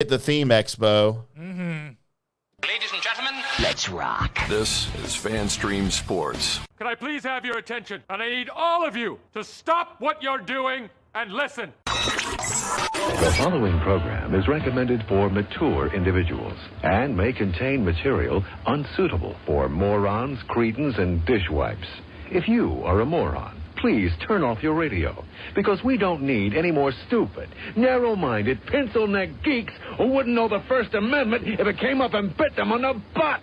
At the Theme Expo. Mm-hmm. Ladies and gentlemen, let's rock. This is FanStream Sports. Can I please have your attention? And I need all of you to stop what you're doing and listen. The following program is recommended for mature individuals and may contain material unsuitable for morons, cretins, and dishwipes. If you are a moron, please turn off your radio, because we don't need any more stupid, narrow-minded, pencil-neck geeks who wouldn't know the First Amendment if it came up and bit them on the butt.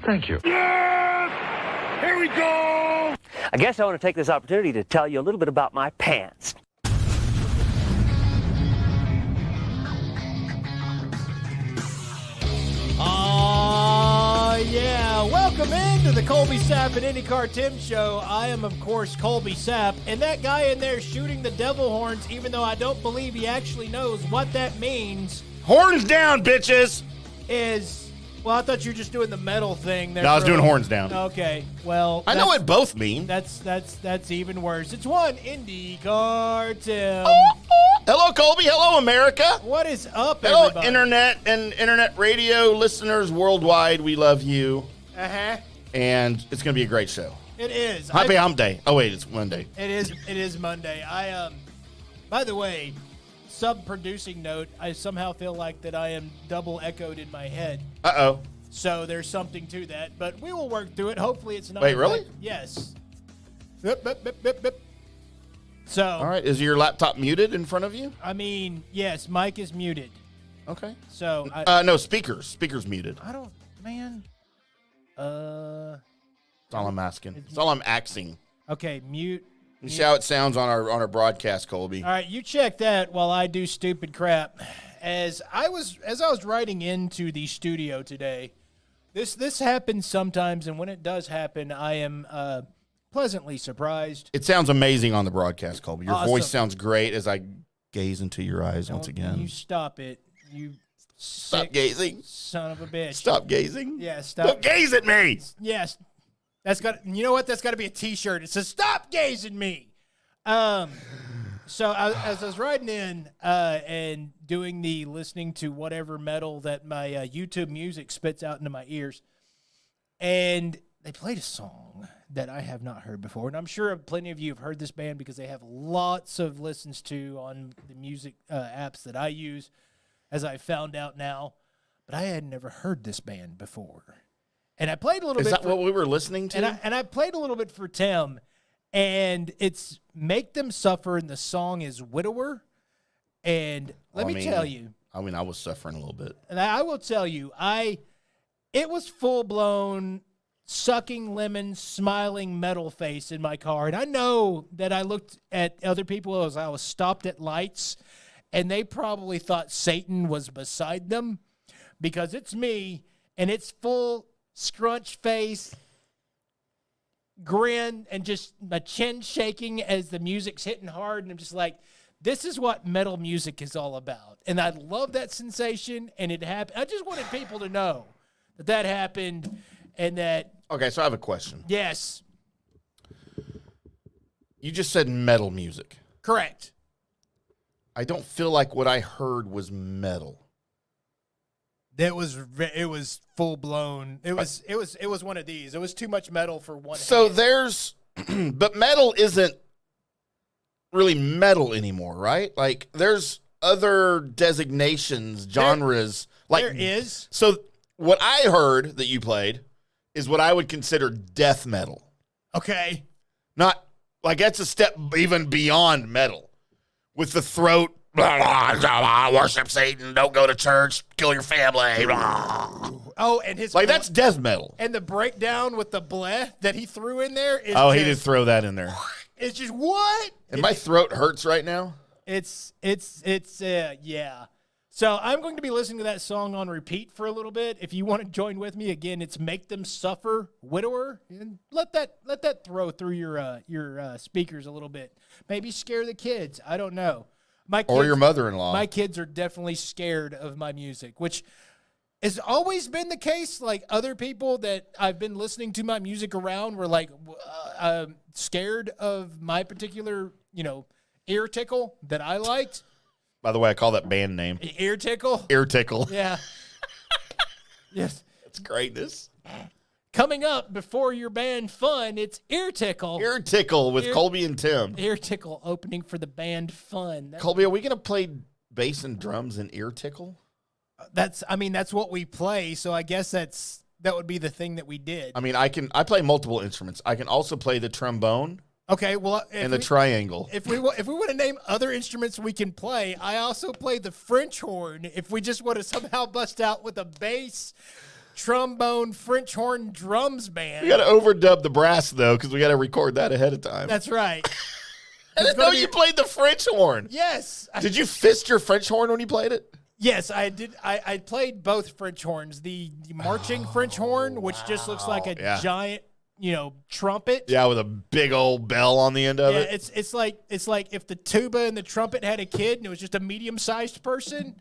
Thank you. Yes! Here we go! I guess I want to take this opportunity to tell you a little bit about my pants. Yeah. Welcome into the Colby Sapp IndyCarTim show. I am, of course, Colby Sapp, and that guy in there shooting the devil horns, even though I don't believe he actually knows what that means, Horns down, bitches! is, well, I thought you were just doing the metal thing there. No, I was doing horns down. Okay, well, I know what both mean. That's even worse. It's one IndyCarTim. Hello, Colby. Hello, America. What is up, Hello, everybody? internet and internet radio listeners worldwide. We love you. Uh-huh. And it's going to be a great show. It is. Happy Hump Day. Oh, wait, it's Monday. It is Monday. By the way, sub-producing note, I somehow feel like that I am double echoed in my head. Uh-oh. So there's something to that, but we will work through it. Hopefully it's not. Wait, really? Yes. Bip, bip, bip, bip, bip. So. All right. Is your laptop muted in front of you? I mean, yes, mic is muted. Okay. So. No, speakers. Speakers muted. I don't, man. That's all I'm asking. That's all I'm axing. Okay, mute. You see how it sounds on our broadcast, Colby. All right, you check that while I do stupid crap. As I was riding into the studio today, this happens sometimes, and when it does happen, I am pleasantly surprised. It sounds amazing on the broadcast, Colby. Your Awesome. voice sounds great as I gaze into your eyes once Don't again. You stop it. You Stop sick gazing. son of a bitch. Stop gazing. Yeah, stop. Don't gaze at me. Yes. You know what? That's got to be a T-shirt. It says, "Stop gazing me." So as I was riding in and doing the listening to whatever metal that my YouTube music spits out into my ears, and they played a song that I have not heard before, and I'm sure plenty of you have heard this band because they have lots of listens to on the music apps that I use, as I found out now. But I had never heard this band before. And I played a little bit. Is that what we were listening to? And I played a little bit for Tim, and it's Make Them Suffer, and the song is Widower. And let me tell you. I mean, I was suffering a little bit. And I will tell you, it was full-blown sucking lemon, smiling metal face in my car. And I know that I looked at other people as I was stopped at lights, and they probably thought Satan was beside them, because it's me, and it's full scrunch face, grin, and just my chin shaking as the music's hitting hard. And I'm just like, this is what metal music is all about. And I love that sensation, and it happened. I just wanted people to know that happened, and that. Okay, so I have a question. Yes. You just said metal music. Correct. I don't feel like what I heard was metal. It was full blown. It was one of these. It was too much metal for one. So hand. but metal isn't really metal anymore, right? Like there's other designations, genres. There is. So what I heard that you played is what I would consider death metal. Okay. Not like that's a step even beyond metal. With the throat. Blah, blah, blah, worship Satan, don't go to church, kill your family. Blah. Oh, and his like that's death metal. And the breakdown with the bleh that he threw in there is he did throw that in there. It's just what? And my throat hurts right now. It's yeah. So I'm going to be listening to that song on repeat for a little bit. If you want to join with me again, it's Make Them Suffer, Widower, and let that throw through your speakers a little bit. Maybe scare the kids. I don't know. Or your mother-in-law. My kids are definitely scared of my music, which has always been the case. Like other people that I've been listening to my music around were like scared of my particular, ear tickle that I liked. By the way, I call that band name. Ear tickle? Ear Tickle. Yeah. Yes. That's greatness. Coming up before your band Fun, it's Ear Tickle. Ear Tickle with Colby and Tim. Ear Tickle opening for the band Fun. Colby, are we going to play bass and drums in Ear Tickle? That's what we play, so I guess that would be the thing that we did. I mean, I play multiple instruments. I can also play the trombone Okay, well, and the triangle. If we want to name other instruments we can play, I also play the French horn. If we just want to somehow bust out with a bass, trombone, French horn, drums band. We got to overdub the brass, though, because we got to record that ahead of time. That's right. I didn't know you played the French horn. Yes. Did you fist your French horn when you played it? Yes, I did. I played both French horns. The marching French horn, which just looks like a giant, trumpet. Yeah, with a big old bell on the end of it. It's like if the tuba and the trumpet had a kid and it was just a medium-sized person.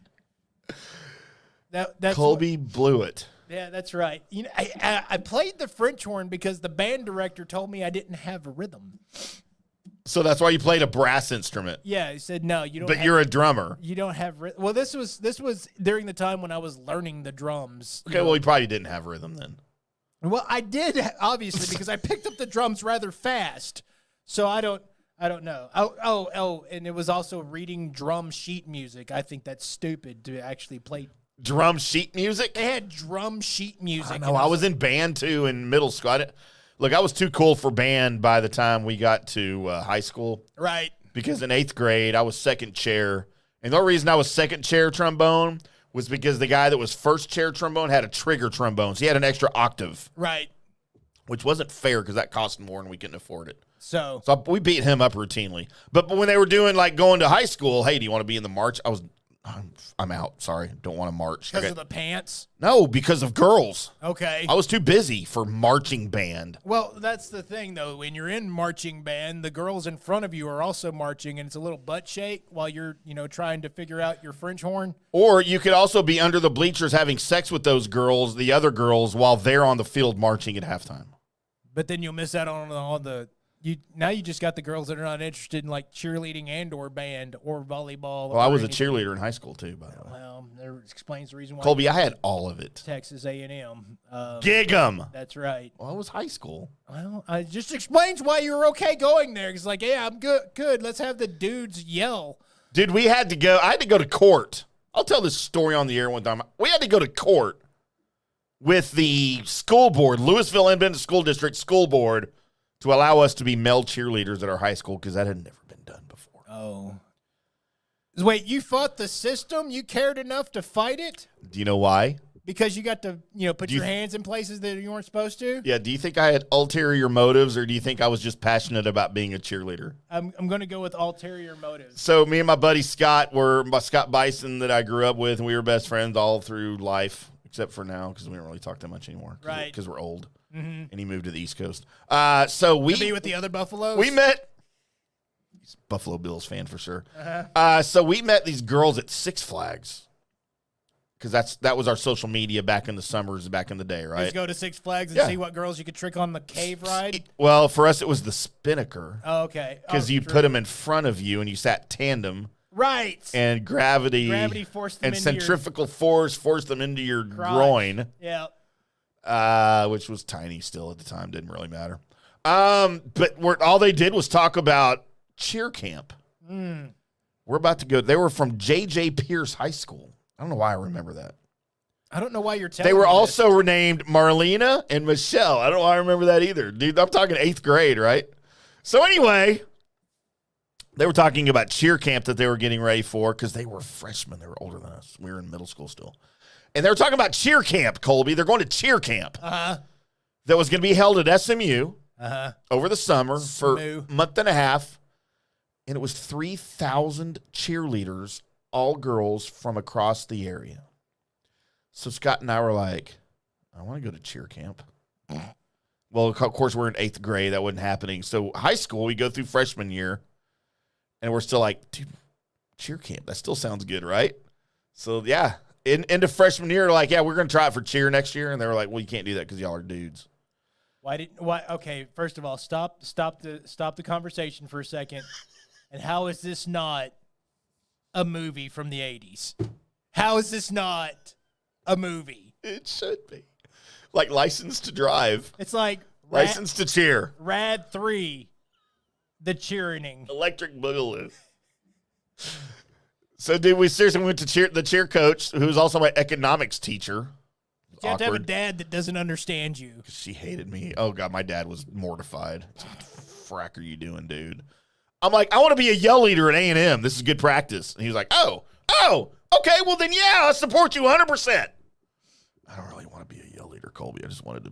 That's Colby blew it. Yeah, that's right. I played the French horn because the band director told me I didn't have a rhythm. So that's why you played a brass instrument. Yeah, he said no, you don't. But you're a drummer. You don't have rhythm. Well, this was during the time when I was learning the drums. Okay, well, you probably didn't have rhythm then. Well, I did obviously because I picked up the drums rather fast. So I don't know. Oh, and it was also reading drum sheet music. I think that's stupid to actually play drum sheet music. They had drum sheet music. No, I was in band too in middle school. I was too cool for band by the time we got to high school. Right. Because in 8th grade, I was second chair. And the only reason I was second chair trombone was because the guy that was first chair trombone had a trigger trombone. So he had an extra octave. Right. Which wasn't fair because that cost more and we couldn't afford it. So we beat him up routinely. But when they were doing going to high school, hey, do you want to be in the march? I'm out. Sorry. Don't want to march. Because of the pants? No, because of girls. Okay. I was too busy for marching band. Well, that's the thing, though. When you're in marching band, the girls in front of you are also marching, and it's a little butt shake while you're, trying to figure out your French horn. Or you could also be under the bleachers having sex with those girls, the other girls, while they're on the field marching at halftime. But then you'll miss out on all the... Now you just got the girls that are not interested in cheerleading and or band or volleyball. Well, I was a cheerleader in high school too, by the way. Well, that explains the reason why. Colby, I had all of it. Texas A&M. Gig 'em. That's right. Well, it was high school. Well, it just explains why you were okay going there. It's yeah, I'm good. Let's have the dudes yell. Dude, I had to go to court. I'll tell this story on the air one time. We had to go to court with the school board, Louisville Independent School District School Board, to allow us to be male cheerleaders at our high school because that had never been done before. Oh. Wait, you fought the system? You cared enough to fight it? Do you know why? Because you got to, put your hands in places that you weren't supposed to? Yeah, do you think I had ulterior motives or do you think I was just passionate about being a cheerleader? I'm going to go with ulterior motives. So me and my buddy Scott Scott Bison that I grew up with, and we were best friends all through life, except for now because we don't really talk that much anymore. Right. Because we're old. Mm-hmm. And he moved to the East Coast. So we... To be with the other Buffaloes? We met... He's a Buffalo Bills fan for sure. So we met these girls at Six Flags. Because that was our social media back in the summers, back in the day, right? Just go to Six Flags and see what girls you could trick on the cave ride? Well, for us, it was the spinnaker. Oh, okay. Because you put them in front of you and you sat tandem. Right. And gravity forced them and into centrifugal force forced them into your groin. Yeah. Which was tiny still at the time. Didn't really matter. But all they did was talk about cheer camp. We're about to go. They were from J.J. Pierce High School. I don't know why I remember that. I don't know why you're telling me. They were also renamed Marlena and Michelle. I don't know why I remember that either. Dude, I'm talking 8th grade, right? So anyway, they were talking about cheer camp that they were getting ready for because they were freshmen. They were older than us. We were in middle school still. And they were talking about cheer camp, Colby. They're going to cheer camp. Uh-huh. That was going to be held at SMU over the summer for SMU. a month and a half. And it was 3,000 cheerleaders, all girls from across the area. So Scott and I were like, I want to go to cheer camp. Well, of course, we're in 8th grade. That wasn't happening. So high school, we go through freshman year. And we're still like, dude, cheer camp. That still sounds good, right? So, yeah. Into freshman year, like, yeah, we're going to try it for cheer next year. And they were like, well, you can't do that because y'all are dudes. Why? Okay, first of all, stop the conversation for a second. And how is this not a movie from the 80s? How is this not a movie? It should be. Like License to Drive. It's like License to Cheer. Rad 3, The Cheering. Electric Boogaloo. So, dude, we seriously went to the cheer coach, who was also my economics teacher. You have to have a dad that doesn't understand you. She hated me. Oh, God, my dad was mortified. What the frack are you doing, dude? I'm like, I want to be a yell leader at A&M. This is good practice. And he was like, oh, okay, well, then, yeah, I support you 100%. I don't really want to be a yell leader, Colby. I just wanted to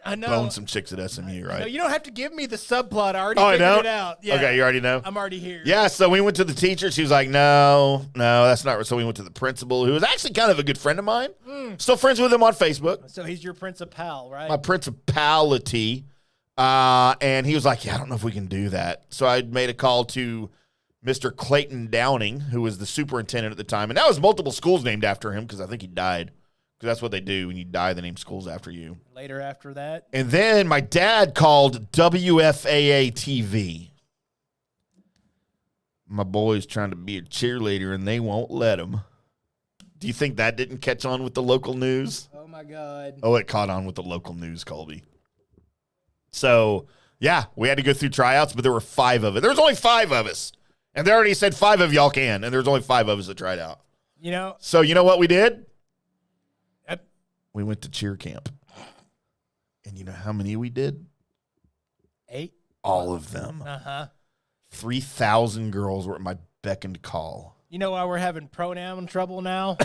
I know. bone some chicks at SMU, right? No, you don't have to give me the subplot. I already I figured know? it out. Yeah. Okay, you already know? I'm already here. Yeah, so we went to the teacher. She was like, no, that's not right. So we went to the principal, who was actually kind of a good friend of mine. Still friends with him on Facebook. So he's your principal, right? My principality. And he was like, yeah, I don't know if we can do that. So I made a call to Mr. Clayton Downing, who was the superintendent at the time. And that was multiple schools named after him because I think he died. Because that's what they do. When you die, they name schools after you. Later after that. And then my dad called WFAA-TV. My boy's trying to be a cheerleader, and they won't let him. Do you think that didn't catch on with the local news? Oh, my God. Oh, it caught on with the local news, Colby. So, yeah, we had to go through tryouts, but there were 5 of it. There was only 5 of us. And they already said 5 of y'all can, and there's only 5 of us that tried out. You know? So, you know what we did? Yep. We went to cheer camp. And you know how many we did? 8? All of them. Uh-huh. 3,000 girls were at my beck and call. You know why we're having pronoun trouble now?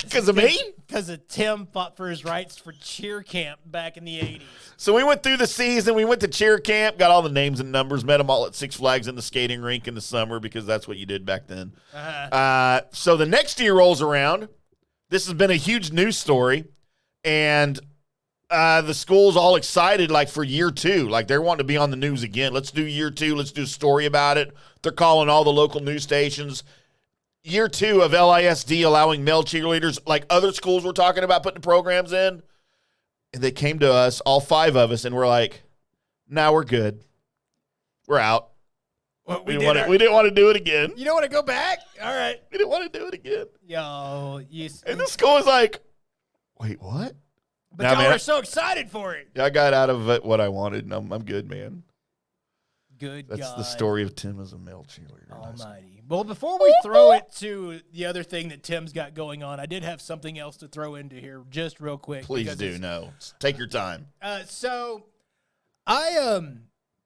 Because of me? Because of Tim fought for his rights for cheer camp back in the 80s. So we went through the season. We went to cheer camp, got all the names and numbers, met them all at Six Flags in the skating rink in the summer because that's what you did back then. So the next year rolls around. This has been a huge news story. And the school's all excited, like, for year 2. Like, they're wanting to be on the news again. Let's do year 2. Let's do a story about it. They're calling all the local news stations. Year 2 of LISD allowing male cheerleaders, like other schools were talking about putting programs in. And they came to us, all 5 of us, and we're like, nah, we're good. We're out. Well, We didn't want to do it again. You don't want to go back? All right. We didn't want to do it again. Yo, And the school was like, wait, what? but Nah, y'all man, were so excited for it. I got out of it what I wanted, and I'm good, man. Good That's God the story of Tim as a male cheerleader. Almighty. Well, before we throw it to the other thing that Tim's got going on, I did have something else to throw into here just real quick. Please do. No. Take your time. So I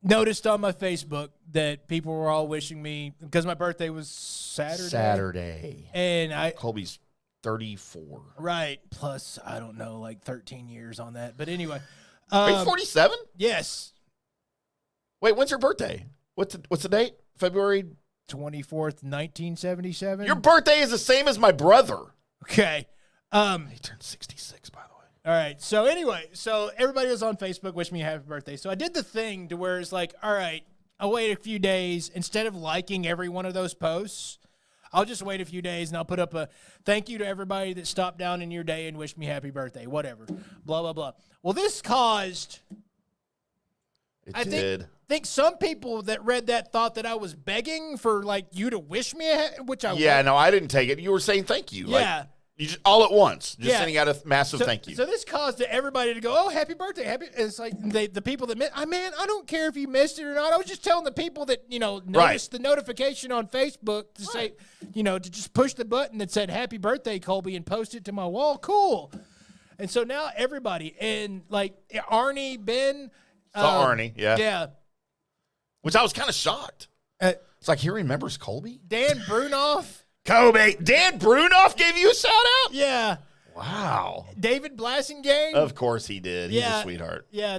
noticed on my Facebook that people were all wishing me, because my birthday was Saturday. And Colby's 34. Right. Plus, I don't know, like 13 years on that. But anyway. Are you 47? Yes. Wait, when's your birthday? What's the date? February 24th, 1977. Your birthday is the same as my brother. Okay. He turned 66, by the way. All right. So anyway, so everybody was on Facebook wishing me a happy birthday. So I did the thing to where it's like, all right, I'll wait a few days. Instead of liking every one of those posts, I'll just wait a few days and I'll put up a thank you to everybody that stopped down in your day and wished me happy birthday, whatever, blah, blah, blah. Well, this caused... It did. I think some people that read that thought that I was begging for, like, you to wish me, which I Yeah, no, I didn't take it. You were saying thank you. Yeah. Like, you just, all at once. Just Yeah. sending out a massive thank you. So this caused everybody to go, oh, happy birthday. It's like the people that missed, I don't care if you missed it or not. I was just telling the people that, noticed the notification on Facebook to say, to just push the button that said happy birthday, Colby, and post it to my wall. Cool. And so now everybody, and like Arnie, Ben. Saw Arnie, yeah. Yeah. Which I was kind of shocked. It's like, he remembers Colby? Dan Brunoff. Kobe. Dan Brunoff gave you a shout out? Yeah. Wow. David Blasingame. Of course he did. He's a sweetheart. Yeah.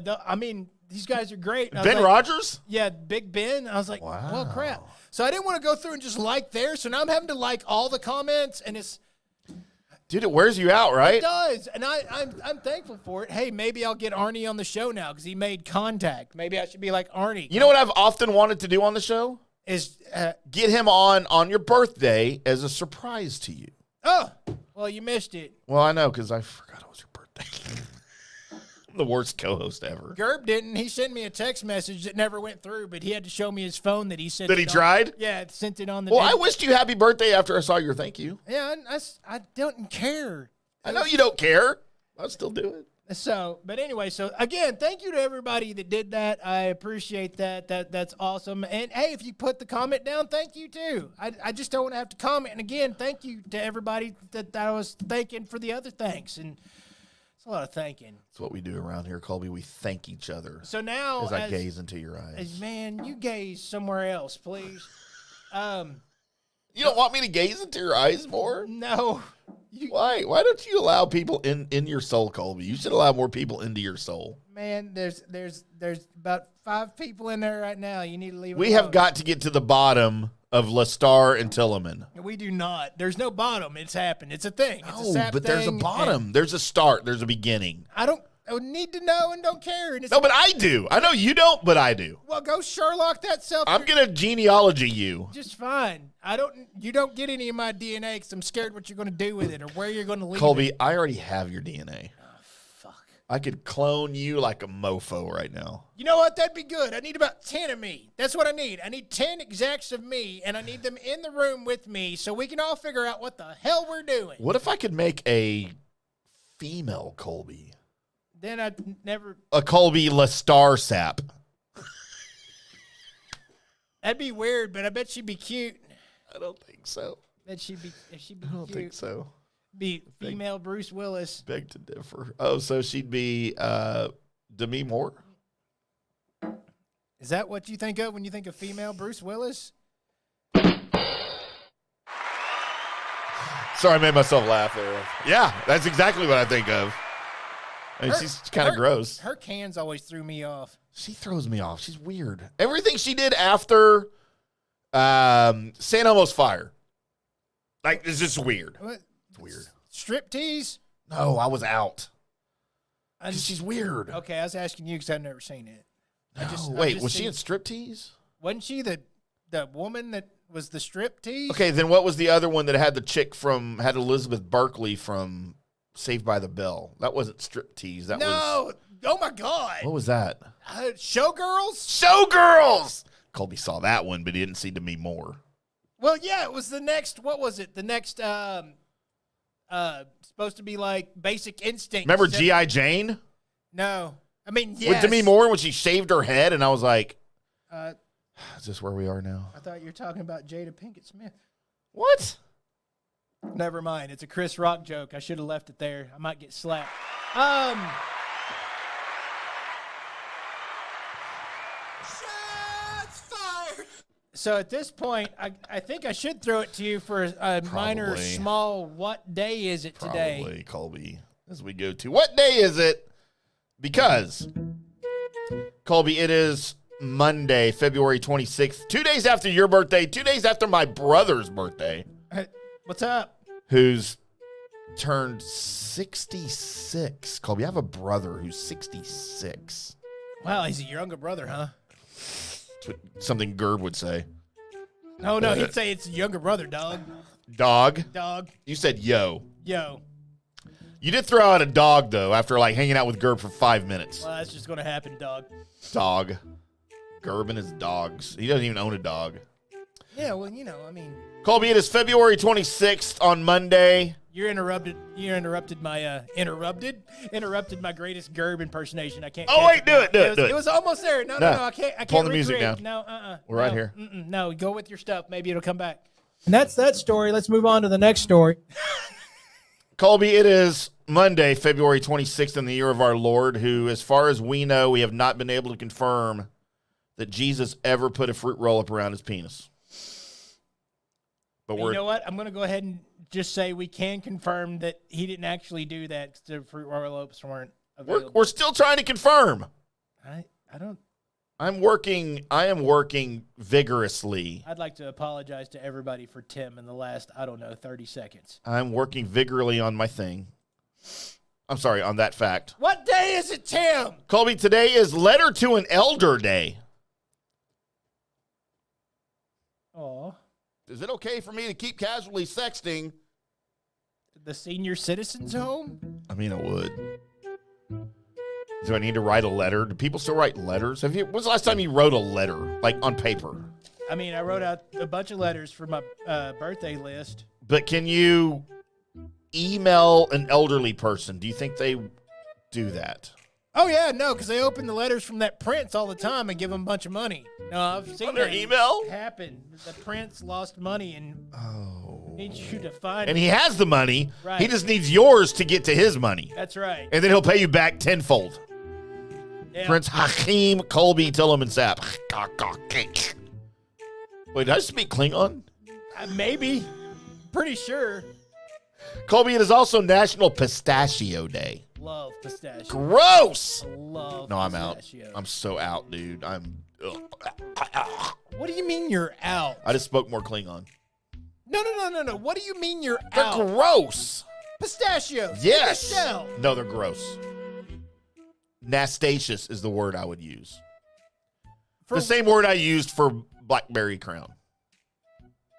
These guys are great. Ben Rogers? Yeah, Big Ben. I was like, wow. Well, crap. So I didn't want to go through and just like theirs. So now I'm having to like all the comments, and it's... Dude, it wears you out, right? It does, and I'm thankful for it. Hey, maybe I'll get Arnie on the show now because he made contact. Maybe I should be like Arnie. You know what I've often wanted to do on the show? Is get him on your birthday as a surprise to you. Oh, well, you missed it. Well, I know because I forgot it was your birthday. the worst co-host ever. Gerb didn't. He sent me a text message that never went through, but he had to show me his phone that he sent. That he tried? Yeah, sent it on the. Well, I wished you happy birthday after I saw your thank you. Yeah, I don't care. I know you don't care. I'll still do it. So, but anyway, so again, thank you to everybody that did that. I appreciate that. That's awesome. And hey, if you put the comment down, thank you too. I just don't want to have to comment. And again, thank you to everybody that I was thanking for the other thanks. And it's a lot of thanking. That's what we do around here, Colby. We thank each other. So now, as I gaze into your eyes. Man, you gaze somewhere else, please. You don't want me to gaze into your eyes more? No. Why? Why don't you allow people in your soul, Colby? You should allow more people into your soul. Man, there's about 5 people in there right now. You need to leave. We have got to get to the bottom of Lestar and Tilleman. We do not. There's no bottom. It's happened. It's a thing. It's a sap but there's a thing, bottom. There's a start. There's a beginning. I need to know and don't care. And No, but I do. I know you don't, but I do. Well, go Sherlock that self. I'm gonna genealogy you. Just fine. You don't get any of my DNA because I'm scared what you're going to do with it or where you're going to leave Colby, it. I already have your DNA. Oh, fuck. I could clone you like a mofo right now. You know what? That'd be good. I need about 10 of me. That's what I need. I need 10 exacts of me, and I need them in the room with me so we can all figure out what the hell we're doing. What if I could make a female Colby? Then I'd never... A Colby Lestar Sapp. That'd be weird, but I bet she'd be cute. I don't think so. That she'd be cute. I don't think so. Be female Bruce Willis. Beg to differ. Oh, so she'd be Demi Moore? Is that what you think of when you think of female Bruce Willis? Sorry, I made myself laugh there. Yeah, that's exactly what I think of. I mean, she's kind of gross. Her cans always threw me off. She throws me off. She's weird. Everything she did after San Elmo's Fire, like, it's just weird. What? It's weird. Striptease? No, I was out. She's weird. Okay, I was asking you because I've never seen it. Wait, was she in Striptease? Wasn't she the woman that was the striptease? Okay, then what was the other one that had the chick had Elizabeth Berkley from Saved by the Bell? That wasn't Striptease. That was... Oh, my God. What was that? Showgirls? Showgirls! Colby saw that one, but he didn't see Demi Moore. Well, yeah, it was the next, what was it? The next, supposed to be like Basic Instinct. Remember G.I. Jane? No. I mean, yes. With Demi Moore when she shaved her head, and I was like, is this where we are now? I thought you were talking about Jada Pinkett Smith. What? Never mind. It's a Chris Rock joke. I should have left it there. I might get slapped. Shots fired. So at this point, I think I should throw it to you for a minor, small, what day is it today? Probably, Colby, as we go to. What day is it? Because, Colby, it is Monday, February 26th, 2 days after your birthday, 2 days after my brother's birthday. What's up? Who's turned 66. Colby, I have a brother who's 66. Wow, he's a younger brother, huh? That's what something Gerb would say. No, he'd say it's a younger brother, dog. Dog? Dog. You said yo. Yo. You did throw out a dog, though, after, like, hanging out with Gerb for 5 minutes. Well, that's just going to happen, dog. Dog. Gerb and his dogs. He doesn't even own a dog. Yeah, well, I mean. Colby, it is February 26th on Monday. You interrupted my interrupted my greatest Gerb impersonation. I can't. Oh, wait, do it. It was almost there. No, I can't. Pull the music down. No, We're right here. No, go with your stuff. Maybe it'll come back. And that's that story. Let's move on to the next story. Colby, it is Monday, February 26th in the year of our Lord, who, as far as we know, we have not been able to confirm that Jesus ever put a fruit roll-up around his penis. But you know what? I'm going to go ahead and just say we can confirm that he didn't actually do that because the fruit roll-ups weren't available. We're still trying to confirm. I don't. I am working vigorously. I'd like to apologize to everybody for Tim in the last, 30 seconds. I'm working vigorously on my thing. I'm sorry, on that fact. What day is it, Tim? Colby, today is Letter to an Elder Day. Aw. Is it okay for me to keep casually sexting The senior citizens home? I mean, I would. Do I need to write a letter? Do people still write letters? When's the last time you wrote a letter, like on paper? I mean, I wrote out a bunch of letters for my birthday list. But can you email an elderly person? Do you think they do that? Oh, yeah, no, because they open the letters from that prince all the time and give them a bunch of money. No, I've seen On their that email? happen. The prince lost money and needs you to find And it. he has the money. Right. He just needs yours to get to his money. That's right. And then he'll pay you back tenfold. Yeah. Prince Hakeem Colby Sapp. Wait, did I speak Klingon? Maybe. Pretty sure. Colby, it is also National Pistachio Day. Love pistachio. Gross! Love No, I'm out. pistachio. I'm so out, dude. Ugh. What do you mean you're out? I just spoke more Klingon. No. What do you mean you're They're out? gross. Pistachios. Yes. In the shell. No, they're gross. Nastacious is the word I would use. For- The same word I used for blackberry crown.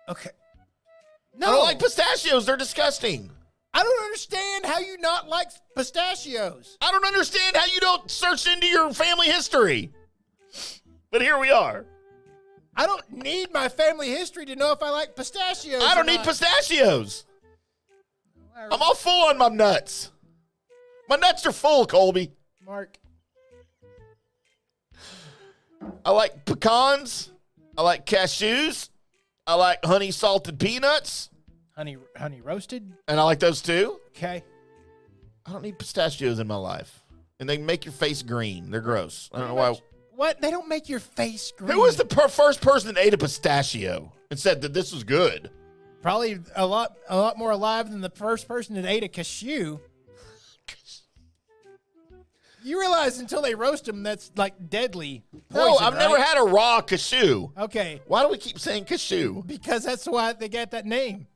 Okay. I No. don't like pistachios. They're disgusting. I don't understand how you not like pistachios. I don't understand how you don't search into your family history. But here we are. I don't need my family history to know if I like pistachios. I don't or need not. pistachios. I'm all full on my nuts. My nuts are full, Colby. Mark. I like pecans. I like cashews. I like honey salted peanuts. Honey roasted. And I like those too. Okay. I don't need pistachios in my life. And they make your face green. They're gross. I don't know why. What? They don't make your face green. Who was the first person that ate a pistachio and said that this was good? Probably a lot more alive than the first person that ate a cashew. You realize until they roast them, that's like deadly poison, No, I've never right? had a raw cashew. Okay, Why do we keep saying cashew? because that's why they got that name.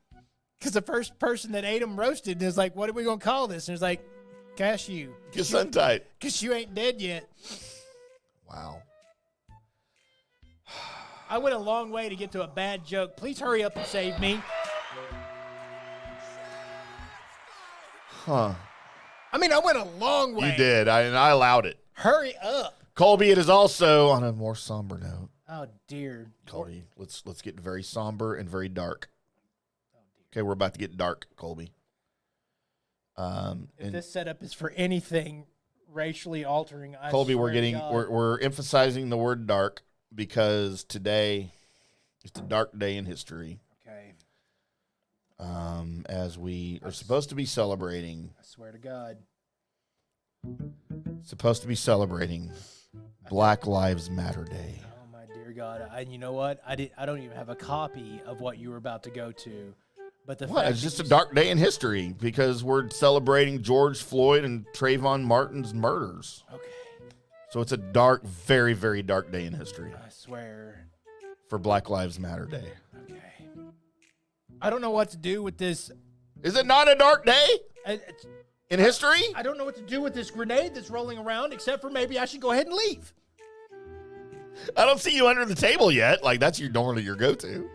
Because the first person that ate them roasted is like, what are we going to call this? And it's like, cashew. Gesundheit. Cashew ain't dead yet. Wow. I went a long way to get to a bad joke. Please hurry up and save me. Huh. I mean, I went a long way. You did. And I allowed it. Hurry up. Colby, it is also on a more somber note. Oh, dear. Colby, let's get very somber and very dark. Okay, we're about to get dark, Colby. If And this setup is for anything racially altering, I Colby, swear to God. we're emphasizing the word dark because today is the dark day in history. Okay. As we are supposed to be celebrating I swear to God. Black Lives Matter Day. Oh my dear God! You know what? I don't even have a copy of what you were about to go to, but the What? fact It's that just a you- dark day in history because we're celebrating George Floyd and Trayvon Martin's murders. Okay, So it's a dark, very, very dark day in history I swear. for Black Lives Matter Day. Okay, I don't know what to do with this. Is it not a dark day in history? I don't know what to do with this grenade that's rolling around, except for maybe I should go ahead and leave. I don't see you under the table yet. Like, that's normally your go-to.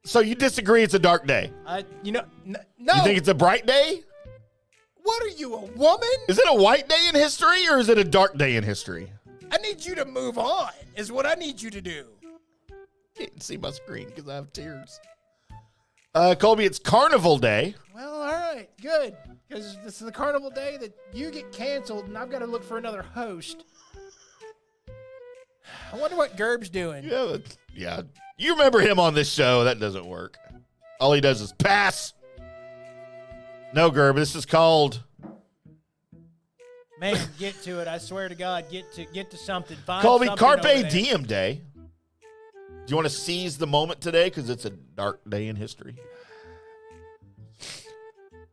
So you disagree it's a dark day? No. You think it's a bright day? What are you, a woman? Is it a white day in history or is it a dark day in history? I need you to move on, is what I need you to do. Can't see my screen because I have tears. Colby, it's Carnival Day. Well, all right, good. Because this is the carnival day that you get canceled, and I've got to look for another host. I wonder what Gerb's doing. Yeah. You remember him on this show. That doesn't work. All he does is pass. No, Gerb, this is called... Man, get to it. I swear to God, get to something. Find Colby, something over Carpe there. Diem Day. Do you want to seize the moment today? Because it's a dark day in history.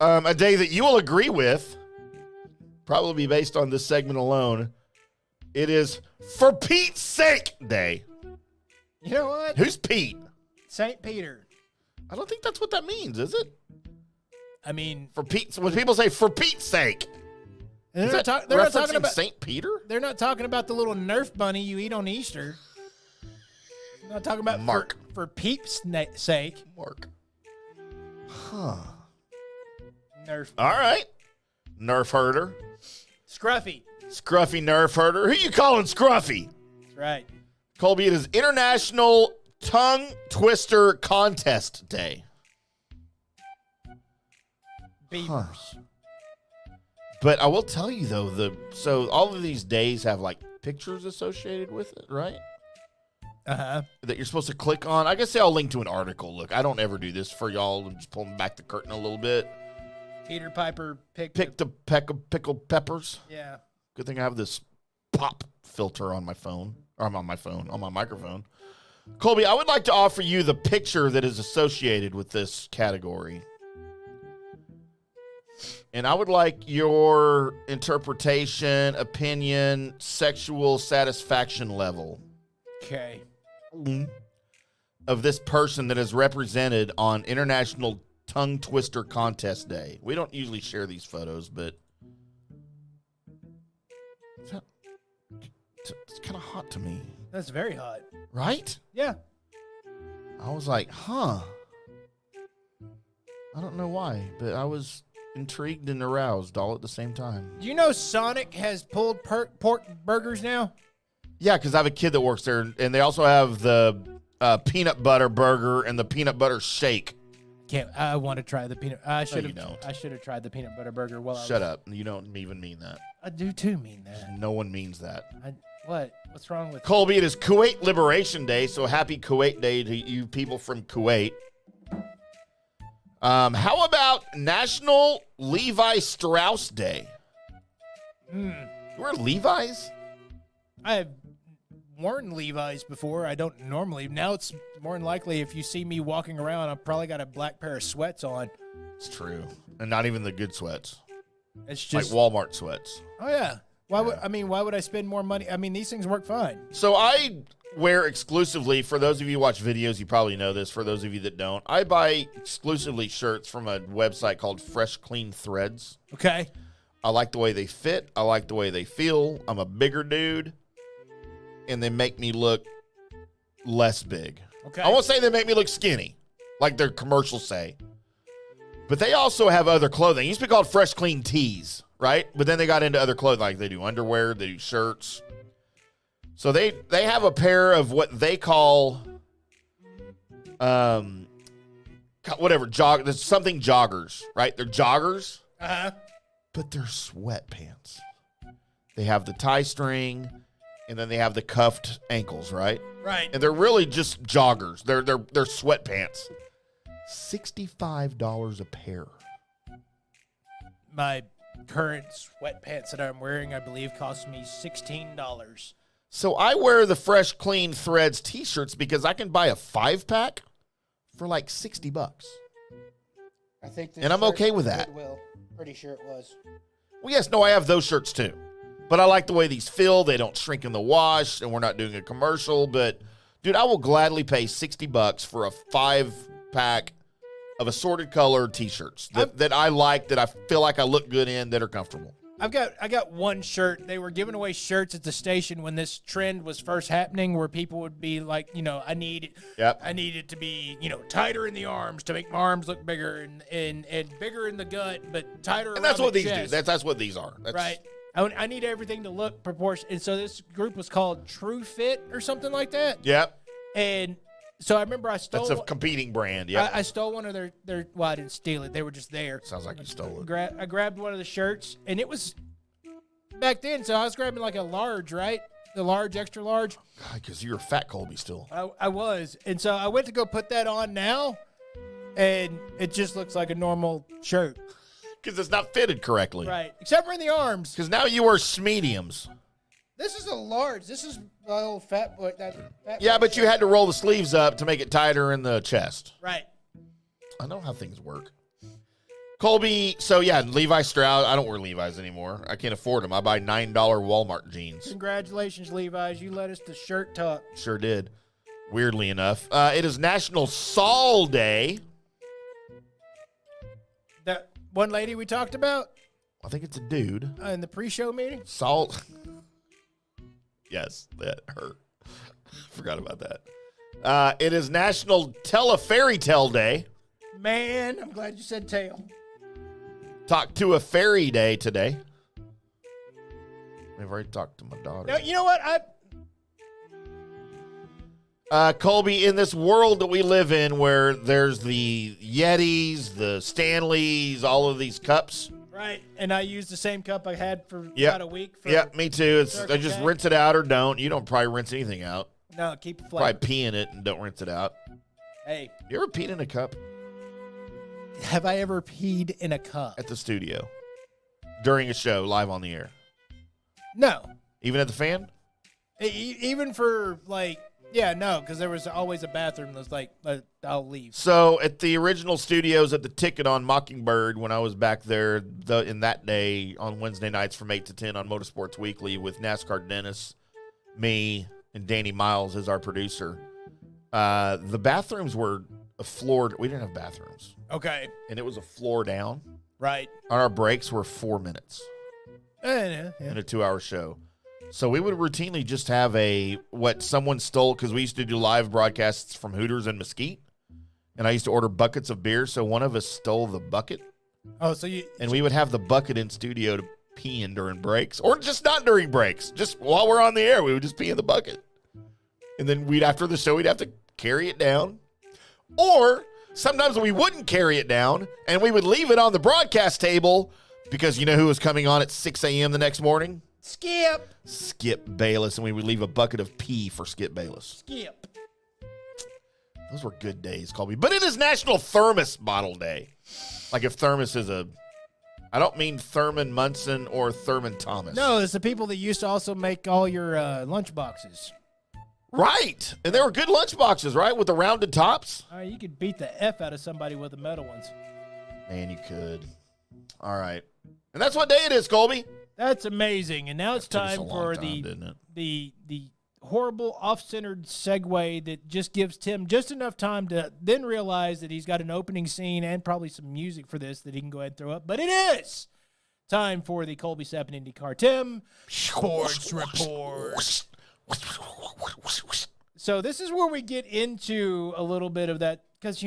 A day that you will agree with, probably based on this segment alone. It is For Pete's Sake Day. You know what? Who's Pete? St. Peter. I don't think that's what that means, is it? I mean, For Pete's, when people say for Pete's sake, they're is not, that they're not referencing talking about St. Peter? They're not talking about the little Nerf bunny you eat on Easter. They're not talking about Mark. for Peep's sake. Mark. Huh. Nerf. All right. Nerf herder. Scruffy. Scruffy nerf herder. Who you calling Scruffy? That's right. Colby, it is International Tongue Twister Contest Day. Beavers. But I will tell you, though, so all of these days have, like, pictures associated with it, right? Uh-huh. That you're supposed to click on. I guess I'll link to an article. Look, I don't ever do this for y'all. I'm just pulling back the curtain a little bit. Peter Piper picked a peck of pickled peppers. Yeah. Good thing I have this pop filter on my phone. Or I'm on my phone, on my microphone. Colby, I would like to offer you the picture that is associated with this category. And I would like your interpretation, opinion, sexual satisfaction level. Okay. Of this person that is represented on International Tongue Twister Contest Day. We don't usually share these photos, but it's kind of hot to me. That's very hot. Right? Yeah. I was like, huh. I don't know why, but I was intrigued and aroused all at the same time. Do you know Sonic has pulled pork burgers now? Yeah, because I have a kid that works there, and they also have the peanut butter burger and the peanut butter shake. I want to try the peanut. I should have. don't. I should have tried the peanut butter burger. Shut up! You don't even mean that. I do too mean that. No one means that. What? What's wrong with Colby? It is Kuwait Liberation Day, so happy Kuwait Day to you people from Kuwait. How about National Levi Strauss Day? You wear Levi's? I've worn Levi's before. I don't normally. Now it's more than likely if you see me walking around, I've probably got a black pair of sweats on. It's true, and not even the good sweats. It's just like Walmart sweats. Oh yeah. Why would I spend more money? I mean, these things work fine. So I wear exclusively, for those of you who watch videos, you probably know this. For those of you that don't, I buy exclusively shirts from a website called Fresh Clean Threads. Okay. I like the way they fit. I like the way they feel. I'm a bigger dude, and they make me look less big. Okay. I won't say they make me look skinny, like their commercials say. But they also have other clothing. It used to be called Fresh Clean Tees, right? But then they got into other clothing, like they do underwear, they do shirts. So they have a pair of what they call, whatever, there's something joggers, right? They're joggers, but they're sweatpants. They have the tie string, and then they have the cuffed ankles, right? Right. And they're really just joggers. They're sweatpants. $65 a pair. My current sweatpants that I'm wearing, I believe, cost me $16. So I wear the Fresh Clean Threads t-shirts because I can buy a 5-pack for like $60. I think and I'm okay with that. Goodwill. Pretty sure it was. Well, yes, no, I have those shirts too. But I like the way these feel. They don't shrink in the wash, and we're not doing a commercial. But, dude, I will gladly pay $60 for a 5-pack of assorted color t-shirts that I like, that I feel like I look good in, that are comfortable. I got one shirt. They were giving away shirts at the station when this trend was first happening, where people would be like, I need it to be, tighter in the arms to make my arms look bigger and bigger in the gut, but tighter around And that's what the these chest. do. That's what these are. That's, right. I need everything to look proportional. And so this group was called True Fit or something like that. Yep. And so I remember I stole. That's a competing brand. Yeah. I stole one of their. Well, I didn't steal it. They were just there. Sounds like you stole it. I grabbed one of the shirts, and it was back then. So I was grabbing like a large, right? The large, extra large. God, because you're fat, Colby, still. I was, and so I went to go put that on now, and it just looks like a normal shirt. Because it's not fitted correctly. Right, except for in the arms. Because now you wear mediums. This is a large. This is my old fat boy. Yeah, but you had to roll the sleeves up to make it tighter in the chest. Right. I know how things work. Colby, so yeah, Levi Strauss. I don't wear Levi's anymore. I can't afford them. I buy $9 Walmart jeans. Congratulations, Levi's. You led us to Shirt Talk. Sure did. Weirdly enough. It is National Saul Day. That one lady we talked about? I think it's a dude. In the pre-show meeting? Saul. Yes, that hurt. Forgot about that. It is National Tell a Fairy Tale Day. Man, I'm glad you said tail. Talk to a Fairy Day today. We've already talked to my daughter. No, you know what? Colby, in this world that we live in where there's the Yetis, the Stanleys, all of these cups. Right, and I used the same cup I had for Yep. about a week. For Yeah, me too. I Circle just K. rinse it out or don't. You don't probably rinse anything out. No, keep it Probably flat. pee in it and don't rinse it out. Hey, You ever peed in a cup have I ever peed in a cup? at the studio during a show live on the air? No. Even at the fan? Even for no, because there was always a bathroom that was like, I'll leave. So at the original studios at the Ticket on Mockingbird, when I was back there in that day on Wednesday nights from 8 to 10 on Motorsports Weekly with NASCAR Dennis, me, and Danny Miles as our producer, the bathrooms were a floor. We didn't have bathrooms. Okay. And it was a floor down. Right. And our breaks were 4 minutes Yeah. in a 2-hour show. So we would routinely just have what someone stole, because we used to do live broadcasts from Hooters and Mesquite, and I used to order buckets of beer. So one of us stole the bucket, Oh, so you and we would have the bucket in studio to pee in during breaks, or just not during breaks. Just while we're on the air, we would just pee in the bucket, and then after the show we'd have to carry it down, or sometimes we wouldn't carry it down, and we would leave it on the broadcast table because you know who was coming on at 6 a.m. the next morning? Skip Bayless, and we would leave a bucket of pee for Skip Bayless. Skip. Those were good days, Colby. But it is National Thermos Bottle Day. Like if Thermos is I don't mean Thurman Munson or Thurman Thomas. No, it's the people that used to also make all your lunch boxes. Right. And they were good lunch boxes, right? With the rounded tops. All right, you could beat the F out of somebody with the metal ones. Man, you could. All right. And that's what day it is, Colby. That's amazing. And now it's Took us time a long for time, didn't it? the horrible off-centered segue that just gives Tim just enough time to then realize that he's got an opening scene and probably some music for this that he can go ahead and throw up. But it is time for the Colby Sapp IndyCarTim Sports Report. So this is where we get into a little bit of that, because,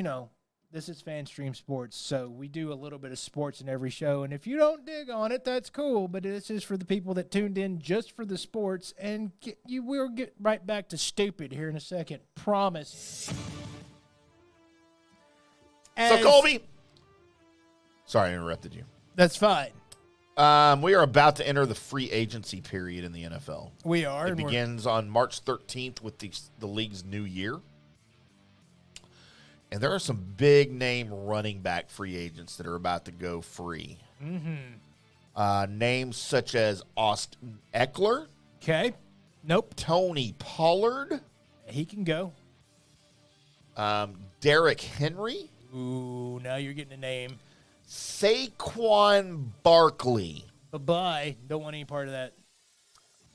this is Fan Stream Sports, so we do a little bit of sports in every show. And if you don't dig on it, that's cool. But this is for the people that tuned in just for the sports. And you will get right back to stupid here in a second. Promise. So, Colby. Sorry, I interrupted you. That's fine. We are about to enter the free agency period in the NFL. We are. It begins on March 13th with the league's new year. And there are some big-name running back free agents that are about to go free. Mm-hmm. Names such as Austin Eckler. Okay. Nope. Tony Pollard. He can go. Derrick Henry. Ooh, now you're getting a name. Saquon Barkley. Bye-bye. Don't want any part of that.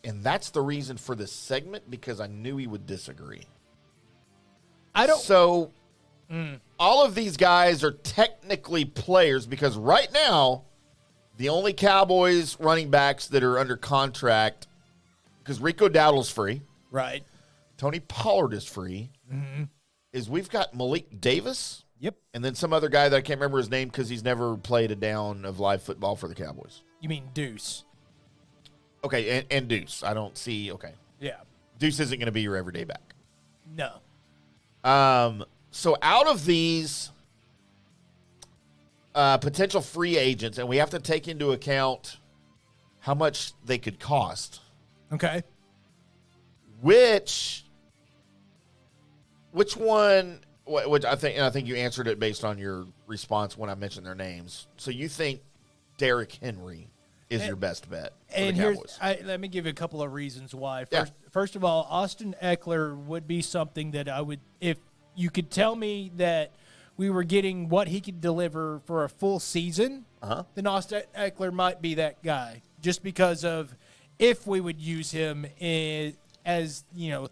And that's the reason for this segment, because I knew he would disagree. I don't. So, all of these guys are technically players, because right now, the only Cowboys running backs that are under contract, because Rico Dowdle's free, Right. Tony Pollard is free, is we've got Malik Davis. Yep. And then some other guy that I can't remember his name because he's never played a down of live football for the Cowboys. You mean Deuce? Okay, and Deuce. I don't see. Okay. Yeah. Deuce isn't going to be your everyday back. No. So out of these potential free agents, and we have to take into account how much they could cost, Okay. which one, which I think you answered it based on your response when I mentioned their names. So you think Derrick Henry is your best bet for And the here's, Cowboys? let me give you a couple of reasons why. Yeah. First of all, Austin Eckler would be something that I would, if you could tell me that we were getting what he could deliver for a full season, then Austin Eckler might be that guy. Just because of if we would use him as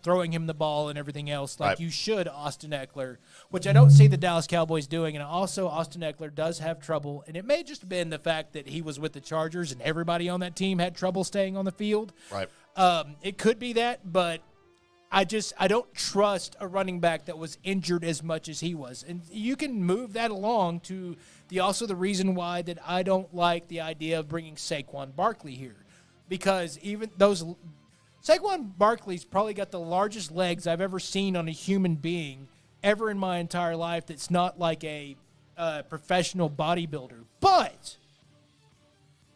throwing him the ball and everything else, like Right. you should Austin Eckler, which I don't see the Dallas Cowboys doing. And also, Austin Eckler does have trouble, and it may just have been the fact that he was with the Chargers and everybody on that team had trouble staying on the field. Right. It could be that, but I don't trust a running back that was injured as much as he was. And you can move that along to the reason why that I don't like the idea of bringing Saquon Barkley here. because even those Saquon Barkley's probably got the largest legs I've ever seen on a human being ever in my entire life. That's not like a professional bodybuilder, but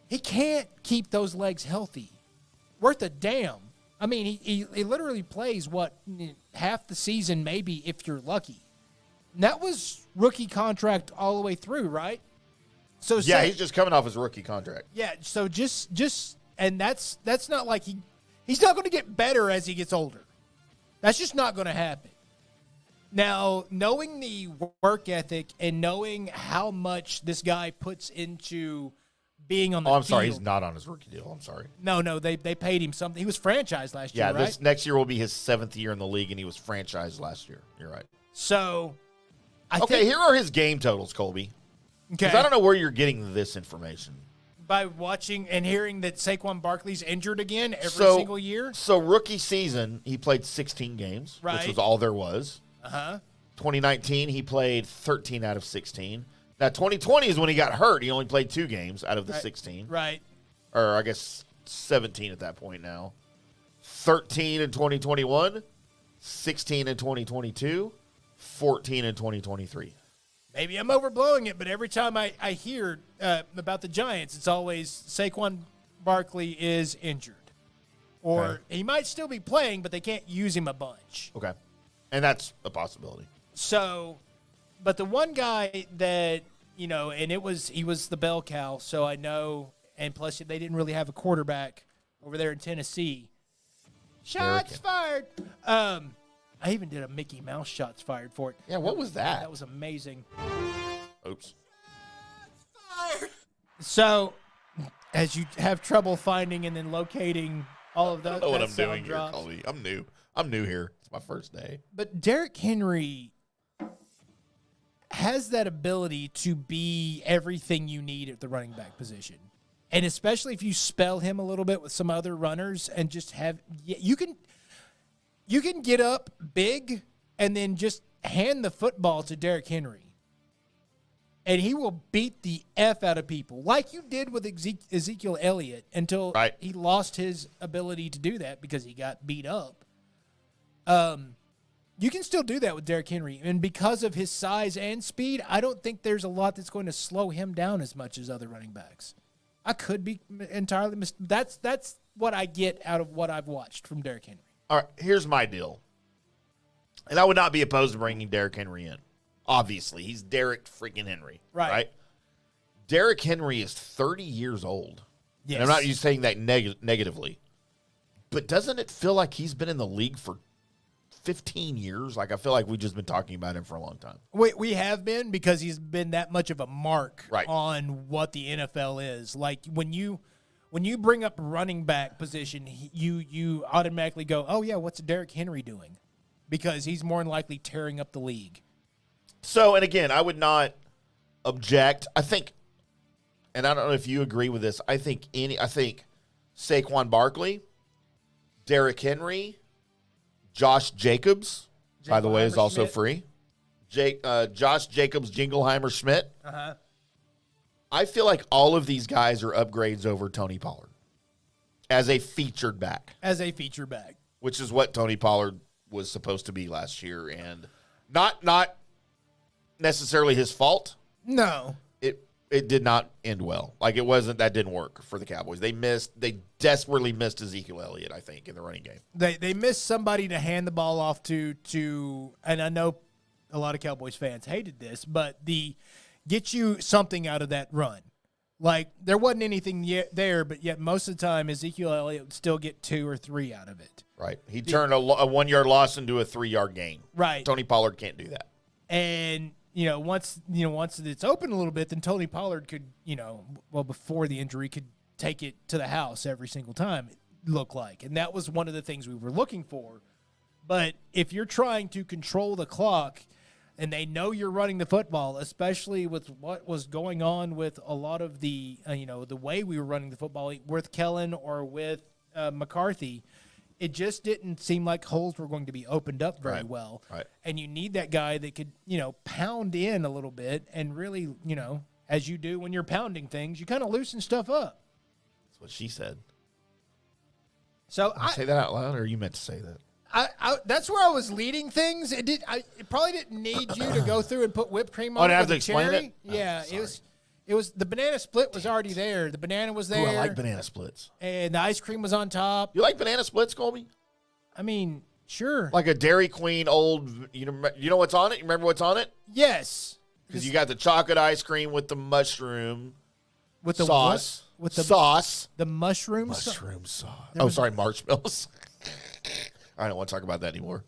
he can't keep those legs healthy. Worth a damn. I mean, he literally plays half the season, maybe if you're lucky. And that was rookie contract all the way through, right? So Yeah, he's just coming off his rookie contract. yeah. So just and that's not like he's not going to get better as he gets older. That's just not going to happen. Now, knowing the work ethic and knowing how much this guy puts into being on the I'm sorry, field- he's not on his rookie deal. I'm sorry. No, they paid him something. He was franchised last year, Yeah, right? this next year will be his 7th year in the league, and he was franchised last year. You're right. So, I Okay, think, here are his game totals, Colby. okay, Because I don't know where you're getting this information. by watching and hearing that Saquon Barkley's injured again every single year. So rookie season, he played 16 games, Right. which was all there was. 2019, he played 13 out of 16. Now, 2020 is when he got hurt. He only played 2 games out of the 16. Right. Or I guess 17 at that point now. 13 in 2021, 16 in 2022, 14 in 2023. Maybe I'm overblowing it, but every time I hear about the Giants, it's always Saquon Barkley is injured. Or Okay. he might still be playing, but they can't use him a bunch. Okay. And that's a possibility. So, but the one guy that, and he was the bell cow, so I know, and plus they didn't really have a quarterback over there in Tennessee. Shots fired. I even did a Mickey Mouse shots fired for it. Yeah, what was that? That was amazing. Oops. So, as you have trouble finding and then locating all of I those, don't know what that I'm doing sound here, drops. Colby. I'm new. I'm new here. It's my first day. But Derrick Henry has that ability to be everything you need at the running back position. And especially if you spell him a little bit with some other runners and just have you can get up big and then just hand the football to Derrick Henry. And he will beat the F out of people like you did with Ezekiel Elliott until he lost his ability to do that because he got beat up. You can still do that with Derrick Henry. And because of his size and speed, I don't think there's a lot that's going to slow him down as much as other running backs. I could be entirely That's what I get out of what I've watched from Derrick Henry. All right, here's my deal. And I would not be opposed to bringing Derrick Henry in. Obviously, he's Derrick freaking Henry. Right. Derrick Henry is 30 years old. Yes. And I'm not just saying that negatively. But doesn't it feel like he's been in the league for 15 years? Like, I feel like we've just been talking about him for a long time. We have been because he's been that much of a mark Right. on what the NFL is. Like, when you bring up running back position, you automatically go, oh, yeah, what's Derrick Henry doing? Because he's more than likely tearing up the league. So, and again, I would not object. I think, and I don't know if you agree with this, I think Saquon Barkley, Derrick Henry, Josh Jacobs, by the way, is also free. Josh Jacobs, Jingleheimer, Schmidt. I feel like all of these guys are upgrades over Tony Pollard as a featured back. Which is what Tony Pollard was supposed to be last year, and not necessarily his fault. No. It did not end well. Like, that didn't work for the Cowboys. They desperately missed Ezekiel Elliott, I think, in the running game. They missed somebody to hand the ball off to, and I know a lot of Cowboys fans hated this, but get you something out of that run. Like, there wasn't anything there, but yet most of the time Ezekiel Elliott would still get 2 or 3 out of it. Right. He turned a 1-yard loss into a 3-yard gain. Right. Tony Pollard can't do that. And once it's open a little bit, then Tony Pollard could, before the injury, could take it to the house every single time, it looked like. And that was one of the things we were looking for. But if you're trying to control the clock and they know you're running the football, especially with what was going on with a lot of the, the way we were running the football with Kellen or with McCarthy, it just didn't seem like holes were going to be opened up very well. Right. And you need that guy that could, pound in a little bit and really, as you do when you're pounding things, you kind of loosen stuff up. That's what she said. So Did I say that out loud, or you meant to say that? That's where I was leading things. It probably didn't need you to go through and put whipped cream on I it. have with to explain cherry. it? Yeah, sorry. it was the banana split was already there. The banana was there. Ooh, I like banana splits. And the ice cream was on top. You like banana splits, Colby? I mean, sure. Like a Dairy Queen old, you know what's on it? You remember what's on it? Yes. Because you got the chocolate ice cream with the mushroom With the sauce. what? With the sauce. The mushroom Sauce. Oh, sorry, marshmallows. I don't want to talk about that anymore.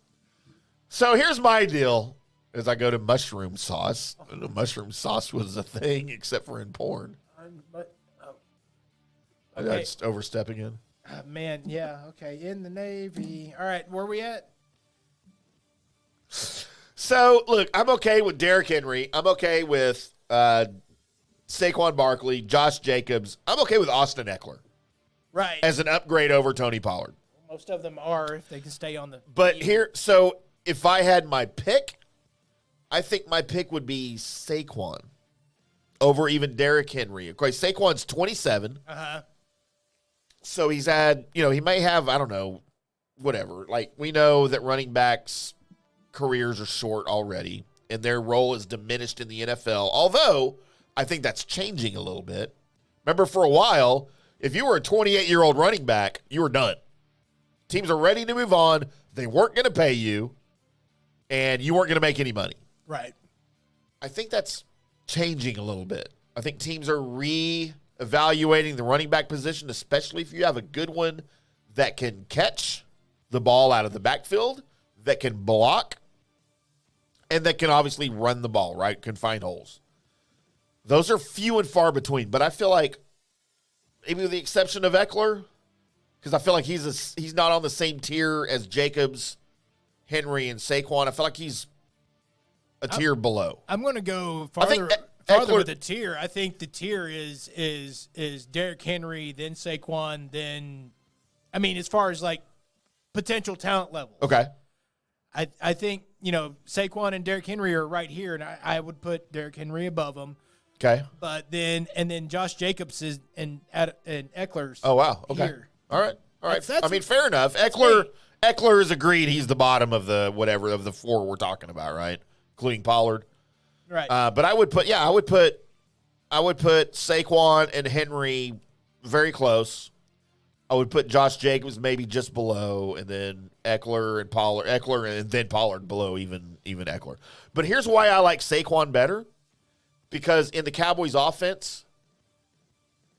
So here's my deal as I go to mushroom sauce. I didn't know mushroom sauce was a thing except for in porn. Okay. That's overstepping in. Man, yeah, okay. In the Navy. All right, where we at? So, look, I'm okay with Derrick Henry. I'm okay with Saquon Barkley, Josh Jacobs. I'm okay with Austin Eckler Right. as an upgrade over Tony Pollard. Most of them are if they can stay on the But team. here, so if I had my pick, I think my pick would be Saquon over even Derrick Henry. Okay, Saquon's 27. Uh-huh. So he's had, he may have, I don't know, whatever. Like, we know that running backs' careers are short already, and their role is diminished in the NFL. Although, I think that's changing a little bit. Remember, for a while, if you were a 28-year-old running back, you were done. Teams are ready to move on. They weren't going to pay you, and you weren't going to make any money. Right. I think that's changing a little bit. I think teams are re-evaluating the running back position, especially if you have a good one that can catch the ball out of the backfield, that can block, and that can obviously run the ball, right? Can find holes. Those are few and far between, but I feel like, maybe with the exception of Eckler, because I feel like he's not on the same tier as Jacobs, Henry, and Saquon. I feel like he's a tier below. I'm going to go I think farther Eckler- with the tier. I think the tier is Derrick Henry, then Saquon, then as far as like potential talent level. Okay. I think, Saquon and Derrick Henry are right here, and I would put Derrick Henry above them. Okay. But then Josh Jacobs is and Eckler's. Oh, wow. Okay. Here. All right. That's Fair enough. Eckler is agreed he's the bottom of the whatever of the four we're talking about, right? Including Pollard. Right. But I would put Saquon and Henry very close. I would put Josh Jacobs maybe just below, and then Eckler and then Pollard below even Eckler. But here's why I like Saquon better. Because in the Cowboys offense,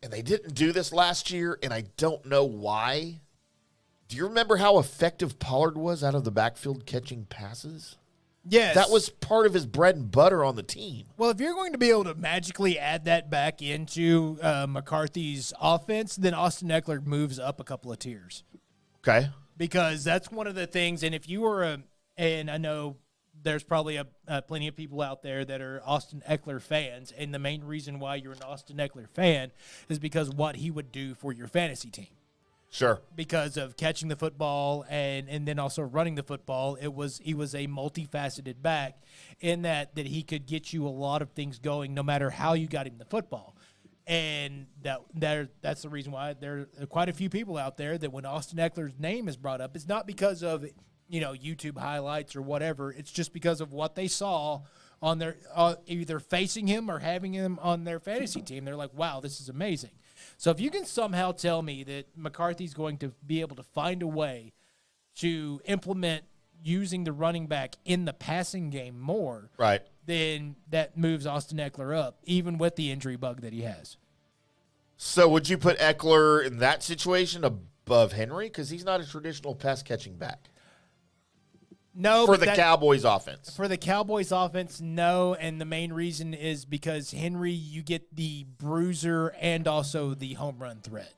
and they didn't do this last year, and I don't know why. Do you remember how effective Pollard was out of the backfield catching passes? Yes. That was part of his bread and butter on the team. Well, if you're going to be able to magically add that back into McCarthy's offense, then Austin Eckler moves up a couple of tiers. Okay. Because that's one of the things, and if you were and I know there's probably plenty of people out there that are Austin Eckler fans, and the main reason why you're an Austin Eckler fan is because what he would do for your fantasy team. Sure. Because of catching the football and then also running the football, he was a multifaceted back in that he could get you a lot of things going no matter how you got him the football. And that's the reason why there are quite a few people out there that when Austin Eckler's name is brought up, it's not because of YouTube highlights or whatever. It's just because of what they saw on their either facing him or having him on their fantasy team. They're like, wow, this is amazing. So if you can somehow tell me that McCarthy's going to be able to find a way to implement using the running back in the passing game more, Right. then that moves Austin Eckler up, even with the injury bug that he has. So would you put Eckler in that situation above Henry? Because he's not a traditional pass-catching back. No, For but the Cowboys offense. For the Cowboys offense, no, and the main reason is because Henry, you get the bruiser and also the home run threat.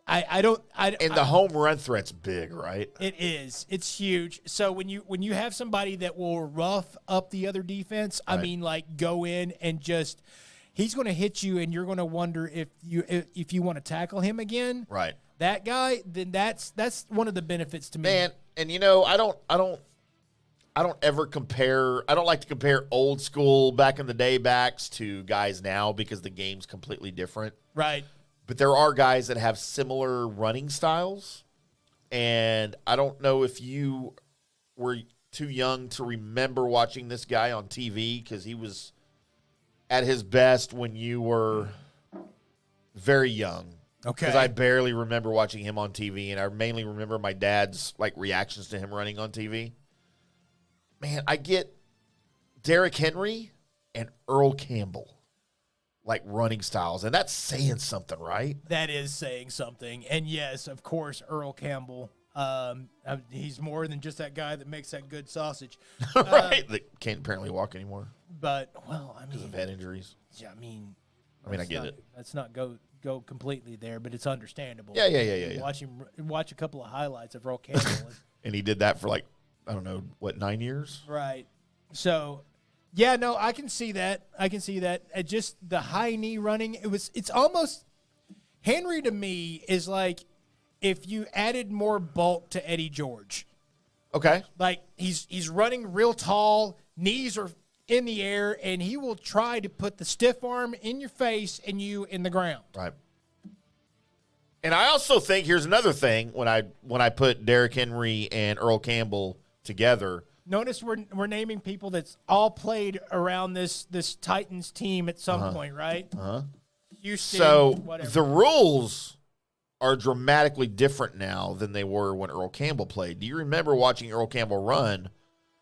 And the home run threat's big, right? It is. It's huge. So when you have somebody that will rough up the other defense, Right. I mean, like go in and just he's going to hit you, and you're going to wonder if you want to tackle him again. Right. That guy, then that's one of the benefits to me. Man, and I don't ever compare. I don't like to compare old school back in the day backs to guys now because the game's completely different. Right. But there are guys that have similar running styles. And I don't know if you were too young to remember watching this guy on TV because he was at his best when you were very young. Okay. Because I barely remember watching him on TV, and I mainly remember my dad's reactions to him running on TV. Man, I get Derrick Henry and Earl Campbell running styles, and that's saying something, right? That is saying something. And yes, of course, Earl Campbell. He's more than just that guy that makes that good sausage. Right. That can't apparently walk anymore But, well, I mean. because of head injuries. Yeah, I mean, I get it. Let's not go completely there, but it's understandable. Yeah. Watch a couple of highlights of Earl Campbell. And he did that for, I don't know, 9 years? Right. So, yeah, no, I can see that. Just the high knee running, it's almost Henry to me is like if you added more bulk to Eddie George. Okay. He's running real tall, knees are in the air, and he will try to put the stiff arm in your face and you in the ground. Right. And I also think here's another thing when I put Derrick Henry and Earl Campbell together. Notice we're naming people that's all played around this Titans team at some point, right? Houston, So whatever. the rules are dramatically different now than they were when Earl Campbell played. Do you remember watching Earl Campbell run?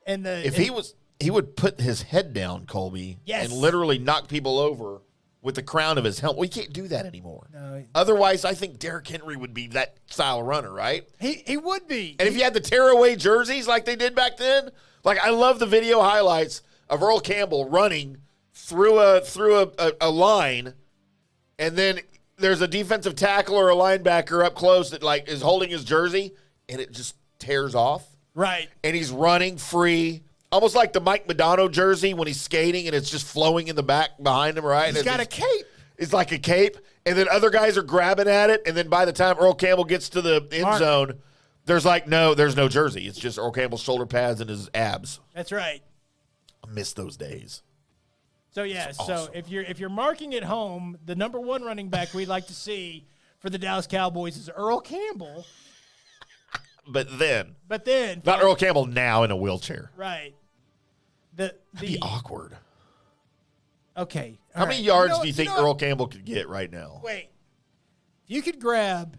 He would put his head down, Colby, Yes. and literally knock people over with the crown of his helmet. We can't do that anymore. No. Otherwise, I think Derrick Henry would be that style of runner, right? He would be. And if you had the tearaway jerseys like they did back then, I love the video highlights of Earl Campbell running through a line, and then there's a defensive tackle or a linebacker up close that is holding his jersey, and it just tears off. Right. And he's running free, almost like the Mike Madonna jersey when he's skating and it's just flowing in the back behind him, right? He's got a cape. It's like a cape, and then other guys are grabbing at it, and then by the time Earl Campbell gets to the end zone, there's no jersey. It's just Earl Campbell's shoulder pads and his abs. That's right. I miss those days. So yeah, so if you're marking at home, the number one running back we'd like to see for the Dallas Cowboys is Earl Campbell. But then not Earl Campbell now in a wheelchair. Right. That'd be awkward. Okay. How many yards do you think Earl Campbell could get right now? Wait. You could grab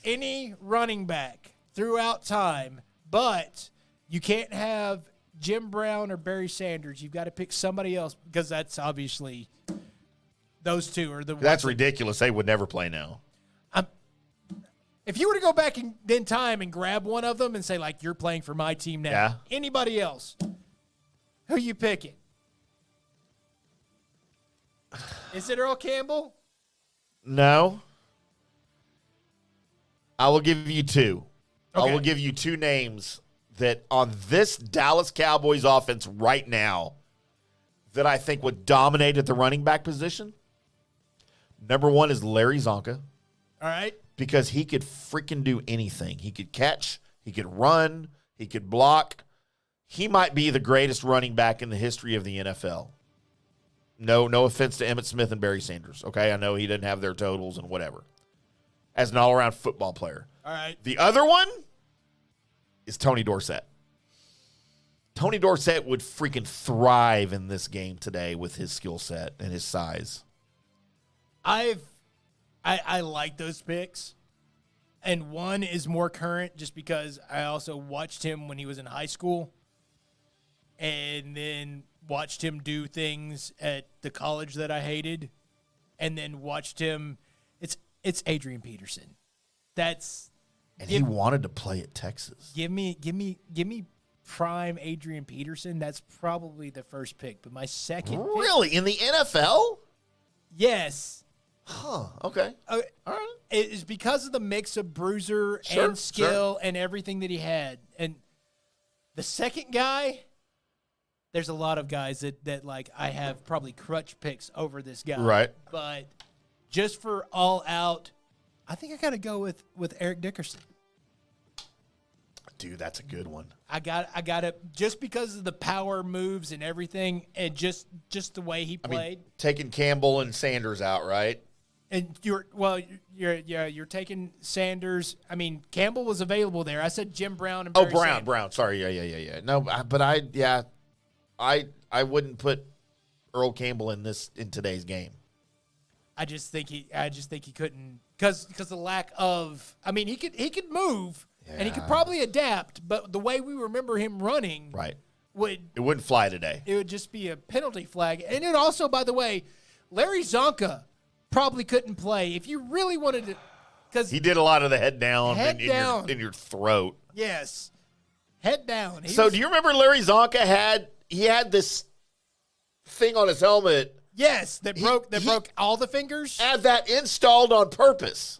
any running back throughout time, but you can't have Jim Brown or Barry Sanders. You've got to pick somebody else because that's obviously those two are the ones. That's ridiculous. They would never play now. If you were to go back in time and grab one of them and say, you're playing for my team now, Yeah. Anybody else, who you picking? Is it Earl Campbell? No. I will give you two. Okay. I will give you two names that on this Dallas Cowboys offense right now that I think would dominate at the running back position. Number one is Larry Zonka. All right. Because he could freaking do anything. He could catch, he could run, he could block. He might be the greatest running back in the history of the NFL. No offense to Emmitt Smith and Barry Sanders, okay? I know he didn't have their totals and whatever. As an all-around football player. All right. The other one is Tony Dorsett. Tony Dorsett would freaking thrive in this game today with his skill set and his size. I like those picks, and one is more current just because I also watched him when he was in high school and then watched him do things at the college that I hated and then watched him. It's Adrian Peterson. He wanted to play at Texas. Give me prime Adrian Peterson. That's probably the first pick, but my second Really? In the NFL? Yes. Huh. Okay. All right. It is because of the mix of bruiser and skill and everything that he had. And the second guy, there's a lot of guys that I have probably crutch picks over this guy. Right. But just for all out, I think I got to go with Eric Dickerson. Dude, that's a good one. I got to just because of the power moves and everything and just the way he played. Taking Campbell and Sanders out, right? And you're taking Sanders. I mean, Campbell was available there. I said Jim Brown and Barry Sanders. Brown. Sorry, yeah. No, but I wouldn't put Earl Campbell in today's game. I just think he couldn't because the lack of. I mean, he could move and he could probably adapt, but the way we remember him running, Right. it wouldn't fly today. It would just be a penalty flag. And it also, by the way, Larry Zonka probably couldn't play if you really wanted to, because He did a lot of the head down, Head in your throat. yes, head down. Do you remember Larry Zonka had this thing on his helmet? Yes, that broke all the fingers. Had that installed on purpose.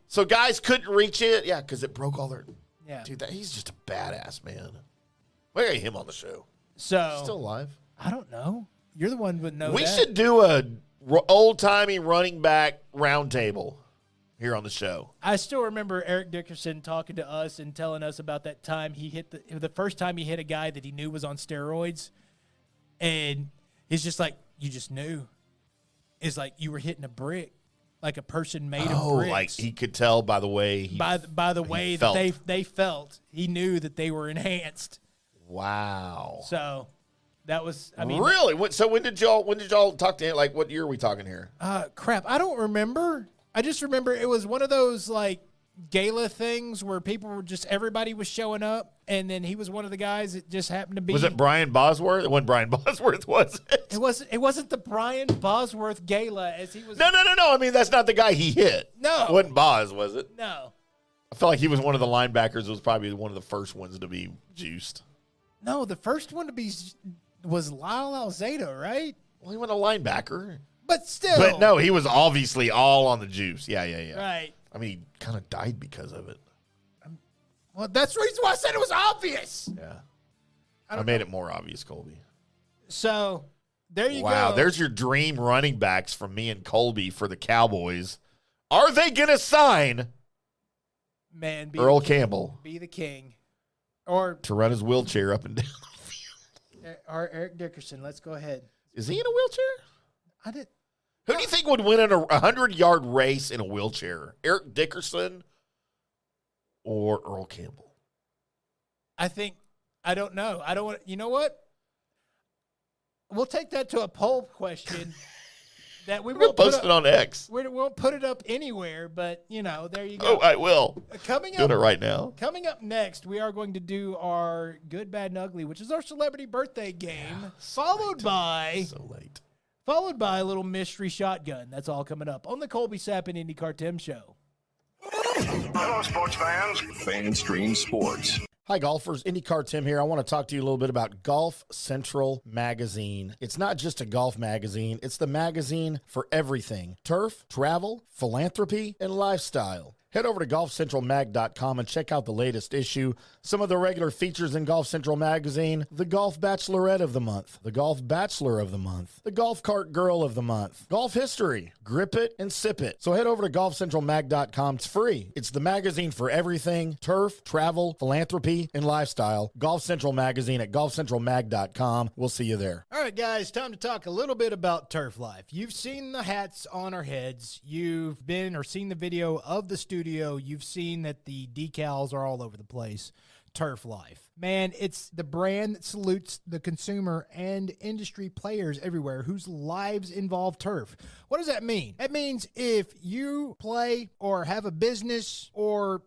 So guys couldn't reach it. Yeah, because it broke all their. Yeah. Dude, he's just a badass, man. We got him on the show. So Still alive? I don't know. You're the one who would know. We that. should do a old-timey running back roundtable here on the show. I still remember Eric Dickerson talking to us and telling us about that time he hit the first time he hit a guy that he knew was on steroids, and he's just like, you just knew. It's like you were hitting a brick, like a person made of bricks. Like he could tell by the way by the way felt. that they felt. He knew that they were enhanced. Wow. So that was, I mean, really? So when did y'all talk to him? Like, what year are we talking here? crap. I don't remember. I just remember it was one of those like gala things where everybody was showing up, and then he was one of the guys that just happened to be. Was it Brian Bosworth? It wasn't Brian Bosworth, was it? It wasn't the Brian Bosworth gala as he was. No. I mean, that's not the guy he hit. No. It wasn't Bos, was it? No. I felt like he was one of the linebackers. Was probably one of the first ones to be juiced. No, the first one to be was Lyle Alzado, right? Well, he wasn't a linebacker. But still. But no, he was obviously all on the juice. Yeah. Right. I mean, he kind of died because of it. Well, that's the reason why I said it was obvious. Yeah. I made it more obvious, Colby. So, there you go. Wow, there's your dream running backs from me and Colby for the Cowboys. Are they going to sign Earl Campbell? Be the king. Or to run his wheelchair up and down the field. Or Eric Dickerson. Let's go ahead. Is he in a wheelchair? I did. Who do you think would win in a 100-yard race in a wheelchair? Eric Dickerson or Earl Campbell? I don't know. I don't want. You know what? We'll take that to a poll question. That we won't post it on X. We won't put it up anywhere, but there you go. Oh, I will. Coming up, doing it right now. Coming up next, we are going to do our Good, Bad, and Ugly, which is our celebrity birthday game, followed by a little mystery shotgun. That's all coming up on the Colby Sapp IndyCarTim show. Hello, sports fans. FanStream Sports. Hi, golfers. IndyCarTim here. I want to talk to you a little bit about Golf Central Magazine. It's not just a golf magazine. It's the magazine for everything. Turf, travel, philanthropy, and lifestyle. Head over to golfcentralmag.com and check out the latest issue. Some of the regular features in Golf Central Magazine: the Golf Bachelorette of the Month, the Golf Bachelor of the Month, the Golf Cart Girl of the Month, Golf History, Grip It and Sip It. So head over to golfcentralmag.com. It's free. It's the magazine for everything: turf, travel, philanthropy, and lifestyle. Golf Central Magazine at golfcentralmag.com. We'll see you there. All right, guys, time to talk a little bit about Turf Life. You've seen the hats on our heads. You've been or seen the video of the studio. You've seen that the decals are all over the place. Turf Life. Man, it's the brand that salutes the consumer and industry players everywhere whose lives involve turf. What does that mean? That means if you play or have a business or,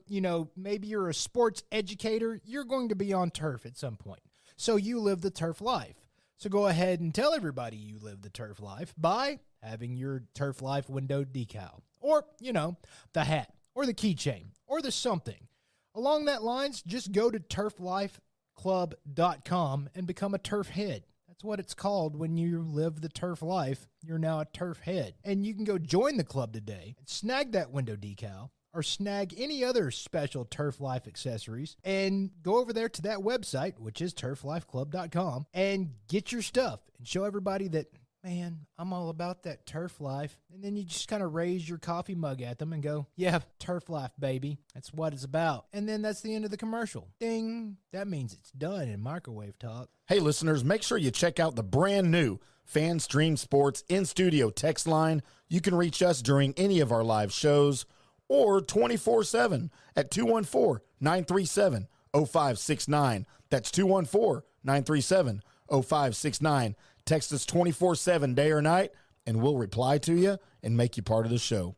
maybe you're a sports educator, you're going to be on turf at some point. So you live the turf life. So go ahead and tell everybody you live the turf life by having your Turf Life window decal or, the hat or the keychain or the something. Along that lines, just go to turflifeclub.com and become a turf head. That's what it's called when you live the turf life. You're now a turf head. And you can go join the club today and snag that window decal or snag any other special Turf Life accessories and go over there to that website, which is turflifeclub.com, and get your stuff and show everybody that man, I'm all about that turf life. And then you just kind of raise your coffee mug at them and go, yeah, turf life, baby. That's what it's about. And then that's the end of the commercial. Ding. That means it's done in microwave talk. Hey, listeners, make sure you check out the brand new FanStream Sports in-studio text line. You can reach us during any of our live shows or 24/7 at 214-937-0569. That's 214-937-0569. Text us 24/7 day or night, and we'll reply to you and make you part of the show.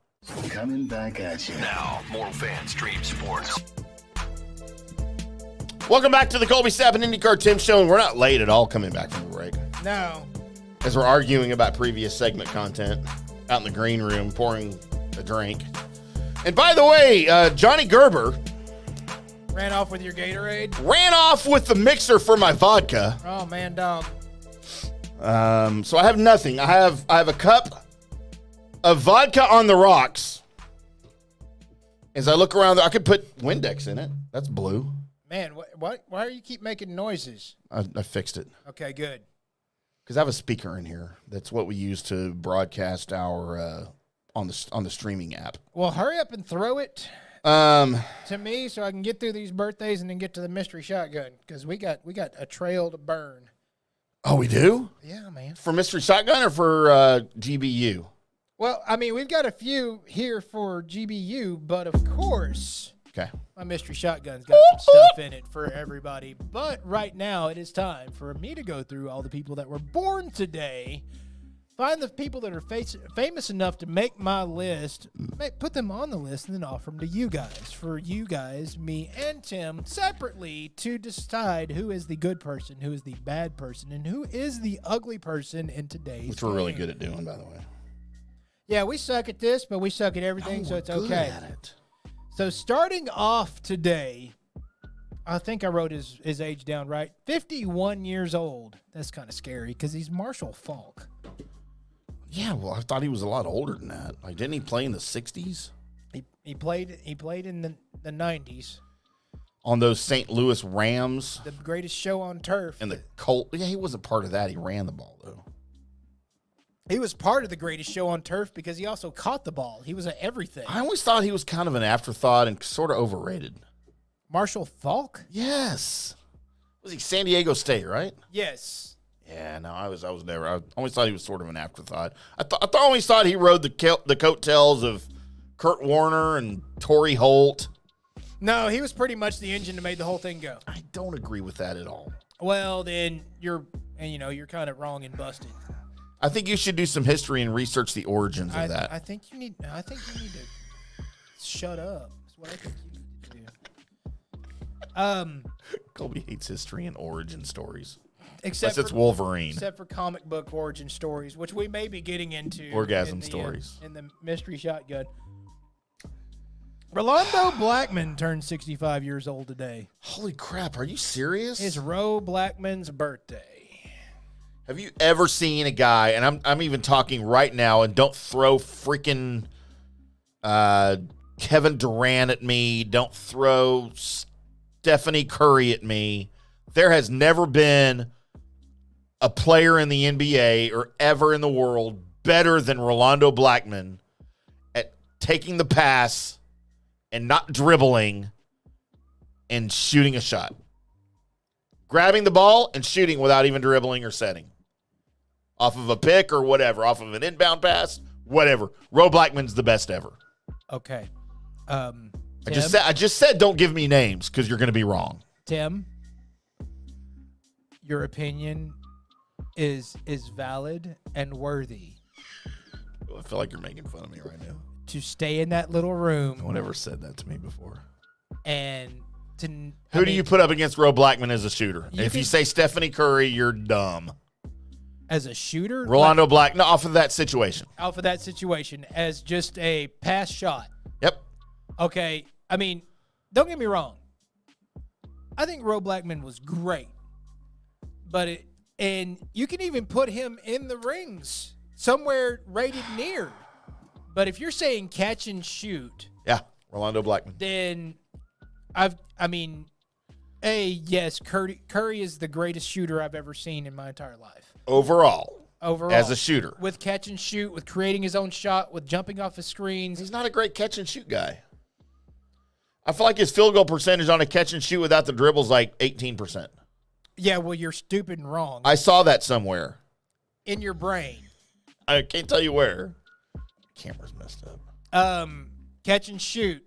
Coming back at you. Now, more FanStream Sports. Welcome back to the Colby Sapp IndyCarTim show, and we're not late at all coming back from the break. No. As we're arguing about previous segment content out in the green room, pouring a drink. And by the way, Johnny Gerber Ran off with your Gatorade? ran off with the mixer for my vodka. Oh, man, dog. So I have nothing. I have a cup of vodka on the rocks. As I look around, I could put Windex in it. That's blue. Man, why do you keep making noises? I fixed it. Okay, good. Because I have a speaker in here. That's what we use to broadcast our on the streaming app. Well, hurry up and throw it Um, to me so I can get through these birthdays and then get to the mystery shotgun because we got a trail to burn. oh, we do? Yeah, man. For Mystery Shotgun or for GBU? Well, I mean, we've got a few here for GBU, but of course, Okay. my mystery shotgun's got some stuff in it for everybody. But right now, it is time for me to go through all the people that were born today, find the people that are famous enough to make my list, put them on the list, and then offer them to you guys. For you guys, me and Tim, separately to decide who is the good person, who is the bad person, and who is the ugly person in today's Which we're really game. good at doing, by the way. Yeah, we suck at this, but we suck at everything, so it's Good okay. at it. So starting off today, I think I wrote his age down right. 51 years old. That's kind of scary because he's Marshall Faulk. Yeah, well, I thought he was a lot older than that. Like, didn't he play in the 60s? He played in the 90s. On those St. Louis Rams The greatest show on turf. and the Colt. Yeah, he wasn't part of that. He ran the ball, though. He was part of the greatest show on turf because he also caught the ball. He was at everything. I always thought he was kind of an afterthought and sort of overrated. Marshall Faulk? Yes. Was he San Diego State, right? Yes. Yeah, no, I was never. I always thought he was sort of an afterthought. I always thought he rode the coattails of Kurt Warner and Torrey Holt. No, he was pretty much the engine that made the whole thing go. I don't agree with that at all. Well, then you're kind of wrong and busted. I think you should do some history and research the origins of that. I think you need to shut up. That's what I think you need to do. Colby hates history and origin stories. Except Unless it's for, Wolverine. Except for comic book origin stories, which we may be getting into. Orgasm in the, stories. in the mystery shotgun. Rolando Blackman turned 65 years old today. Holy crap, are you serious? It's Ro Blackman's birthday. Have you ever seen a guy, and I'm even talking right now, and don't throw freaking Kevin Durant at me, don't throw Stephanie Curry at me. There has never been a player in the NBA or ever in the world better than Rolando Blackman at taking the pass and not dribbling and shooting a shot. Grabbing the ball and shooting without even dribbling or setting. Off of a pick or whatever, off of an inbound pass, whatever. Ro Blackman's the best ever. Okay. I just said don't give me names because you're going to be wrong. Tim, your opinion is valid and worthy. I feel like you're making fun of me right now. To stay in that little room No one ever said that to me before. and to Who do you put up against Ro Blackman as a shooter? If you can- say Stephanie Curry, you're dumb. as a shooter? Rolando Black, no, off of that situation. Out of that situation as just a pass shot. Yep. Okay, I mean, don't get me wrong. I think Ro Blackman was great, and you can even put him in the rings somewhere rated near. But if you're saying catch and shoot, Yeah, Rolando Blackman. then yes, Curry is the greatest shooter I've ever seen in my entire life. Overall. overall. As a shooter. With catch and shoot, with creating his own shot, with jumping off his screens. He's not a great catch and shoot guy. I feel like his field goal percentage on a catch and shoot without the dribble is like 18%. Yeah, well, you're stupid and wrong. I saw that somewhere. In your brain. I can't tell you where. Camera's messed up. Catch and shoot.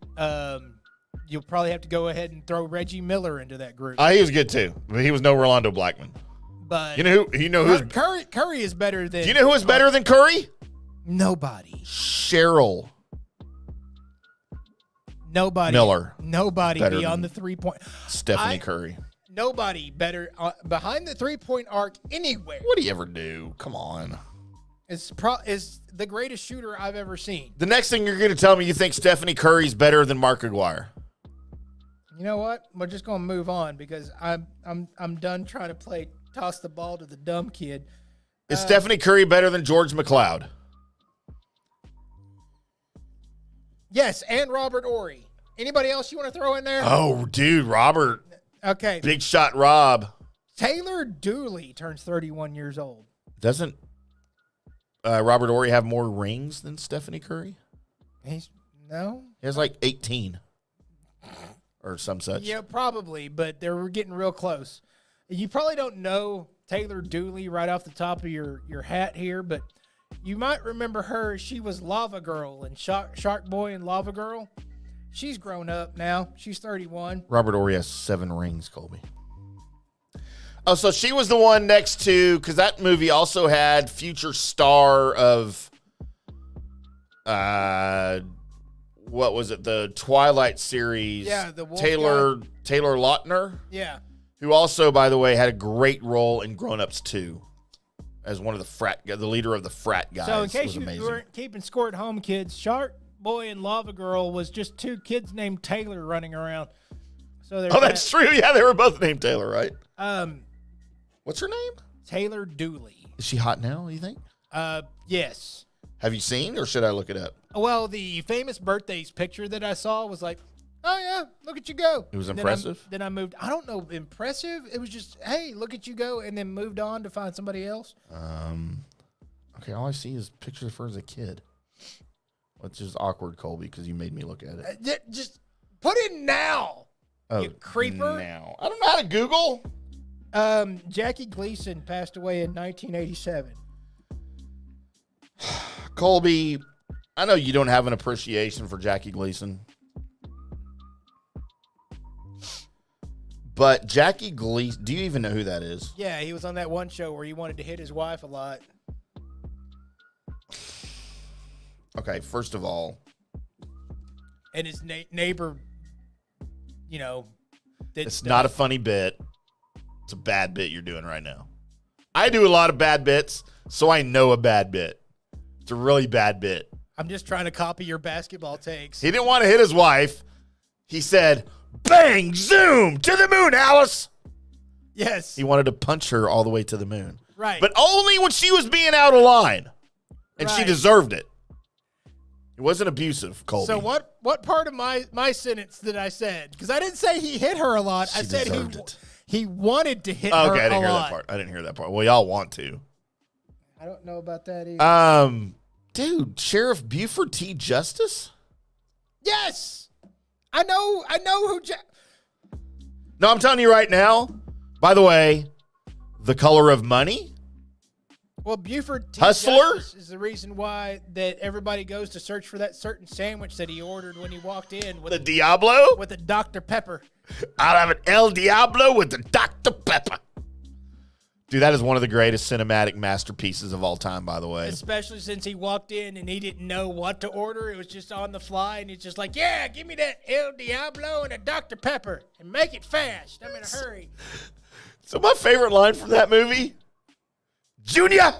You'll probably have to go ahead and throw Reggie Miller into that group. He was good too, but he was no Rolando Blackman. But You know who's Curry is better than. Do you know who is better than Curry? Nobody. Cheryl Nobody. Miller. Nobody Better beyond than the 3-point. Stephanie Curry. Nobody better behind the 3-point arc anywhere. What do you ever do? Come on. Is the greatest shooter I've ever seen. The next thing you're going to tell me you think Stephanie Curry's better than Mark Aguirre. You know what? We're just going to move on because I'm done trying to toss the ball to the dumb kid. Is Stephanie Curry better than George McLeod? Yes, and Robert Ory. Anybody else you want to throw in there? Oh, dude, Robert. Okay. Big shot Rob. Taylor Dooley turns 31 years old. Doesn't Robert Ory have more rings than Stephanie Curry? No? He has like 18 or some such. Yeah, probably, but they were getting real close. You probably don't know Taylor Dooley right off the top of your hat here, but you might remember her. She was Lava Girl and Shark Boy and Lava Girl. She's grown up now. She's 31. Robert Ory has 7 rings, Colby. Oh, so she was the one next to, because that movie also had future star of, what was it, the Twilight series? Yeah, the wolf Taylor Lautner, Yeah. who also, by the way, had a great role in Grown Ups 2 as one of the leader of the frat guys. So in case was you amazing. weren't keeping score at home, kids, Shark Boy and Lava Girl was just 2 kids named Taylor running around. So there's that's true. Yeah, they were both named Taylor, right? What's her name? Taylor Dooley. Is she hot now, you think? Yes. Have you seen, or should I look it up? Well, the famous birthdays picture that I saw was like, oh, yeah, look at you go. It was And impressive? Then I moved. I don't know, impressive? It was just, hey, look at you go, and then moved on to find somebody else. Okay, all I see is pictures of her as a kid. Which is awkward, Colby, because you made me look at it. Just put it now, you creeper. Now. I don't know how to Google. Jackie Gleason passed away in 1987. Colby, I know you don't have an appreciation for Jackie Gleason. But Jackie Gleason, do you even know who that is? Yeah, he was on that one show where he wanted to hit his wife a lot. Okay, first of all. And his neighbor, It's not a funny bit. It's a bad bit you're doing right now. I do a lot of bad bits, so I know a bad bit. It's a really bad bit. I'm just trying to copy your basketball takes. He didn't want to hit his wife. He said, bang, zoom, to the moon, Alice. Yes. He wanted to punch her all the way to the moon. Right. But only when she was being out of line. And she Right. deserved it. It wasn't abusive, Colby. So what part of my sentence did I said? Because I didn't say he hit her a lot. I said he wanted to hit her a lot. Okay, I didn't hear that part. I didn't hear that part. Well, y'all want to. I don't know about that either. Dude, Sheriff Buford T. Justice? Yes. I know who No, I'm telling you right now. By the way, The Color of Money? Well, Buford T. Hustler? Justice is the reason why that everybody goes to search for that certain sandwich that he ordered when he walked in with The Diablo? with the Dr. Pepper. I'll have an El Diablo with the Dr. Pepper. Dude, that is one of the greatest cinematic masterpieces of all time, by the way. Especially since he walked in and he didn't know what to order. It was just on the fly, and he's just like, yeah, give me that El Diablo and a Dr. Pepper, and make it fast. I'm in a hurry. So my favorite line from that movie, Junior,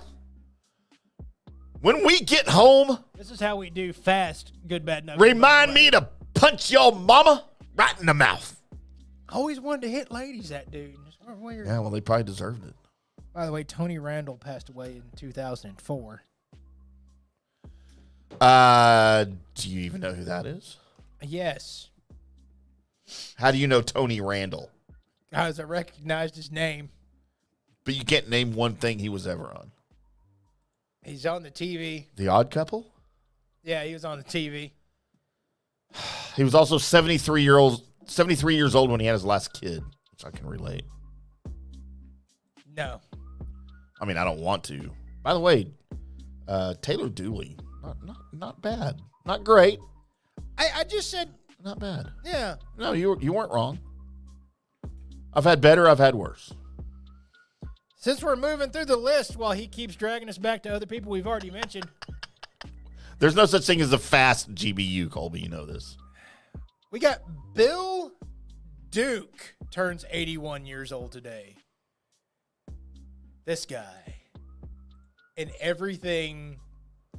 when we get home, This is how we do fast, good, bad, no. remind me to punch your mama right in the mouth. Always wanted to hit ladies, that dude. It's weird. Yeah, well, they probably deserved it. By the way, Tony Randall passed away in 2004. Do you even know who that is? Yes. How do you know Tony Randall? Guys, I recognized his name. But you can't name one thing he was ever on. He's on the TV. The Odd Couple? Yeah, he was on the TV. He was also 73 years old when he had his last kid, which I can relate. No. I mean, I don't want to. By the way, Taylor Dooley, not bad. Not great. I just said, Not bad. yeah. No, you weren't wrong. I've had better, I've had worse. Since we're moving through the list while he keeps dragging us back to other people we've already mentioned, There's no such thing as a fast GBU, Colby. You know this. we got Bill Duke turns 81 years old today. This guy and everything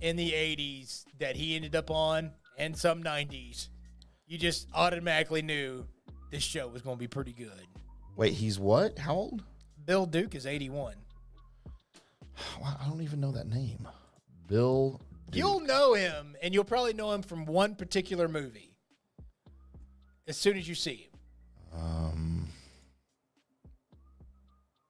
in the 80s that he ended up on and some 90s, you just automatically knew this show was going to be pretty good. Wait, he's what? How old? Bill Duke is 81. I don't even know that name. Bill Duke. You'll know him, and you'll probably know him from one particular movie as soon as you see him.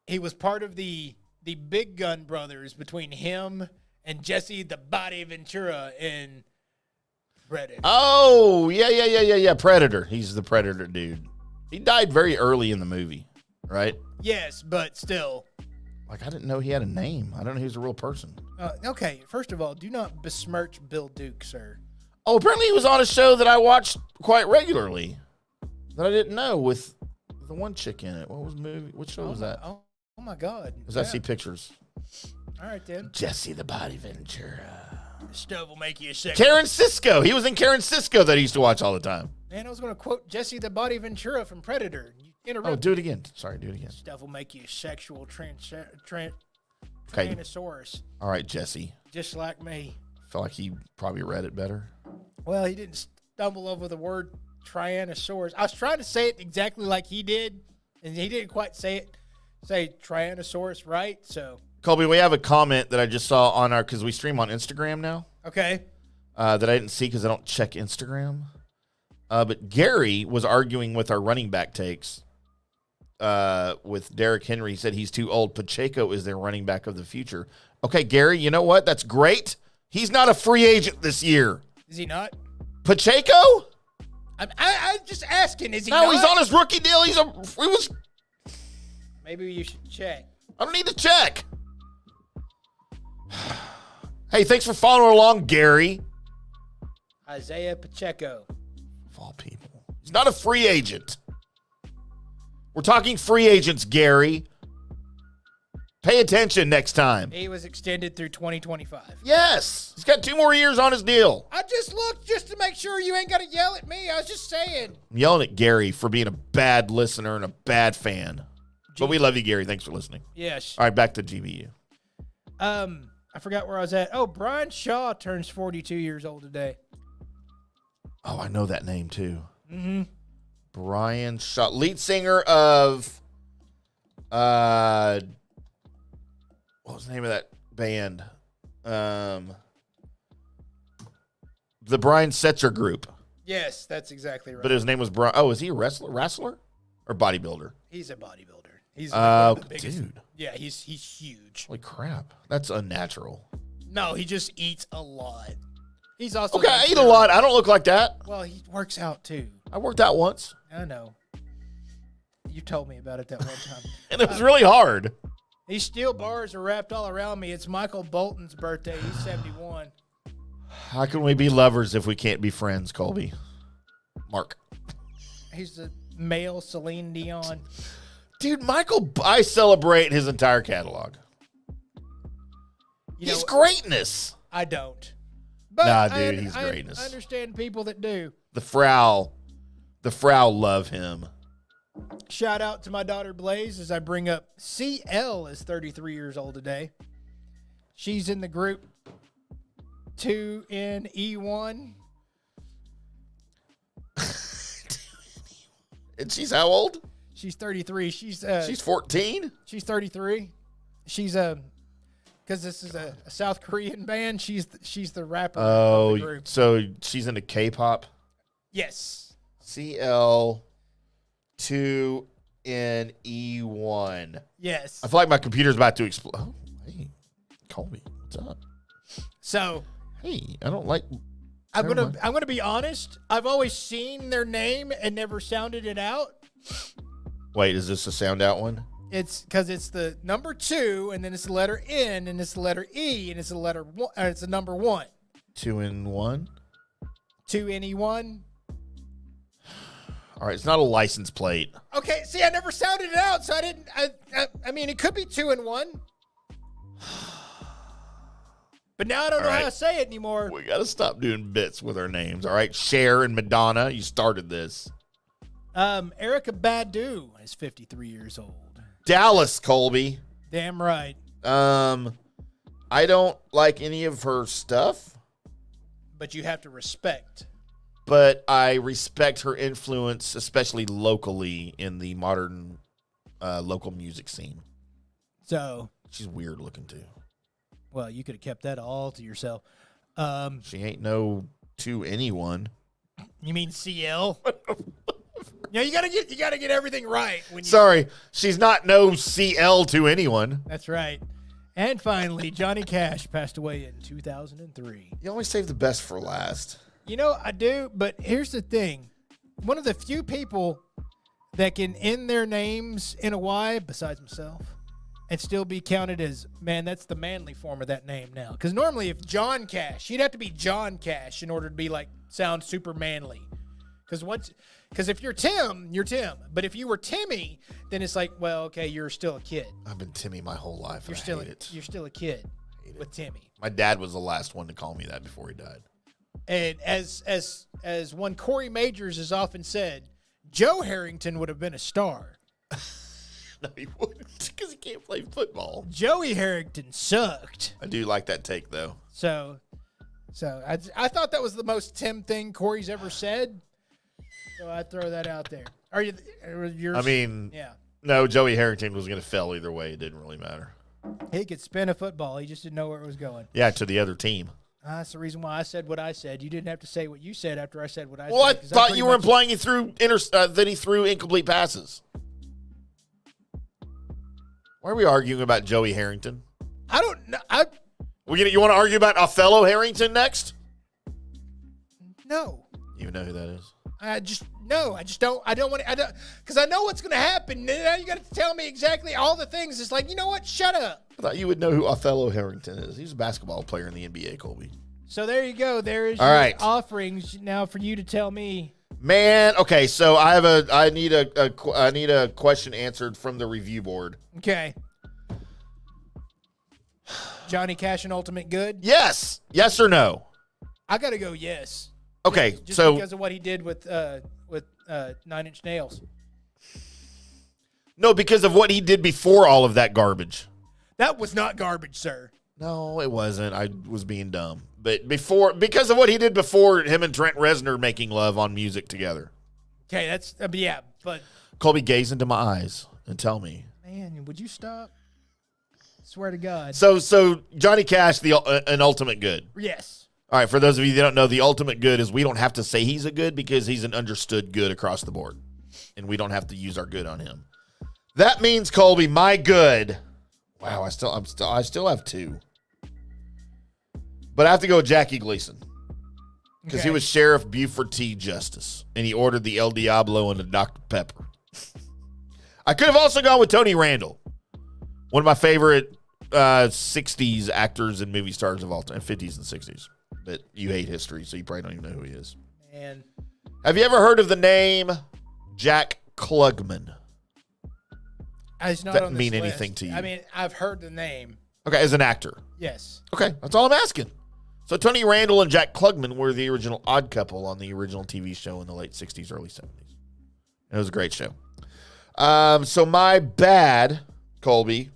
He was part of the Big Gun Brothers between him and Jesse the Body Ventura in Predator. Oh, yeah. Predator. He's the Predator dude. He died very early in the movie, right? Yes, but still. Like, I didn't know he had a name. I don't know he was a real person. Okay, first of all, do not besmirch Bill Duke, sir. Oh, apparently he was on a show that I watched quite regularly that I didn't know with the one chick in it. What was the movie? What show was that? Oh my God. Because I see pictures. All right, then. Jesse the Body Ventura. Stove will make you sick. Karen Sisko. He was in Karen Sisko that I used to watch all the time. Man, I was going to quote Jesse the Body Ventura from Predator. You Oh, interrupted. do it again. Sorry, do it again. Stuff will make you a sexual Okay. Tyrannosaurus, All right, Jesse. just like me. I feel like he probably read it better. Well, he didn't stumble over the word Tyrannosaurus. I was trying to say it exactly like he did, and he didn't quite say Tyrannosaurus right. So, Colby, we have a comment that I just saw on our, because we stream on Instagram now, okay. that I didn't see because I don't check Instagram. But Gary was arguing with our running back takes with Derrick Henry. He said he's too old. Pacheco is their running back of the future. Okay, Gary, you know what? That's great. He's not a free agent this year. Is he not? Pacheco? I'm just asking. Is he No, not? he's on his rookie deal. Maybe you should check. I don't need to check. Hey, thanks for following along, Gary. Isaiah Pacheco. Of all people. He's not a free agent. We're talking free agents, Gary. Pay attention next time. He was extended through 2025. Yes. He's got 2 more years on his deal. I just looked just to make sure you ain't got to yell at me. I was just saying. I'm yelling at Gary for being a bad listener and a bad fan. But we love you, Gary. Thanks for listening. Yes. All right, back to GBU. I forgot where I was at. Oh, Brian Shaw turns 42 years old today. Oh, I know that name too. Mm-hmm. Brian Shaw, lead singer of what was the name of that band? The Brian Setzer Group. Yes, that's exactly right. But his name was Brian. Oh, is he a wrestler or bodybuilder? He's a bodybuilder. He's like one of the biggest. Dude. Yeah, he's huge. Holy crap. That's unnatural. No, he just eats a lot. He's also Okay, I eat a lot. I don't look like that. Well, he works out too. I worked out once. I know. You told me about it that one time. And it was really hard. These steel bars are wrapped all around me. It's Michael Bolton's birthday. He's 71. How can we be lovers if we can't be friends, Colby? Mark. He's the male Celine Dion. Dude, I celebrate his entire catalog. He's greatness. I don't. But Nah, dude, he's greatness. I understand people that do. The Frau love him. Shout out to my daughter Blaze as I bring up CL is 33 years old today. She's in the group 2NE1. And she's how old? She's 33. She's 14? She's 33. She's because this is a South Korean band. She's the rapper of the group. So she's into K-pop? Yes. CL2NE1. Yes. I feel like my computer's about to explode. Oh, hey, Colby, what's up? So Hey, I don't like. I'm Never mind. gonna be honest. I've always seen their name and never sounded it out. Wait, is this a sound out one? It's because it's the number 2, and then it's the letter N, and it's the letter E, and it's the letter 1. It's the number 1. 2 in 1. 2NE1. All right, it's not a license plate. Okay, see, I never sounded it out, so I didn't. I mean, it could be 2 and 1. But now I don't know how to say it anymore. We got to stop doing bits with our names. All right, Cher and Madonna, you started this. Erica Badu is 53 years old. Dallas, Colby. Damn right. I don't like any of her stuff, But you have to respect. but I respect her influence, especially locally in the modern local music scene. So, She's weird looking too. well, you could have kept that all to yourself. She ain't no to anyone. You mean CL? Yeah, you gotta get everything right when you. Sorry, she's not no CL to anyone. That's right. And finally, Johnny Cash passed away in 2003. You always save the best for last. You know, I do, but here's the thing. One of the few people that can end their names in a Y, besides myself, and still be counted as, man, that's the manly form of that name now. Because normally if John Cash, you'd have to be John Cash in order to be like, sound super manly. Because if you're Tim, you're Tim. But if you were Timmy, then it's like, well, okay, you're still a kid. I've been Timmy my whole life. You're still a kid with Timmy. My dad was the last one to call me that before he died. And as one Corey Majors has often said, Joe Harrington would have been a star. No, he wouldn't, because he can't play football. Joey Harrington sucked. I do like that take, though. So I thought that was the most Tim thing Corey's ever said. So I throw that out there. Are yours? I mean, yeah. No, Joey Harrington was going to fail either way. It didn't really matter. He could spin a football. He just didn't know where it was going. Yeah, to the other team. That's the reason why I said what I said. You didn't have to say what you said after I said what I Well, said. I 'cause thought pretty you were much- implying that he threw incomplete passes. Why are we arguing about Joey Harrington? I don't know. You want to argue about Othello Harrington next? No. You even know who that is? I just don't. I don't want to. Because I know what's going to happen. Now you got to tell me exactly all the things. It's like, you know what? Shut up. I thought you would know who Othello Harrington is. He's a basketball player in the NBA, Colby. So there you go. There is All your right. offerings now for you to tell me. Man, okay, so I need a question answered from the review board. Okay. Johnny Cash and Ultimate Good? Yes or no? I got to go yes. Okay, Just so because of what he did with 9 Inch Nails. no, because of what he did before all of that garbage. That was not garbage, sir. No, it wasn't. I was being dumb. But because of what he did before him and Trent Reznor making love on music together. Okay, that's yeah, but Colby, gaze into my eyes and tell me. man, would you stop? Swear to God. So Johnny Cash, an ultimate good. Yes. All right, for those of you that don't know, the ultimate good is we don't have to say he's a good because he's an understood good across the board. And we don't have to use our good on him. That means, Colby, my good. Wow, I still have two. But I have to go with Jackie Gleason. Because he was Sheriff Buford T. Justice. And he ordered the El Diablo and the Dr. Pepper. I could have also gone with Tony Randall. One of my favorite 60s actors and movie stars of all time. 50s and 60s. But you hate history, so you probably don't even know who he is. Man. Have you ever heard of the name Jack Klugman? It's not That on this mean list. anything to you? I mean, I've heard the name. Okay, as an actor. Yes. Okay, that's all I'm asking. So Tony Randall and Jack Klugman were the original odd couple on the original TV show in the late 60s, early 70s. It was a great show. So my bad, Colby.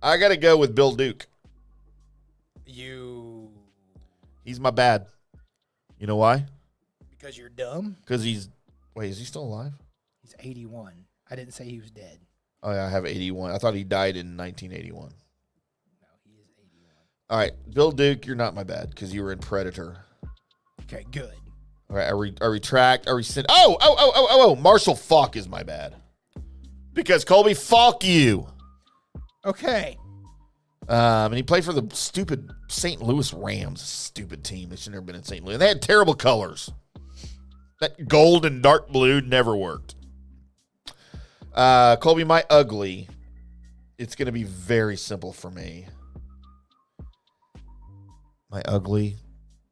I got to go with Bill Duke. He's my bad. You know why? Because you're dumb? Because is he still alive? He's 81. I didn't say he was dead. Oh, yeah, I have 81. I thought he died in 1981. No, he is 81. All right, Bill Duke, you're not my bad because you were in Predator. Okay, good. All right, I retract. I rescind. Oh, Marshall Falk is my bad. Because, Colby, fuck you. Okay. And he played for the stupid St. Louis Rams. Stupid team. They should have never been in St. Louis. They had terrible colors. That gold and dark blue never worked. Colby, my ugly. It's going to be very simple for me. My ugly,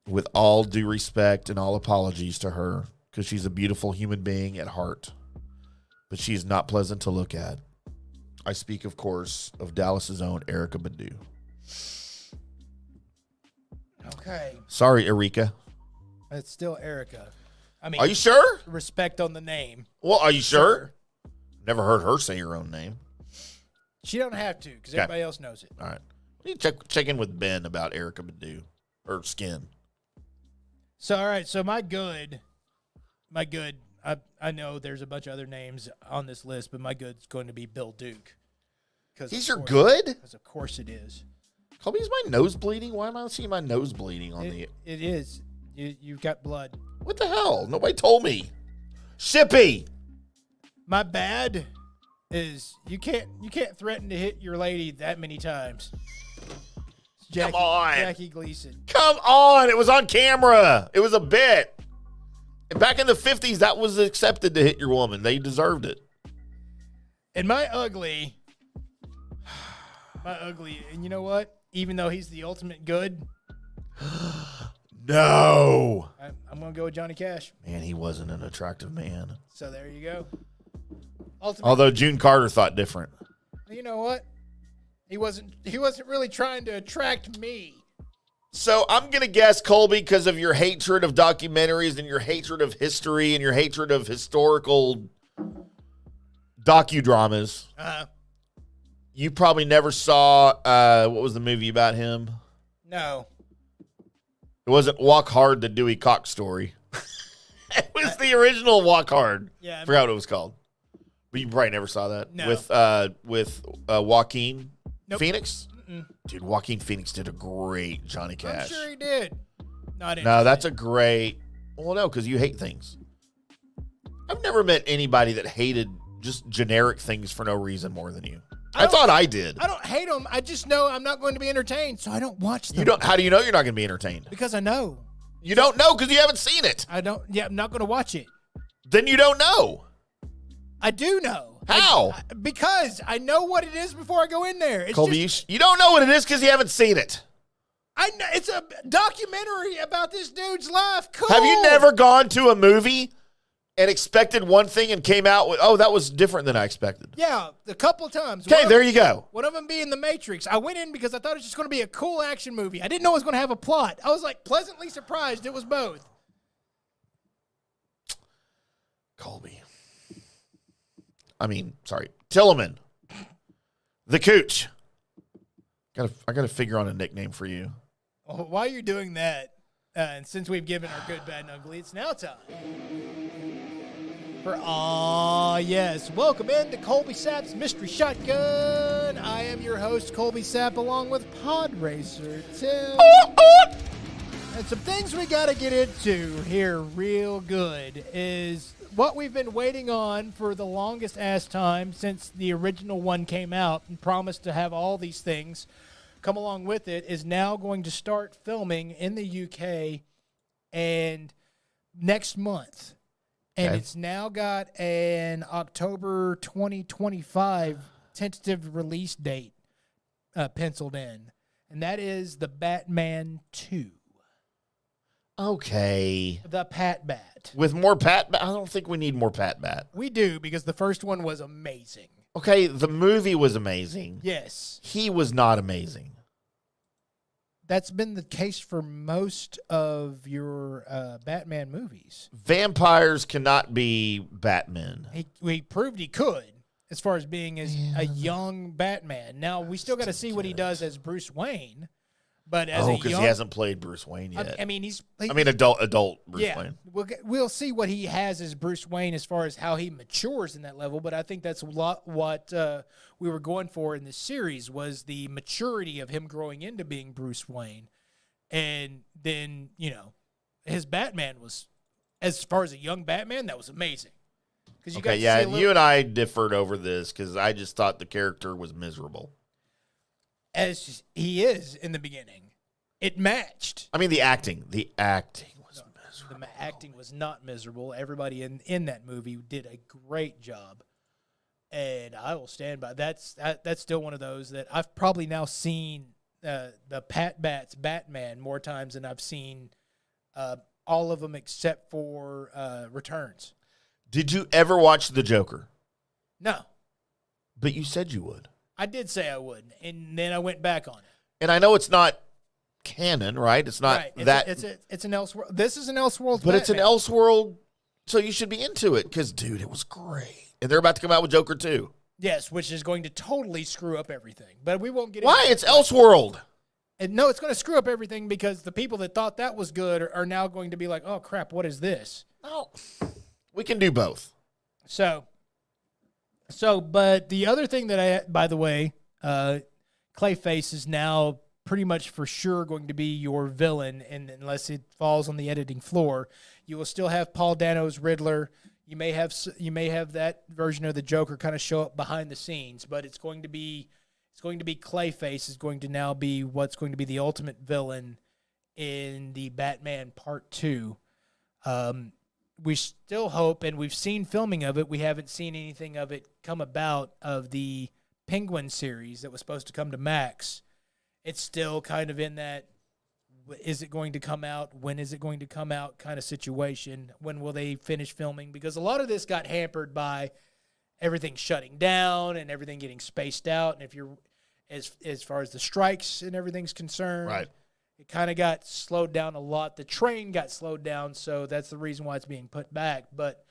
with all due respect and all apologies to her, because she's a beautiful human being at heart, but she's not pleasant to look at. I speak, of course, of Dallas's own Erykah Badu. Okay. Sorry, Erykah. It's still Erica. I mean, Are you sure? Respect on the name. Well, are you sure? Never heard her say her own name. She don't have to because everybody else knows it. All right. We need to check in with Ben about Erykah Badu. Her skin. So, all right. So, my good, I know there's a bunch of other names on this list, but my good's going to be Bill Duke. He's your good? Because, of course, it is. Colby, is my nose bleeding? Why am I seeing my nose bleeding on It is. You've got blood. What the hell? Nobody told me. Shippy! My bad is you can't threaten to hit your lady that many times. Come on. Jackie Gleason. Come on. It was on camera. It was a bit. And back in the 50s, that was accepted to hit your woman. They deserved it. And my ugly, and you know what? Even though he's the ultimate good, No. I'm going to go with Johnny Cash. Man, he wasn't an attractive man. So there you go. Ultimate. Although June Carter thought different. You know what? He wasn't really trying to attract me. So I'm going to guess, Colby, because of your hatred of documentaries and your hatred of history and your hatred of historical docudramas, you probably never saw, what was the movie about him? No. It wasn't Walk Hard, the Dewey Cox story. It was the original Walk Hard. Yeah. I forgot what it was called. But you probably never saw that. No. With Joaquin Phoenix? Mm-mm. Dude, Joaquin Phoenix did a great Johnny Cash. I'm sure he did. No, that's a great... Well, no, because you hate things. I've never met anybody that hated just generic things for no reason more than you. I thought I did. I don't hate them. I just know I'm not going to be entertained, so I don't watch them. How do you know you're not going to be entertained? Because I know. You don't know because you haven't seen it. I'm not going to watch it. Then you don't know. I do know. How? Because I know what it is before I go in there. It's Colby, you don't know what it is because you haven't seen it. I know, it's a documentary about this dude's life. Cool. Have you never gone to a movie and expected one thing and came out with, oh, that was different than I expected? Yeah, a couple of times. Okay, there you go. One of them being The Matrix. I went in because I thought it was just going to be a cool action movie. I didn't know it was going to have a plot. I was like pleasantly surprised it was both. Colby. Tillman. The Cooch. I got to figure on a nickname for you. Well, while you're doing that, and since we've given our good, bad, and ugly, it's now time for yes. Welcome into Colby Sapp's Mystery Shotgun. I am your host, Colby Sapp, along with Pod Racer Tim. And some things we got to get into here real good is what we've been waiting on for the longest ass time since the original one came out and promised to have all these things come along with it is now going to start filming in the UK and next month. And It's now got an October 2025 tentative release date penciled in. And that is the Batman 2. Okay. The Pat Bat. With more Pat Bat? I don't think we need more Pat Bat. We do, because the first one was amazing. Okay, the movie was amazing. Yes. He was not amazing. That's been the case for most of your Batman movies. Vampires cannot be Batman. He proved he could as far as being a young Batman. Now, we still got to see what he does as Bruce Wayne. But as because he hasn't played Bruce Wayne yet. I mean, adult Bruce Wayne. We'll see what he has as Bruce Wayne as far as how he matures in that level. But I think that's a lot what we were going for in this series was the maturity of him growing into being Bruce Wayne. And then, his Batman was, as far as a young Batman, that was amazing. You and I differed over this because I just thought the character was miserable. as he is in the beginning. It matched. I mean, the acting was miserable. The acting was not miserable. Everybody in that movie did a great job, and I will stand by. That's still one of those that I've probably now seen the Pat Bat's Batman more times than I've seen all of them except for Returns. Did you ever watch The Joker? No, But you said you would. I did say I would, and then I went back on it. And I know it's not canon, right? It's not Right. that. It's an Elseworld. This is an Elseworld, but it's an Batman. Elseworld, so you should be into it because, dude, it was great. And they're about to come out with Joker 2. Yes, which is going to totally screw up everything. But we won't get Why? into It's Elseworld. And no, it's going to screw up everything because the people that thought that was good are now going to be like, oh, crap, what is this? No. We can do both. So, but the other thing that by the way, Clayface is now pretty much for sure going to be your villain, and unless it falls on the editing floor, you will still have Paul Dano's Riddler. You may have that version of the Joker kind of show up behind the scenes, but it's going to be Clayface is going to now be what's going to be the ultimate villain in the Batman Part 2. We still hope, and we've seen filming of it. We haven't seen anything of it come about of the Penguin series that was supposed to come to Max. It's still kind of in that, is it going to come out? When is it going to come out kind of situation? When will they finish filming? Because a lot of this got hampered by everything shutting down and everything getting spaced out. And if you're, as far as the strikes and everything's concerned, Right. it kind of got slowed down a lot. The train got slowed down, so that's the reason why it's being put back. But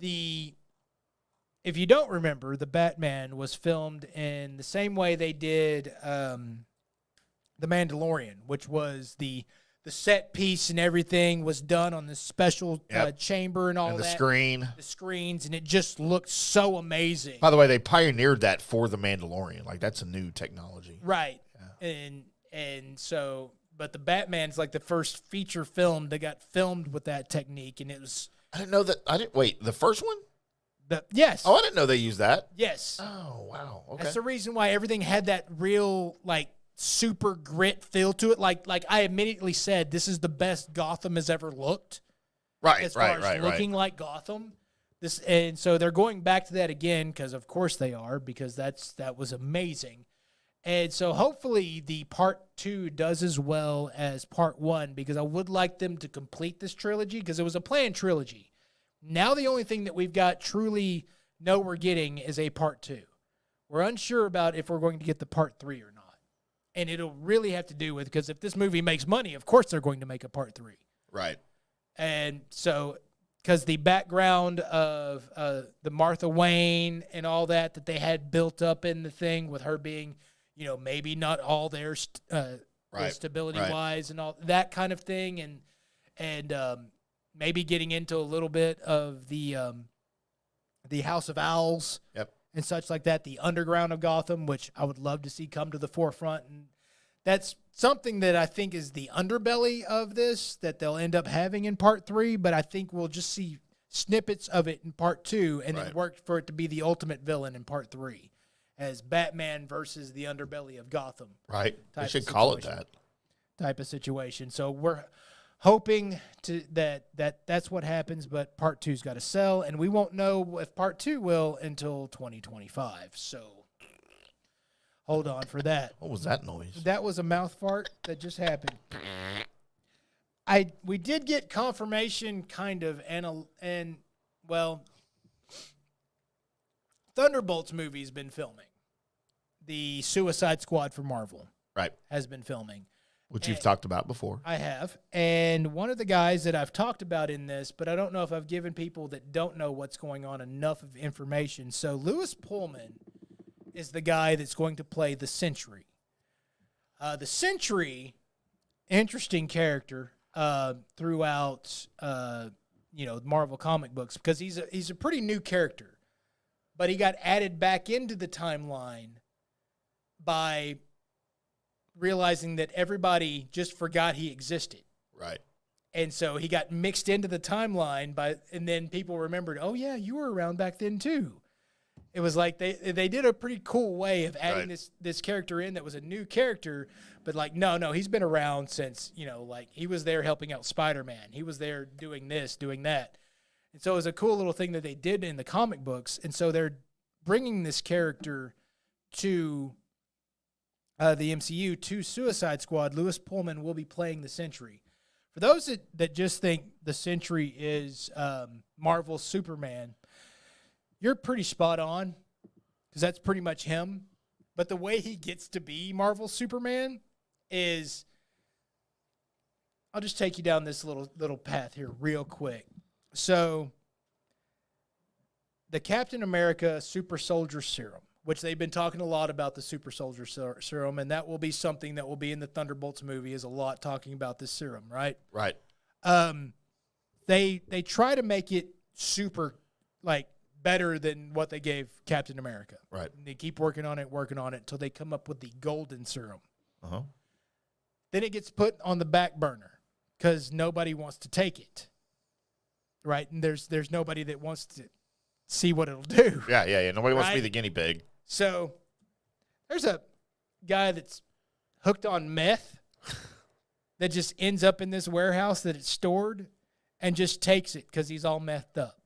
if you don't remember, the Batman was filmed in the same way they did The Mandalorian, which was the set piece and everything was done on this special chamber and all And the that. screen. The screens, and it just looked so amazing. By the way, they pioneered that for The Mandalorian. Like, that's a new technology. Right. Yeah. And so, but the Batman's like the first feature film that got filmed with that technique, and it was I didn't know that. Wait, the first one? yes. Oh, I didn't know they used that. Yes. Oh, wow. Okay. That's the reason why everything had that real, like, super grit feel to it. Like I immediately said, this is the best Gotham has ever looked. Right, as far as looking like Gotham. And so they're going back to that again because, of course, they are, because that was amazing. And so hopefully the Part 2 does as well as Part 1, because I would like them to complete this trilogy because it was a planned trilogy. Now the only thing that we've got truly know we're getting is a Part 2. We're unsure about if we're going to get the Part 3 or not. And it'll really have to do with, because if this movie makes money, of course they're going to make a Part 3. Right. And so, because the background of the Martha Wayne and all that they had built up in the thing with her being, maybe not all there stability-wise and all that kind of thing, and maybe getting into a little bit of the House of Owls. Yep. And such like that, the underground of Gotham, which I would love to see come to the forefront. And that's something that I think is the underbelly of this that they'll end up having in Part 3, but I think we'll just see snippets of it in Part 2 and then work for it to be the ultimate villain in Part 3 as Batman versus the underbelly of Gotham. Right. They should call it that. Type of situation. So we're hoping that's what happens, but Part 2's got to sell, and we won't know if Part 2 will until 2025. So hold on for that. What was that noise? That was a mouth fart that just happened. We did get confirmation, kind of, and Thunderbolts movie's been filming. The Suicide Squad for Marvel, Right. has been filming. Which you've talked about before. I have. And one of the guys that I've talked about in this, but I don't know if I've given people that don't know what's going on enough of information. So Lewis Pullman is the guy that's going to play the Sentry. The Sentry, interesting character throughout, Marvel comic books, because he's a pretty new character. But he got added back into the timeline by realizing that everybody just forgot he existed. Right. And so he got mixed into the timeline and then people remembered, oh yeah, you were around back then too. it was like they did a pretty cool way of adding Right. this character in that was a new character, but like no, he's been around since, like he was there helping out Spider-Man. He was there doing this, doing that. And so it was a cool little thing that they did in the comic books. And so they're bringing this character to the MCU, to Suicide Squad. Lewis Pullman will be playing the Sentry. For those that just think the Sentry is Marvel's Superman, you're pretty spot on, because that's pretty much him. But the way he gets to be Marvel's Superman is, I'll just take you down this little path here real quick. So, the Captain America Super Soldier Serum, which they've been talking a lot about the Super Soldier Serum, and that will be something that will be in the Thunderbolts movie, is a lot talking about this serum, right? Right. They try to make it super, like, better than what they gave Captain America. Right. And they keep working on it until they come up with the golden serum. Uh-huh. Then it gets put on the back burner because nobody wants to take it. Right? And there's nobody that wants to see what it'll do. Yeah. Nobody wants to be Right? the guinea pig. So there's a guy that's hooked on meth that just ends up in this warehouse that it's stored and just takes it because he's all methed up.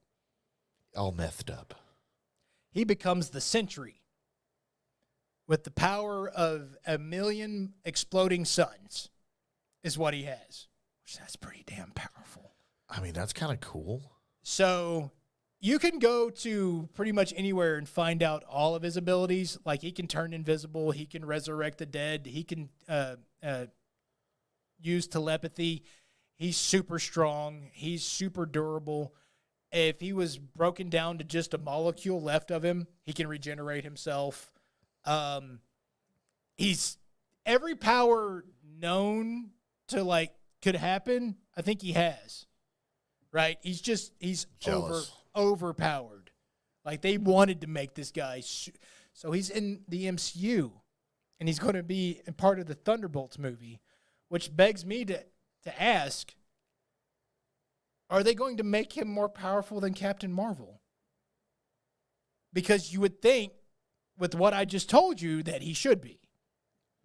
All methed up. He becomes the Sentry with the power of 1,000,000 exploding suns is what he has. Which that's pretty damn powerful. I mean, that's kind of cool. So you can go to pretty much anywhere and find out all of his abilities. Like, he can turn invisible. He can resurrect the dead. He can use telepathy. He's super strong. He's super durable. If he was broken down to just a molecule left of him, he can regenerate himself. He's every power known to, like, could happen, I think he has. Right? He's Jealous. overpowered. Like, they wanted to make this guy. So he's in the MCU, and he's going to be a part of the Thunderbolts movie, which begs me to ask, are they going to make him more powerful than Captain Marvel? Because you would think, with what I just told you, that he should be.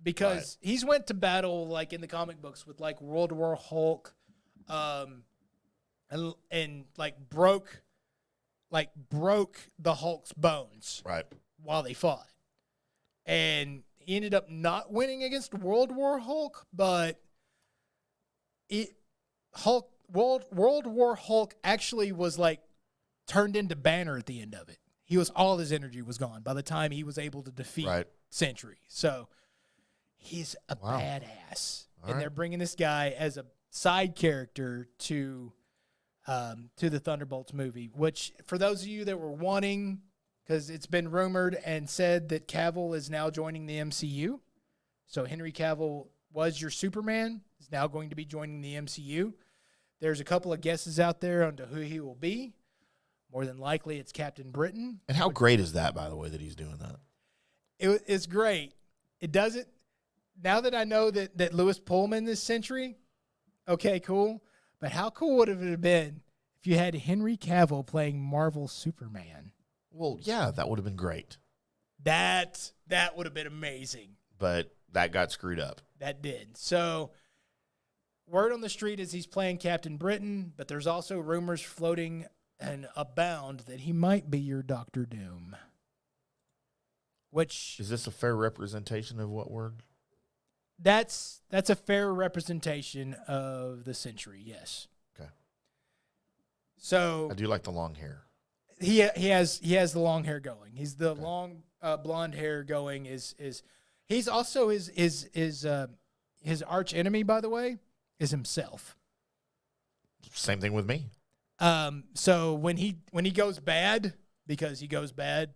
Because he's went to battle, like, in the comic books with, like, World War Hulk, and broke the Hulk's bones Right. while they fought. And he ended up not winning against World War Hulk, but World War Hulk actually was, like, turned into Banner at the end of it. All his energy was gone by the time he was able to defeat Sentry. So he's a badass. All and right. they're bringing this guy as a side character to the Thunderbolts movie, which, for those of you that were wanting, because it's been rumored and said that Cavill is now joining the MCU. So Henry Cavill was your Superman, is now going to be joining the MCU. There's a couple of guesses out there on who he will be. More than likely, it's Captain Britain. And how great is that, by the way, that he's doing that? It's great. It doesn't. Now that I know that Lewis Pullman is Sentry, okay, cool. But how cool would it have been if you had Henry Cavill playing Marvel Superman? Well, yeah, that would have been great. That would have been amazing. But that got screwed up. That did. So, word on the street is he's playing Captain Britain, but there's also rumors floating and abound that he might be your Doctor Doom. Which Is this a fair representation of what word? that's a fair representation of the Sentry, yes. Okay. So I do like the long hair. he has the long hair going. He's the long blonde hair going. He's also his arch enemy, by the way, is himself. Same thing with me. So when he goes bad, because he goes bad,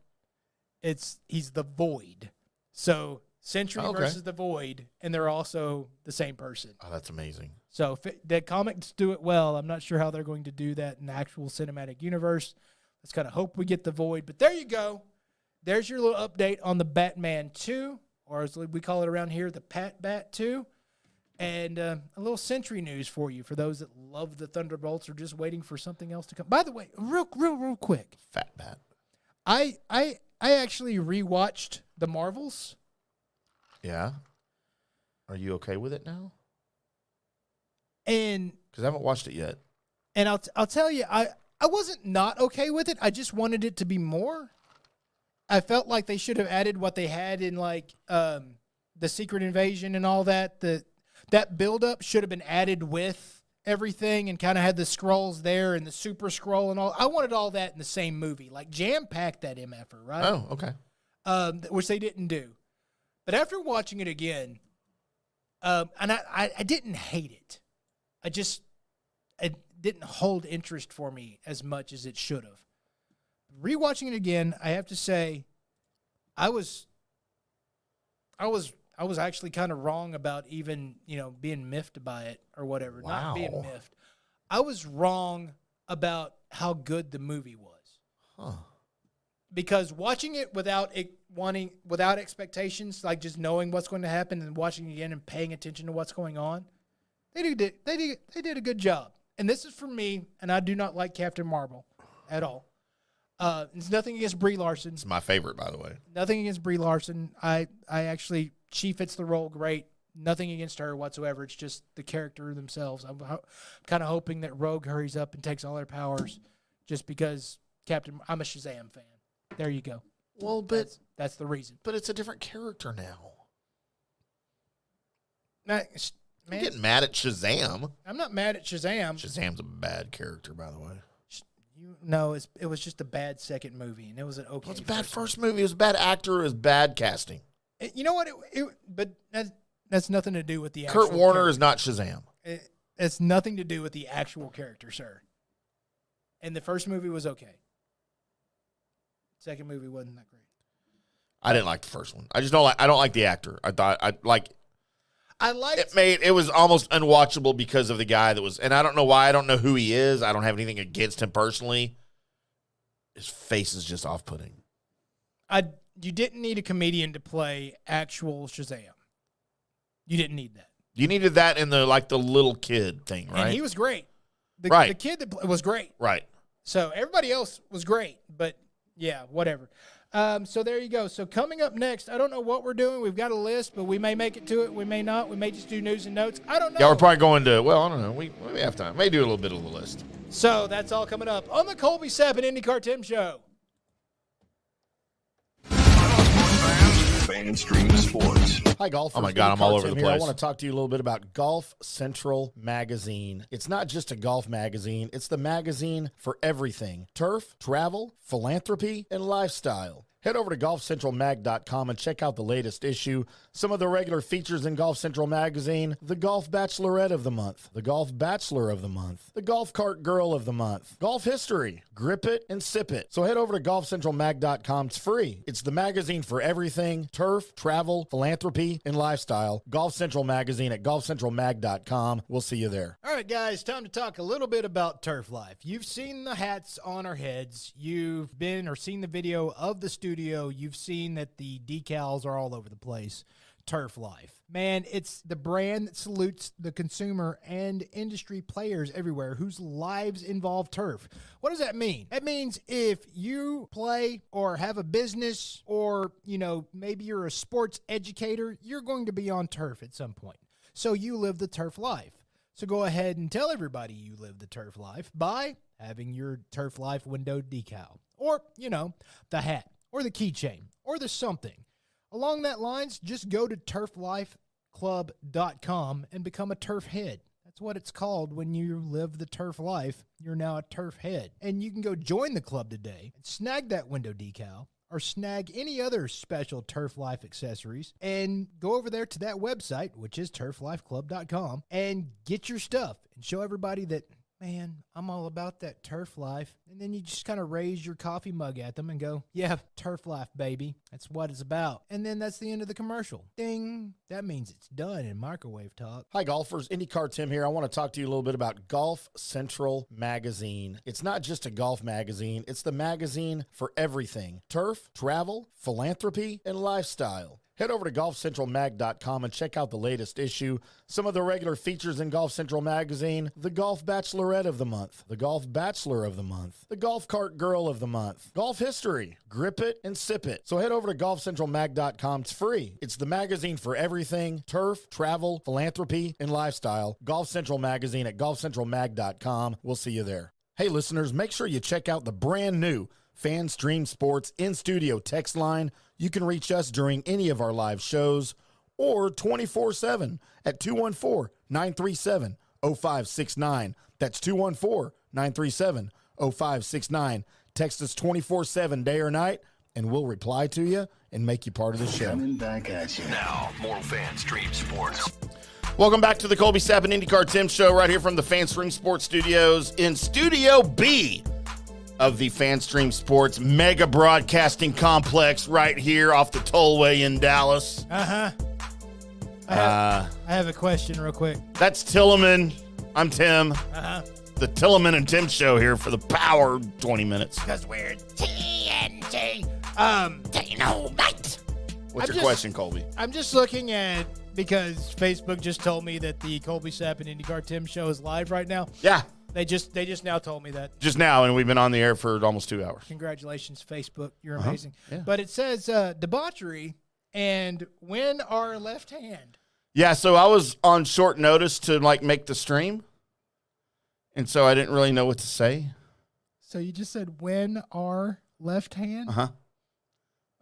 he's the Void. So Sentry versus the Void, and they're also the same person. Oh, that's amazing. So if the comics do it well, I'm not sure how they're going to do that in the actual cinematic universe. Let's kind of hope we get the Void. But there you go. There's your little update on the Batman 2, or as we call it around here, the Pat Bat 2. And a little Sentry news for you, for those that love the Thunderbolts or just waiting for something else to come. By the way, real quick. Fat bat. I actually rewatched the Marvels. Yeah. Are you okay with it now? And Because I haven't watched it yet. And I'll tell you, I wasn't not okay with it. I just wanted it to be more. I felt like they should have added what they had in like the Secret Invasion and all that. That buildup should have been added with everything and kind of had the scrolls there and the super scroll and all. I wanted all that in the same movie, like jam-packed that MFer, right? Oh, okay. Which they didn't do. But after watching it again, and I didn't hate it. It didn't hold interest for me as much as it should have. Rewatching it again, I have to say, I was actually kind of wrong about even, being miffed by it or whatever. Wow. Not being miffed. I was wrong about how good the movie was. Huh. Because watching it without expectations, like just knowing what's going to happen and watching it again and paying attention to what's going on, they did a good job. And this is for me, and I do not like Captain Marvel at all. It's nothing against Brie Larson. It's my favorite, by the way. Nothing against Brie Larson. She fits the role great. Nothing against her whatsoever. It's just the character themselves. I'm kind of hoping that Rogue hurries up and takes all her powers just because I'm a Shazam fan. There you go. Well, but that's the reason. But it's a different character now. Man, I'm getting mad at Shazam. I'm not mad at Shazam. Shazam's a bad character, by the way. No, it was just a bad second movie, and it was an okay. Well, it's a bad first movie. It was a bad actor. It was bad casting. You know what? But that's nothing to do with the Kurt Warner is not Shazam. It's nothing to do with the actual character, sir. And the first movie was okay. Second movie wasn't that great. I didn't like the first one. I don't like the actor. I liked it was almost unwatchable because of the guy that was, and I don't know why. I don't know who he is. I don't have anything against him personally. His face is just off-putting. You didn't need a comedian to play actual Shazam. You didn't need that. You needed that in the little kid thing, right? And he was great. The kid that was great. Right. So everybody else was great, but yeah, whatever. So there you go. So coming up next, I don't know what we're doing. We've got a list, but we may make it to it. We may not. We may just do news and notes. I don't know. Yeah, we're probably going to, I don't know. We have time. May do a little bit of the list. So that's all coming up on the Colby Sapp IndyCarTim Show. Mainstream sports. Hi, golfers. Oh, my God, I'm all over the Here. I place. want to talk to you a little bit about Golf Central Magazine. It's not just a golf magazine. It's the magazine for everything. Turf, travel, philanthropy, and lifestyle. Head over to golfcentralmag.com and check out the latest issue. Some of the regular features in Golf Central Magazine: the Golf Bachelorette of the Month, the Golf Bachelor of the Month, the Golf Cart Girl of the Month, Golf History, Grip It and Sip It. So head over to golfcentralmag.com. It's free. It's the magazine for everything: turf, travel, philanthropy, and lifestyle. Golf Central Magazine at golfcentralmag.com. We'll see you there. All right, guys, time to talk a little bit about Turf Life. You've seen the hats on our heads. You've been or seen the video of the studio. You've seen that the decals are all over the place. Turf Life. Man, it's the brand that salutes the consumer and industry players everywhere whose lives involve turf. What does that mean? That means if you play or have a business or, maybe you're a sports educator, you're going to be on turf at some point. So you live the turf life. So go ahead and tell everybody you live the turf life by having your Turf Life window decal or, the hat or the keychain or the something. Along that lines, just go to turflifeclub.com and become a turf head. That's what it's called when you live the turf life. You're now a turf head. And you can go join the club today and snag that window decal or snag any other special Turf Life accessories and go over there to that website, which is turflifeclub.com, and get your stuff and show everybody that, man, I'm all about that turf life. And then you just kind of raise your coffee mug at them and go, yeah, turf life, baby. That's what it's about. And then that's the end of the commercial. Ding. That means it's done in microwave talk. Hi, golfers. IndyCarTim here. I want to talk to you a little bit about Golf Central Magazine. It's not just a golf magazine. It's the magazine for everything: turf, travel, philanthropy, and lifestyle. Head over to golfcentralmag.com and check out the latest issue. Some of the regular features in Golf Central Magazine: the Golf Bachelorette of the Month, the Golf Bachelor of the Month, the Golf Cart Girl of the Month, Golf History, Grip It and Sip It. So head over to golfcentralmag.com. It's free. It's the magazine for everything: turf, travel, philanthropy, and lifestyle. Golf Central Magazine at golfcentralmag.com. We'll see you there. Hey, listeners, make sure you check out the brand new FanStream Sports in-studio text line. You can reach us during any of our live shows or 24/7 at 214-937-0569. That's 214-937-0569. Text us 24/7 day or night, and we'll reply to you and make you part of the show. Coming back at you. Now, more FanStream Sports. Welcome back to the Colby Sapp IndyCarTim show right here from the FanStream Sports Studios in Studio B of the FanStream Sports mega broadcasting complex right here off the tollway in Dallas. I have a question real quick. That's Tilleman. I'm Tim. The Tilleman and Tim show here for the power 20 minutes. Because we're TNT. Dynamite. What's your question, Colby? I'm just looking at, because Facebook just told me that the Colby Sapp and IndyCarTim show is live right now. Yeah. They just now told me that. Just now, and we've been on the air for almost 2 hours. Congratulations, Facebook. You're amazing. Yeah. But it says Debauchery and Win Our Left Hand. Yeah, so I was on short notice to make the stream, and so I didn't really know what to say. So you just said Win Our Left Hand? I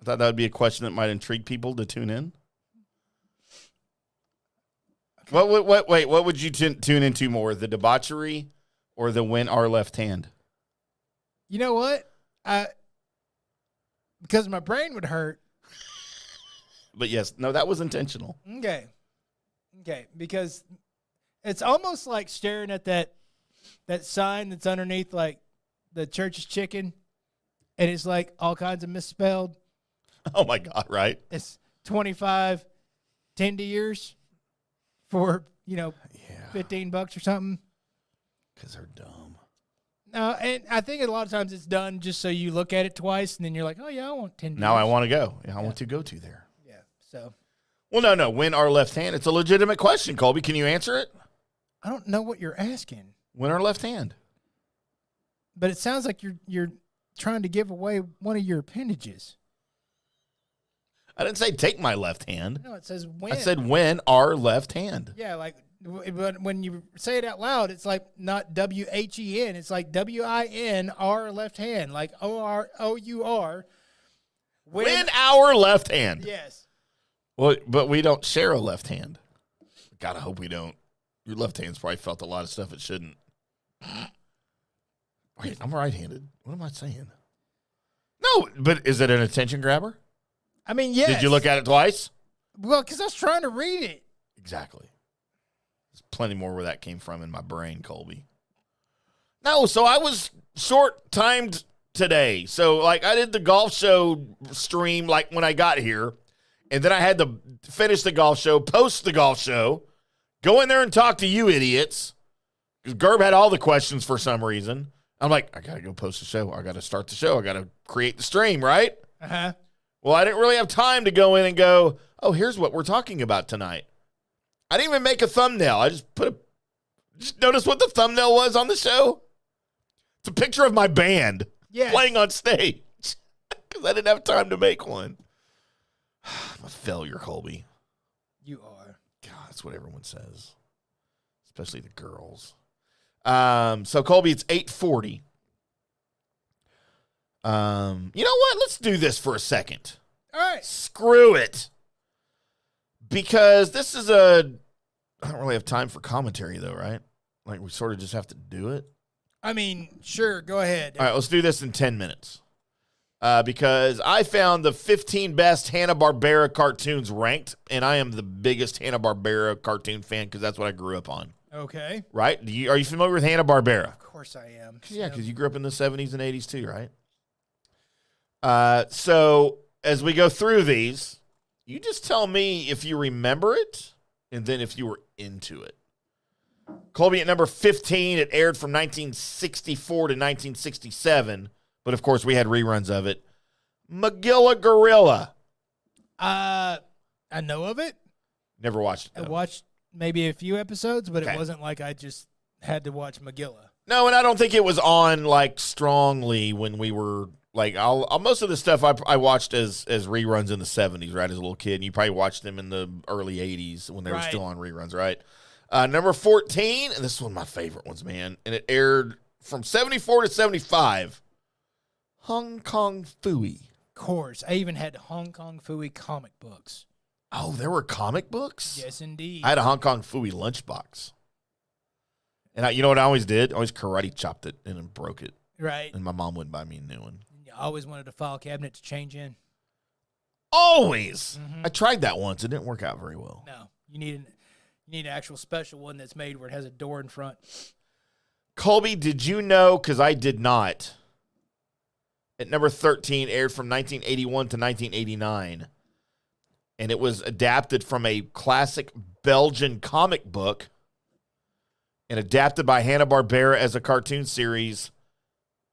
thought that would be a question that might intrigue people to tune in. Okay. What would you tune into more, the Debauchery or the Win Our Left Hand? You know what? Because my brain would hurt. But yes, no, that was intentional. Okay, because it's almost like staring at that sign that's underneath the church's chicken, and it's all kinds of misspelled. Oh my God! Right? It's 25 10 years for $15 or something. Because they're dumb. No, and I think a lot of times it's done just so you look at it twice, and then you're like, oh yeah, I want 10 years. Now I want to go. Yeah, I want to go to there. Yeah. So. Well, no. Win our left hand. It's a legitimate question, Colby. Can you answer it? I don't know what you're asking. Win our left hand. But it sounds like you're trying to give away one of your appendages. I didn't say take my left hand. No, it says win. I said win our left hand. Yeah, but when you say it out loud, it's not WHEN. It's WIN our left hand, OUR. Win our left hand. Yes. Well, but we don't share a left hand. God, I hope we don't. Your left hand's probably felt a lot of stuff it shouldn't. Wait, I'm right-handed. What am I saying? No, but is it an attention grabber? I mean, yes. Did you look at it twice? Well, because I was trying to read it. Exactly. There's plenty more where that came from in my brain, Colby. No, so I was short-timed today. So, I did the golf show stream, when I got here. And then I had to finish the golf show, post the golf show, go in there and talk to you idiots. Because Gerb had all the questions for some reason. I'm like, I got to go post the show. I got to start the show. I got to create the stream, right? Uh-huh. Well, I didn't really have time to go in and go, oh, here's what we're talking about tonight. I didn't even make a thumbnail. I just just notice what the thumbnail was on the show? It's a picture of my band playing on stage because I didn't have time to make one. I'm a failure, Colby. You are. God, that's what everyone says, especially the girls. So, Colby, it's 8:40. You know what? Let's do this for a second. All right. Screw it. Because this is I don't really have time for commentary, though, right? We sort of just have to do it. I mean, sure, go ahead. All right, let's do this in 10 minutes. Because I found the 15 best Hanna-Barbera cartoons ranked, and I am the biggest Hanna-Barbera cartoon fan because that's what I grew up on. Okay. Right? Are you familiar with Hanna-Barbera? Of course I am. Yeah, because you grew up in the 70s and 80s too, right? So as we go through these, you just tell me if you remember it and then if you were into it. Colby, at number 15, it aired from 1964 to 1967, but of course we had reruns of it. Magilla Gorilla. I know of it. Never watched it, I though. watched maybe a few episodes, but Okay. it wasn't like I just had to watch Magilla. No, and I don't think it was on, like, strongly when we were, like, most of the stuff I watched as reruns in the 70s, right, as a little kid. And you probably watched them in the early 80s when they were Right. still on reruns, right? Number 14, and this is one of my favorite ones, man, and it aired from 74 to 75, Hong Kong Phooey. Of course. I even had Hong Kong Phooey comic books. Oh, there were comic books? Yes, indeed. I had a Hong Kong Phooey lunchbox. And you know what I always did? I always karate chopped it and then broke it. Right. And my mom wouldn't buy me a new one. I always wanted a file cabinet to change in. Always. Mhm. I tried that once. It didn't work out very well. No, you need an actual special one that's made where it has a door in front. Colby, did you know, because I did not, at number 13, aired from 1981 to 1989, and it was adapted from a classic Belgian comic book and adapted by Hanna-Barbera as a cartoon series,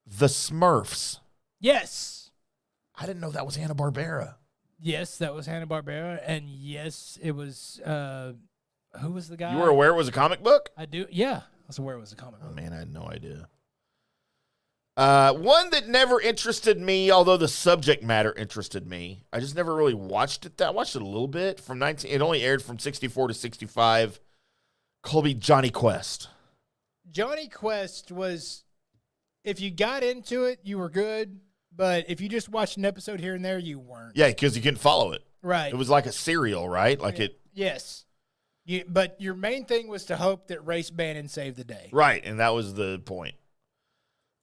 The Smurfs. Yes. I didn't know that was Hanna-Barbera. Yes, that was Hanna-Barbera. And yes, it was, who was the guy? You were aware it was a comic book? I do. Yeah. I was aware it was a comic Oh, book. man, I had no idea. One that never interested me, although the subject matter interested me. I just never really watched it. I watched it a little bit. It only aired from 64 to 65. Colby, Johnny Quest. Johnny Quest was, if you got into it, you were good. But if you just watched an episode here and there, you weren't. Yeah, because you couldn't follow it. Right. It was like a serial, right? Yes. But your main thing was to hope that Race Bannon saved the day. Right, and that was the point.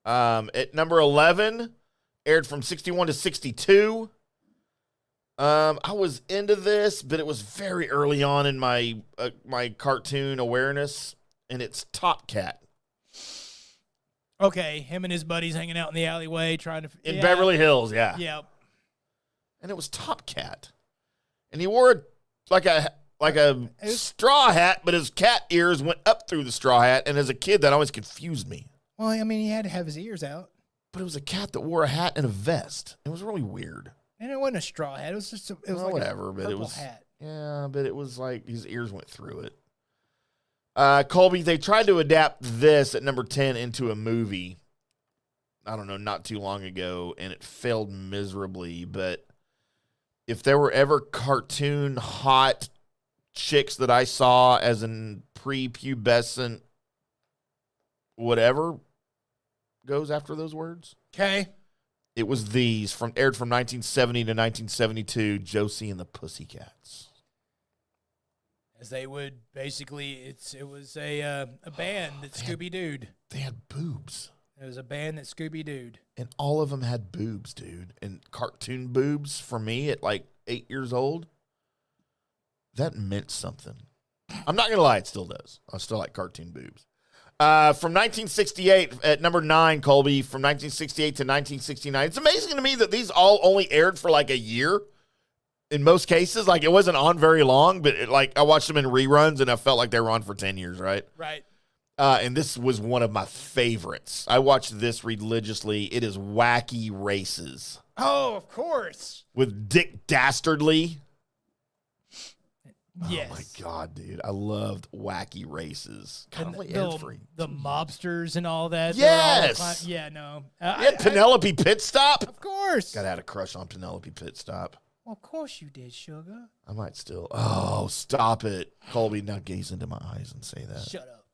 At number 11, aired from 61 to 62. I was into this, but it was very early on in my my cartoon awareness, and it's Top Cat. Okay, him and his buddies hanging out in the alleyway trying to... In Beverly Hills, yeah. Yep. And it was Top Cat. And he wore like a straw hat, but his cat ears went up through the straw hat, and as a kid, that always confused me. Well, I mean, he had to have his ears out. But it was a cat that wore a hat and a vest. It was really weird. And it wasn't a straw hat. It was just like whatever, a but purple it was hat. Yeah, but it was like his ears went through it. Colby, they tried to adapt this at number 10 into a movie, I don't know, not too long ago, and it failed miserably. But if there were ever cartoon hot chicks that I saw as an prepubescent whatever goes after those words, Okay. it was these, aired from 1970 to 1972, Josie and the Pussycats. As they would basically, it was a band that Scooby-Dooed. They had boobs. It was a band that Scooby-Dooed. And all of them had boobs, dude. And cartoon boobs for me at like 8 years old, that meant something. I'm not going to lie, it still does. I still like cartoon boobs. From 1968, at number 9, Colby, from 1968 to 1969. It's amazing to me that these all only aired for like a year. In most cases, like it wasn't on very long, but I watched them in reruns and I felt like they were on for 10 years, right? Right. And this was one of my favorites. I watched this religiously. It is Wacky Races Oh, of course. with Dick Dastardly. Yes. Oh, my God, dude. I loved Wacky Races. God, And only aired for the mobsters and all that. Yes! Yeah, no. You had Penelope Pitstop. Of course. God, I had a crush on Penelope Pitstop. Well, of course you did, sugar. I might still. Oh, stop it. Colby, now gaze into my eyes and say that. Shut up.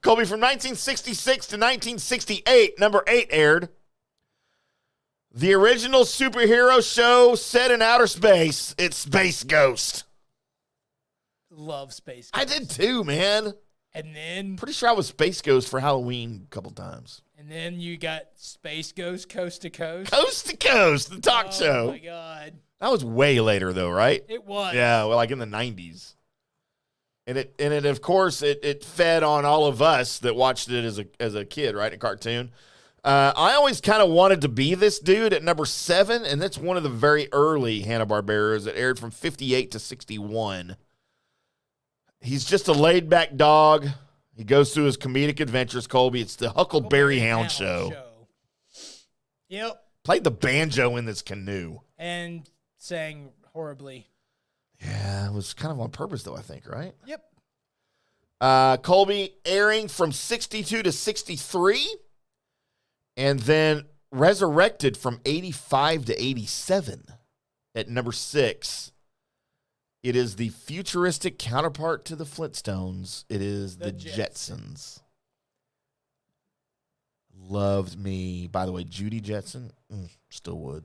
Colby, from 1966 to 1968, number 8 aired. The original superhero show set in outer space. It's Space Ghost. Love Space Ghost. I did too, man. And then Pretty sure I was Space Ghost for Halloween a couple times. you got Space Ghost Coast to Coast. Coast to Coast, the talk show. Oh my God. That was way later though, right? It was. Yeah, well, like in the 90s. And it of course it fed on all of us that watched it as a kid, right? A cartoon. I always kind of wanted to be this dude at number 7, and that's one of the very early Hanna-Barberas that aired from 58 to 61. He's just a laid-back dog. He goes through his comedic adventures, Colby. It's the Huckleberry Hound Show. Yep. Played the banjo in this canoe. And sang horribly. Yeah, it was kind of on purpose, though, I think, right? Yep. Colby airing from 62 to 63, and then resurrected from 85 to 87 at number 6. It is the futuristic counterpart to the Flintstones. It is the Jetsons. Loved me. By the way, Judy Jetson, still would.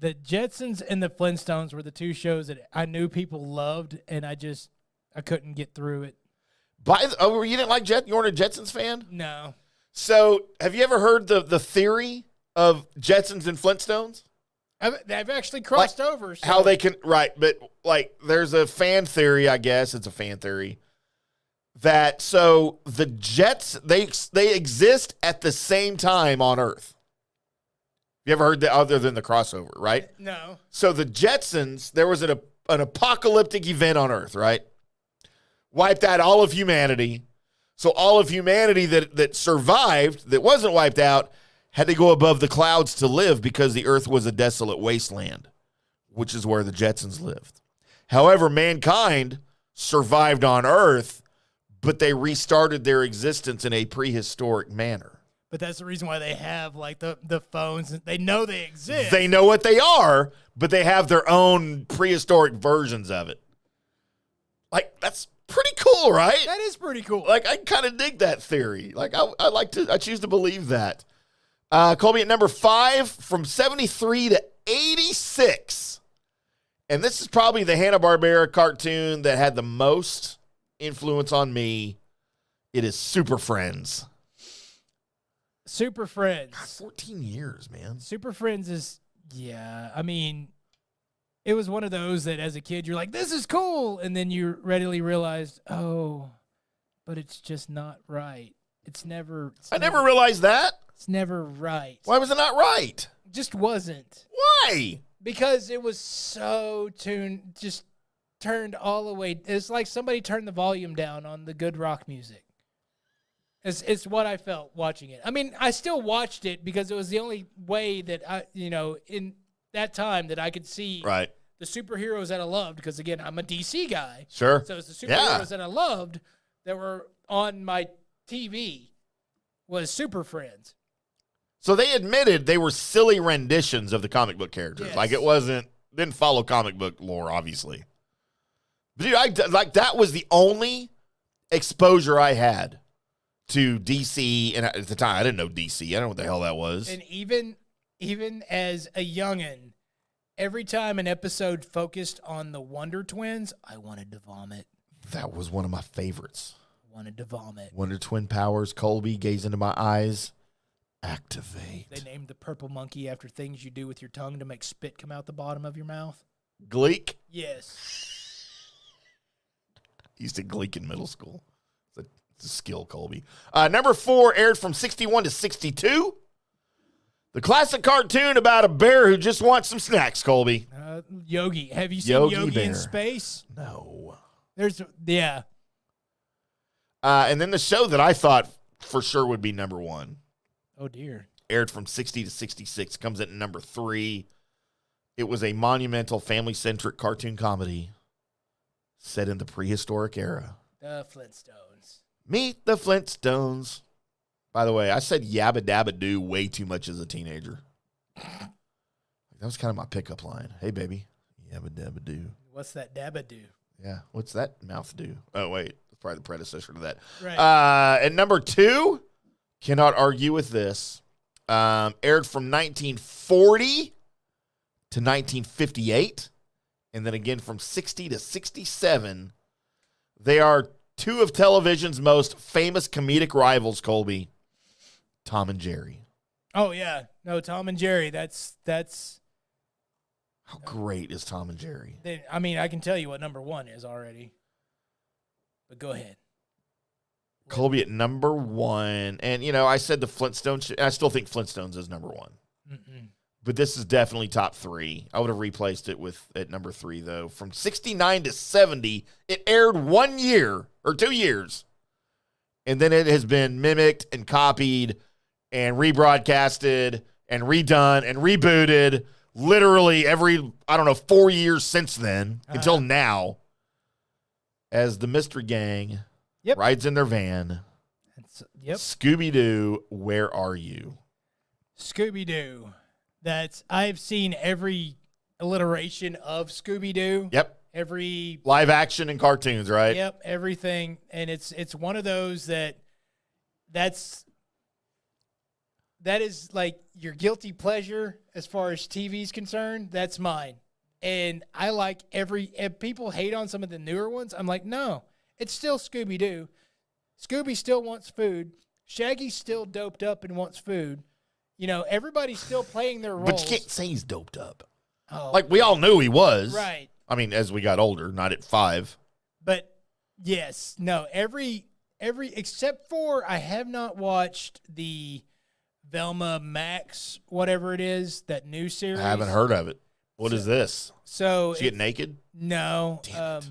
The Jetsons and the Flintstones were the two shows that I knew people loved, and I couldn't get through it. You didn't like you weren't a Jetsons fan? No. So, have you ever heard the theory of Jetsons and Flintstones? They've actually crossed over. So. How they can, right, but there's a fan theory, I guess it's a fan theory, that so the Jets, they exist at the same time on Earth. You ever heard that other than the crossover, right? No. So the Jetsons, there was an apocalyptic event on Earth, right? Wiped out all of humanity. So all of humanity that survived, that wasn't wiped out, had to go above the clouds to live because the earth was a desolate wasteland, which is where the Jetsons lived. However, mankind survived on Earth, but they restarted their existence in a prehistoric manner. But that's the reason why they have the phones. They know they exist. They know what they are, but they have their own prehistoric versions of it. That's pretty cool, right? That is pretty cool. I kind of dig that theory. I choose to believe that. Colby at number 5 from 73 to 86. And this is probably the Hanna-Barbera cartoon that had the most influence on me. It is Super Friends. Super Friends. God, 14 years, man. Super Friends is, it was one of those that as a kid you're like, this is cool. And then you readily realized, oh, but it's just not right. I never realized that. It's never right. Why was it not right? It just wasn't. Why? Because it was so just turned all the way. It's like somebody turned the volume down on the good rock music. It's what I felt watching it. I mean, I still watched it because it was the only way that in that time that I could see the superheroes that I loved. Because again, I'm a DC guy. Sure. So it's the superheroes that I loved that were on my TV was Super Friends. So they admitted they were silly renditions of the comic book characters. Yes. Didn't follow comic book lore, obviously. But dude, that was the only exposure I had to DC. And at the time, I didn't know DC. I don't know what the hell that was. And even as a youngin', every time an episode focused on the Wonder Twins, I wanted to vomit. That was one of my favorites. Wanted to vomit. Wonder Twin powers, Colby, gaze into my eyes. Activate. They named the purple monkey after things you do with your tongue to make spit come out the bottom of your mouth. Gleek? Yes. I used to gleek in middle school. It's a skill, Colby. Number 4 aired from 61 to 62. The classic cartoon about a bear who just wants some snacks, Colby. Yogi. Have you seen Yogi in Space? No. Yeah. And then the show that I thought for sure would be number 1. Oh, dear. Aired from 60 to 66. Comes at number 3. It was a monumental family-centric cartoon comedy set in the prehistoric era. The Flintstones. Meet the Flintstones. By the way, I said yabba dabba doo way too much as a teenager. That was kind of my pickup line. Hey, baby. Yabba dabba doo. What's that dabba do? Yeah. What's that mouth do? Oh, wait. It's probably the predecessor to that. Right. At number 2, cannot argue with this. Aired from 1940 to 1958. And then again from 60 to 67. They are two of television's most famous comedic rivals, Colby. Tom and Jerry. Oh, yeah. No, Tom and Jerry. That's. How great is Tom and Jerry? I mean, I can tell you what number 1 is already. But go ahead. Colby at number 1. And, I said the Flintstones. I still think Flintstones is number 1. Mm-mm. But this is definitely top 3. I would have replaced it at number 3, though. From 69 to 70, it aired 1 year or 2 years. And then it has been mimicked and copied and rebroadcasted and redone and rebooted literally every, 4 years since then until now, as the Mystery Gang rides in their van. Scooby-Doo, where are you? Scooby-Doo. I've seen every alliteration of Scooby-Doo. Yep. Every live action and cartoons, right? Yep, everything. And it's one of those that is like your guilty pleasure as far as TV is concerned. That's mine. And I like if people hate on some of the newer ones, I'm like, no, it's still Scooby-Doo. Scooby still wants food. Shaggy's still doped up and wants food. Everybody's still playing their roles. But you can't say he's doped up. Oh, like, we all knew he was. right. I mean, as we got older, not at 5. But, yes, no, every except for I have not watched the Velma Max, whatever it is, that new series. I haven't heard of it. What is this? So She get naked? No. Damn it.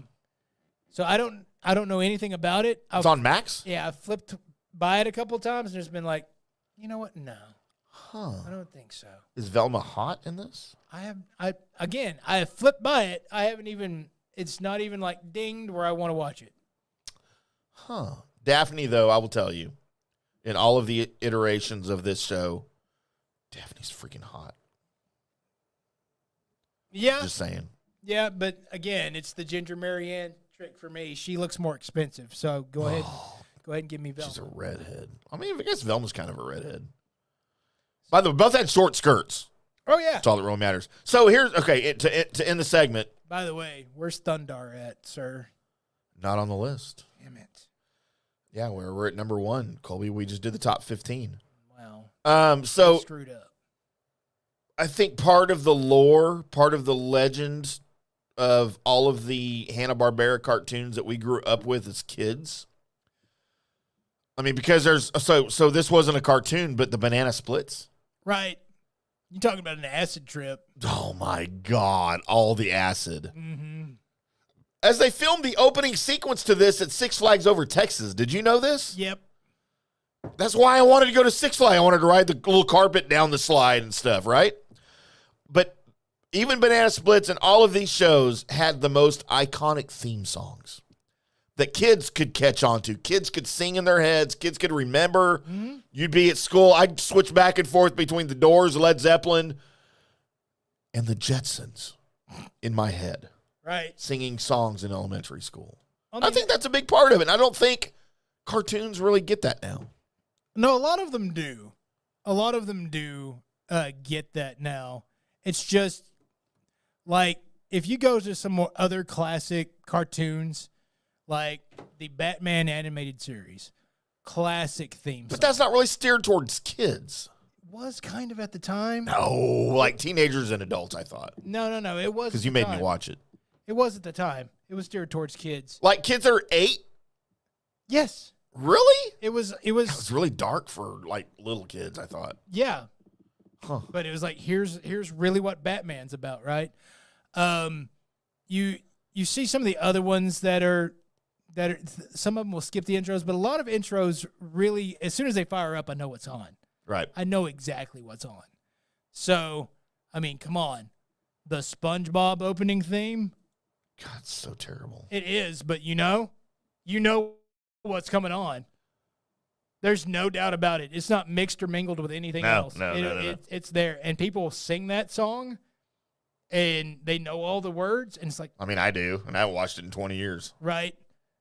So I don't know anything about it. It's on Max? Yeah, I flipped by it a couple of times and just been like, you know what? No. Huh. I don't think so. Is Velma hot in this? I have flipped by it. I haven't even, it's not even like dinged where I want to watch it. Huh. Daphne, though, I will tell you, in all of the iterations of this show, Daphne's freaking hot. Yeah. Just saying. Yeah, but again, it's the Ginger Marianne trick for me. She looks more expensive, so go ahead and give me Velma. She's a redhead. I mean, I guess Velma's kind of a redhead. By the way, both had short skirts. Oh, yeah. That's all that really matters. So here's, to end the segment. By the way, where's Thundar at, sir? Not on the list. Damn it. Yeah, we're at number 1. Colby, we just did the top 15. Wow. So Screwed up. I think part of the lore, part of the legend of all of the Hanna-Barbera cartoons that we grew up with as kids. I mean, because there's so this wasn't a cartoon, but the Banana Splits. Right. You talking about an acid trip. Oh my God, all the acid. Mm-hmm. As they filmed the opening sequence to this at Six Flags Over Texas. Did you know this? Yep. That's why I wanted to go to Six Flags. I wanted to ride the little carpet down the slide and stuff, right? But even Banana Splits and all of these shows had the most iconic theme songs that kids could catch on to. Kids could sing in their heads. Kids could remember. Mm-hmm. You'd be at school. I'd switch back and forth between the Doors, Led Zeppelin, and the Jetsons in my head. Right. Singing songs in elementary school. I think that's a big part of it. I don't think cartoons really get that now. No, a lot of them do. A lot of them do get that now. It's just like if you go to some more other classic cartoons, like the Batman animated series, classic theme song. But that's not really steered towards kids. Was kind of at the time. No, like teenagers and adults, I thought. No. It was because you made me watch it. It was at the time. It was steered towards kids. Like kids that are 8? Yes. Really? It was It was really dark for like little kids, I thought. Yeah. Huh. But it was like here's really what Batman's about, right? You see some of the other ones that are some of them will skip the intros, but a lot of intros really, as soon as they fire up, I know what's on. Right. I know exactly what's on. So, I mean, come on. The SpongeBob opening theme. God, it's so terrible. It is, but you know what's coming on. There's no doubt about it. It's not mixed or mingled with anything else. No. It's there. And people will sing that song, and they know all the words, and it's like... I mean, I do, and I haven't watched it in 20 years. Right.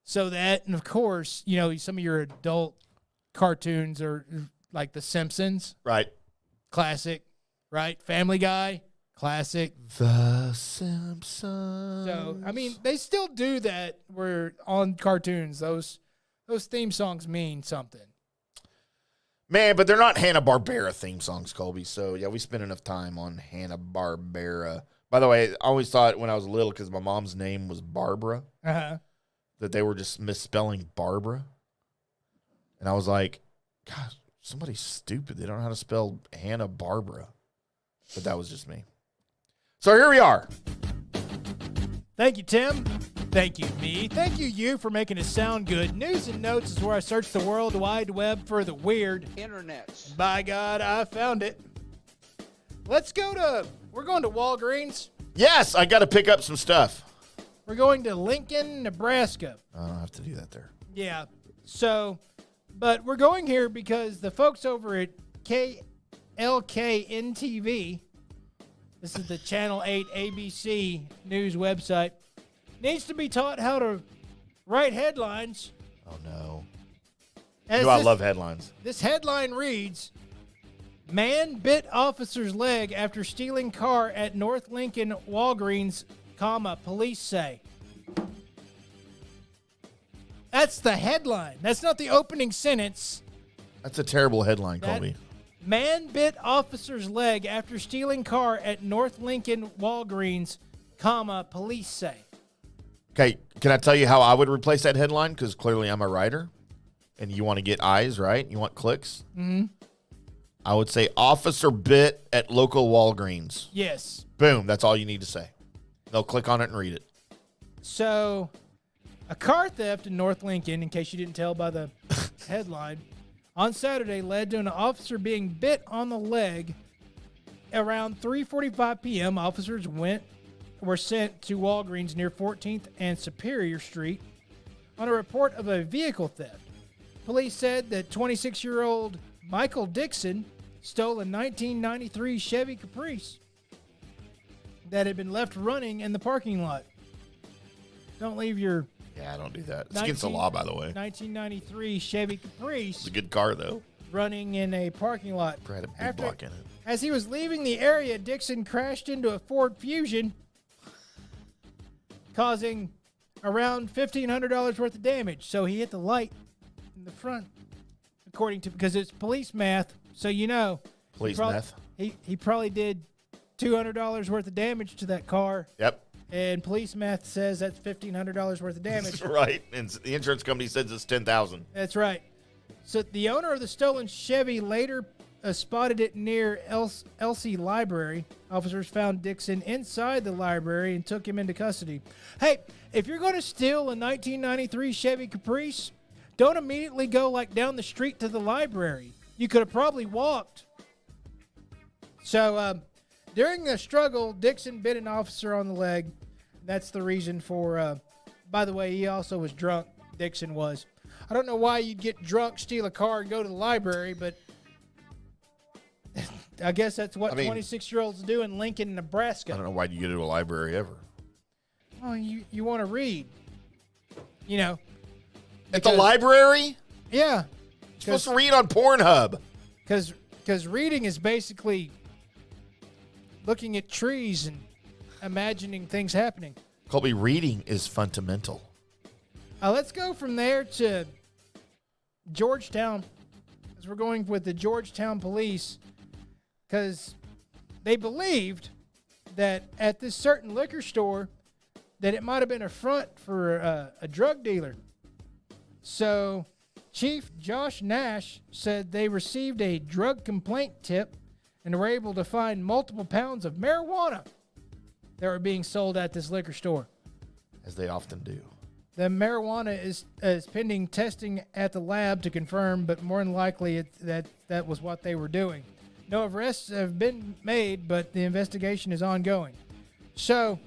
So that, and of course, some of your adult cartoons are like The Simpsons. Right. Classic. Right? Family Guy. Classic. The Simpsons. So, I mean, they still do that where on cartoons, those theme songs mean something. Man, but they're not Hanna-Barbera theme songs, Colby. So, yeah, we spent enough time on Hanna-Barbera. By the way, I always thought when I was little, because my mom's name was Barbara, that they were just misspelling Barbara. And I was like, God, somebody's stupid. They don't know how to spell Hanna-Barbera. But that was just me. So here we are. Thank you, Tim. Thank you, me. Thank you for making it sound good. News and Notes is where I search the World Wide Web for the weird. Internet. By God, I found it. Let's go to We're going to Walgreens. Yes, I got to pick up some stuff. We're going to Lincoln, Nebraska. I don't have to do that there. Yeah. So, but we're going here because the folks over at KLKN-TV, this is the Channel 8 ABC news website, needs to be taught how to write headlines. Oh, no. As I this- love headlines. This headline reads, "Man bit officer's leg after stealing car at North Lincoln Walgreens, police say." That's the headline. That's not the opening sentence. That's a terrible headline, Colby. Man bit officer's leg after stealing car at North Lincoln Walgreens, police say. Okay, can I tell you how I would replace that headline? Because clearly I'm a writer, and you want to get eyes, right? You want clicks? Mm-hmm. I would say officer bit at local Walgreens. Yes. Boom, that's all you need to say. They'll click on it and read it. So, a car theft in North Lincoln, in case you didn't tell by the headline, on Saturday led to an officer being bit on the leg. Around 3:45 p.m., officers were sent to Walgreens near 14th and Superior Street on a report of a vehicle theft. Police said that 26-year-old Michael Dixon stole a 1993 Chevy Caprice that had been left running in the parking lot. Don't leave your Yeah, I don't do that. It's against the law, by the way. 1993 Chevy It's Caprice a good car, though. running in a parking lot. Had a big block in it. As he was leaving the area, Dixon crashed into a Ford Fusion, causing around $1,500 worth of damage. So he hit the light in the front, according to, because it's police math. So you know, Police he meth. He probably did $200 worth of damage to that car. Yep. And police math says that's $1,500 worth of damage. Right. And the insurance company says it's $10,000. That's right. So the owner of the stolen Chevy later spotted it near Elsie Library. Officers found Dixon inside the library and took him into custody. Hey, if you're going to steal a 1993 Chevy Caprice, don't immediately go like down the street to the library. You could have probably walked. So during the struggle, Dixon bit an officer on the leg. That's the reason for, by the way, he also was drunk. Dixon was. I don't know why you'd get drunk, steal a car, and go to the library, but I guess that's what 26-year-olds do in Lincoln, Nebraska. I don't know why you go to a library ever. Oh, you want to read, you know. At the library? Yeah. You're supposed to read on Pornhub. Because reading is basically looking at trees and imagining things happening. Colby, reading is fundamental. Let's go from there to Georgetown, as we're going with the Georgetown police, because they believed that at this certain liquor store that it might have been a front for a drug dealer. So Chief Josh Nash said they received a drug complaint tip and were able to find multiple pounds of marijuana that were being sold at this liquor store. As they often do. The marijuana is pending testing at the lab to confirm, but more than likely that was what they were doing. No arrests have been made, but the investigation is ongoing. So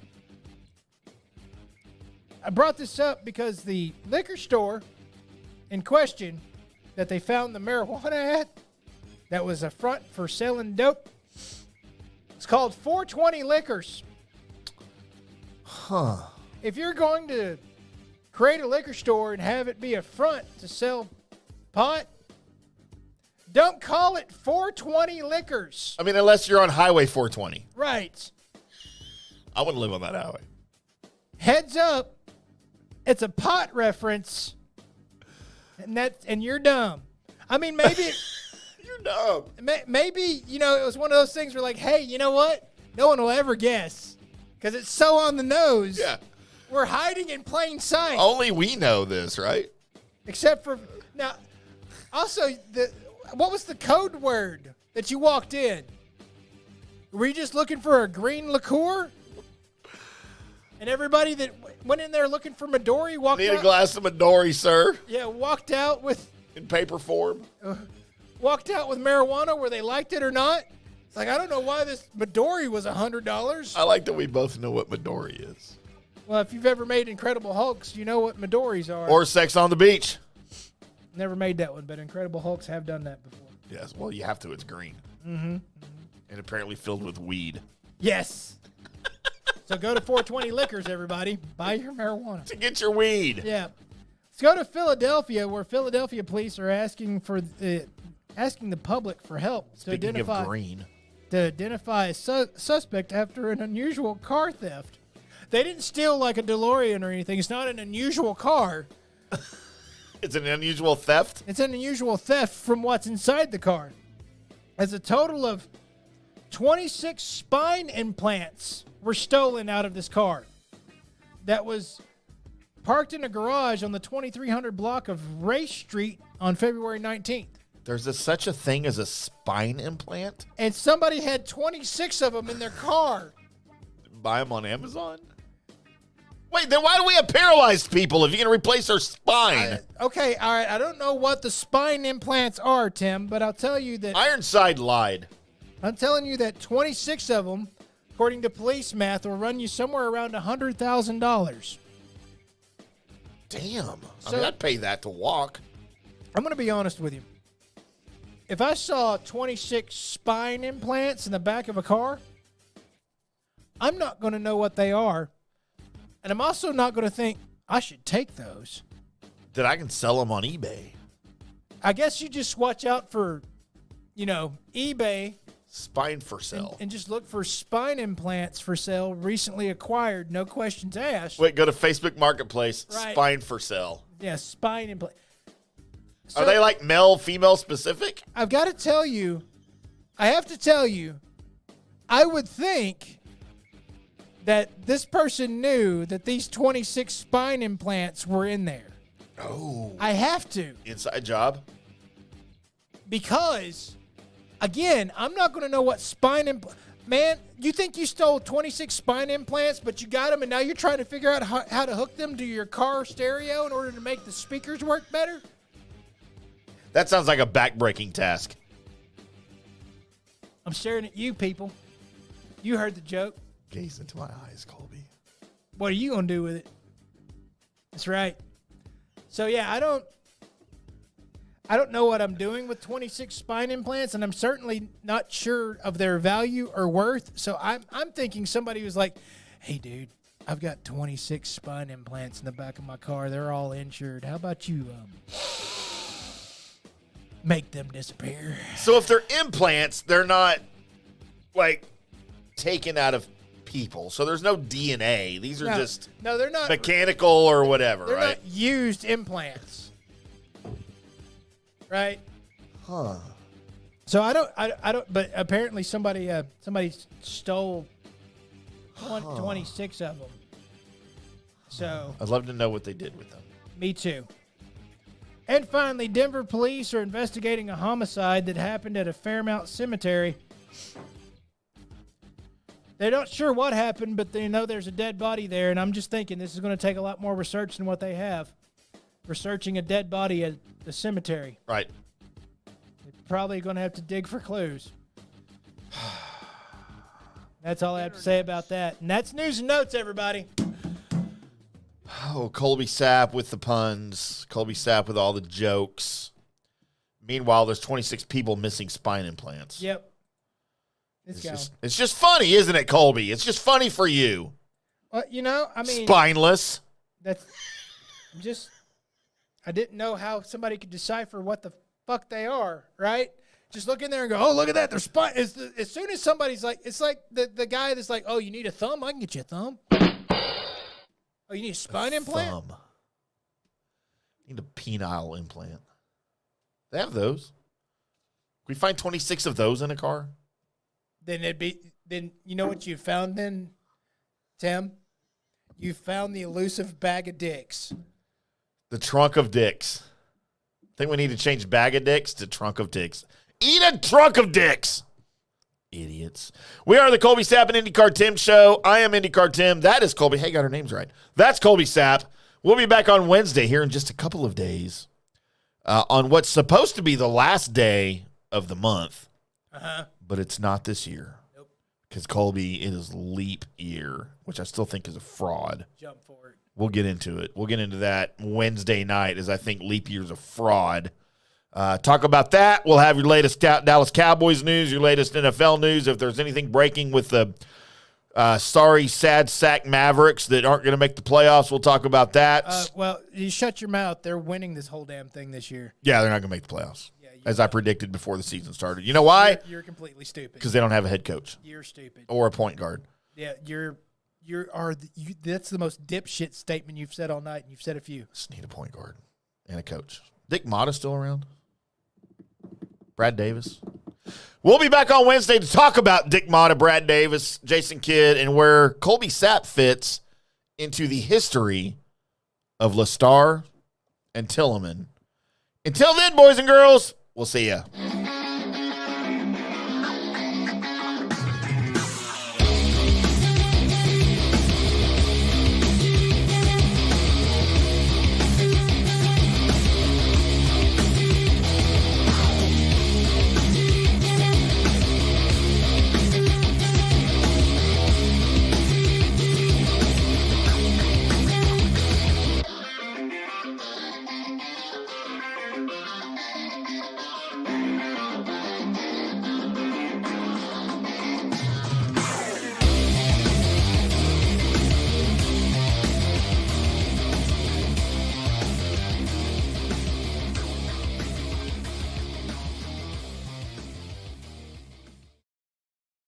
I brought this up because the liquor store in question that they found the marijuana at, that was a front for selling dope, it's called 420 Liquors. Huh. If you're going to create a liquor store and have it be a front to sell pot, don't call it 420 Liquors. I mean, unless you're on Highway 420. Right. I wouldn't live on that highway. Heads up, it's a pot reference, and you're dumb. I mean, maybe You're dumb. maybe it was one of those things where like, hey, you know what? No one will ever guess because it's so on the nose. Yeah. We're hiding in plain sight. Only we know this, right? Except for now. Also, what was the code word that you walked in? Were you just looking for a green liqueur? And everybody that went in there looking for Midori walked Need out. a glass of Midori, sir. Yeah, walked out with In paper form. marijuana, whether they liked it or not. It's like, I don't know why this Midori was $100. I like that we both know what Midori is. Well, if you've ever made Incredible Hulks, you know what Midoris are. Or Sex on the Beach. Never made that one, but Incredible Hulks have done that before. Yes, well, you have to. It's green. Mm-hmm. And apparently filled with weed. Yes. So go to 420 Liquors, everybody. Buy your marijuana. To get your weed. Yeah. Let's go to Philadelphia, where Philadelphia police are asking the public for help Speaking of green. to identify a suspect after an unusual car theft. They didn't steal like a DeLorean or anything. It's not an unusual car. It's an unusual theft? It's an unusual theft from what's inside the car. As a total of 26 spine implants were stolen out of this car that was parked in a garage on the 2300 block of Race Street on February 19th. There's such a thing as a spine implant? And somebody had 26 of them in their car. Buy them on Amazon? Wait, then why do we have paralyzed people if you can replace their spine? Okay, all right. I don't know what the spine implants are, Tim, but I'll tell you that Ironside lied. I'm telling you that 26 of them, according to police math, will run you somewhere around $100,000. Damn. So- I'd pay that to walk. I'm going to be honest with you. If I saw 26 spine implants in the back of a car, I'm not going to know what they are. And I'm also not going to think, I should take those. That I can sell them on eBay. I guess you just watch out for, eBay. Spine for sale. And just look for spine implants for sale, recently acquired, no questions asked. Wait, go to Facebook Marketplace, Right. spine for sale. Yeah, spine implant. Are they like male, female specific? I've got to tell you, I have to tell you, I would think that this person knew that these 26 spine implants were in there. Oh. I have to. Inside job? Because, again, I'm not going to know what spine Man, you think you stole 26 spine implants, but you got them, and now you're trying to figure out how to hook them to your car stereo in order to make the speakers work better? That sounds like a back-breaking task. I'm staring at you, people. You heard the joke. Gaze into my eyes, Colby. What are you going to do with it? That's right. So, yeah, I don't know what I'm doing with 26 spine implants, and I'm certainly not sure of their value or worth. So I'm thinking somebody was like, hey, dude, I've got 26 spine implants in the back of my car. They're all insured. How about you make them disappear? So if they're implants, they're not, like, taken out of people. So there's no DNA. These are just they're not mechanical or whatever, They're right? not used implants. Right? Huh. So I don't, but apparently somebody stole 26 of them. So I'd love to know what they did with them. me too. And finally, Denver police are investigating a homicide that happened at a Fairmount cemetery. They're not sure what happened, but they know there's a dead body there, and I'm just thinking this is going to take a lot more research than what they have. Researching a dead body at the cemetery. Right. They're probably going to have to dig for clues. That's all I have to say about that. And that's news and notes, everybody. Oh, Colby Sapp with the puns. Colby Sapp with all the jokes. Meanwhile, there's 26 people missing spine implants. Yep. It's just funny, isn't it, Colby? It's just funny for you. Well, I mean, Spineless. that's I didn't know how somebody could decipher what the fuck they are, right? Just look in there and go, oh, look at that. They're spine. As soon as somebody's like, it's like the guy that's like, oh, you need a thumb? I can get you a thumb. Oh, you need a spine implant? Thumb. Need a penile implant. They have those. Can we find 26 of those in a car? Then you know what you found then, Tim? You found the elusive bag of dicks. The trunk of dicks. I think we need to change bag of dicks to trunk of dicks. Eat a trunk of dicks. Idiots. We are the Colby Sapp and IndyCarTim show. I am IndyCarTim. That is Colby. Hey, got our names right. That's Colby Sapp. We'll be back on Wednesday here in just a couple of days on what's supposed to be the last day of the month. but it's not this year. Nope. Because Colby, it is leap year, which I still think is a fraud. Jump for it. We'll get into it. We'll get into that Wednesday night, as I think leap year's a fraud. Talk about that. We'll have your latest Dallas Cowboys news, your latest NFL news. If there's anything breaking with the sorry, sad sack Mavericks that aren't going to make the playoffs, we'll talk about that. Well, you shut your mouth. They're winning this whole damn thing this year. Yeah, they're not going to make the playoffs, Yeah, as I predicted before the season started. You know why? You're completely stupid. Because they don't have a head coach You're stupid. or a point guard. Yeah, that's the most dipshit statement you've said all night, and you've said a few. Just need a point guard and a coach. Dick Motta's still around? Brad Davis? We'll be back on Wednesday to talk about Dick Motta, Brad Davis, Jason Kidd, and where Colby Sapp fits into the history of LeStar and Tillman. Until then, boys and girls, we'll see ya.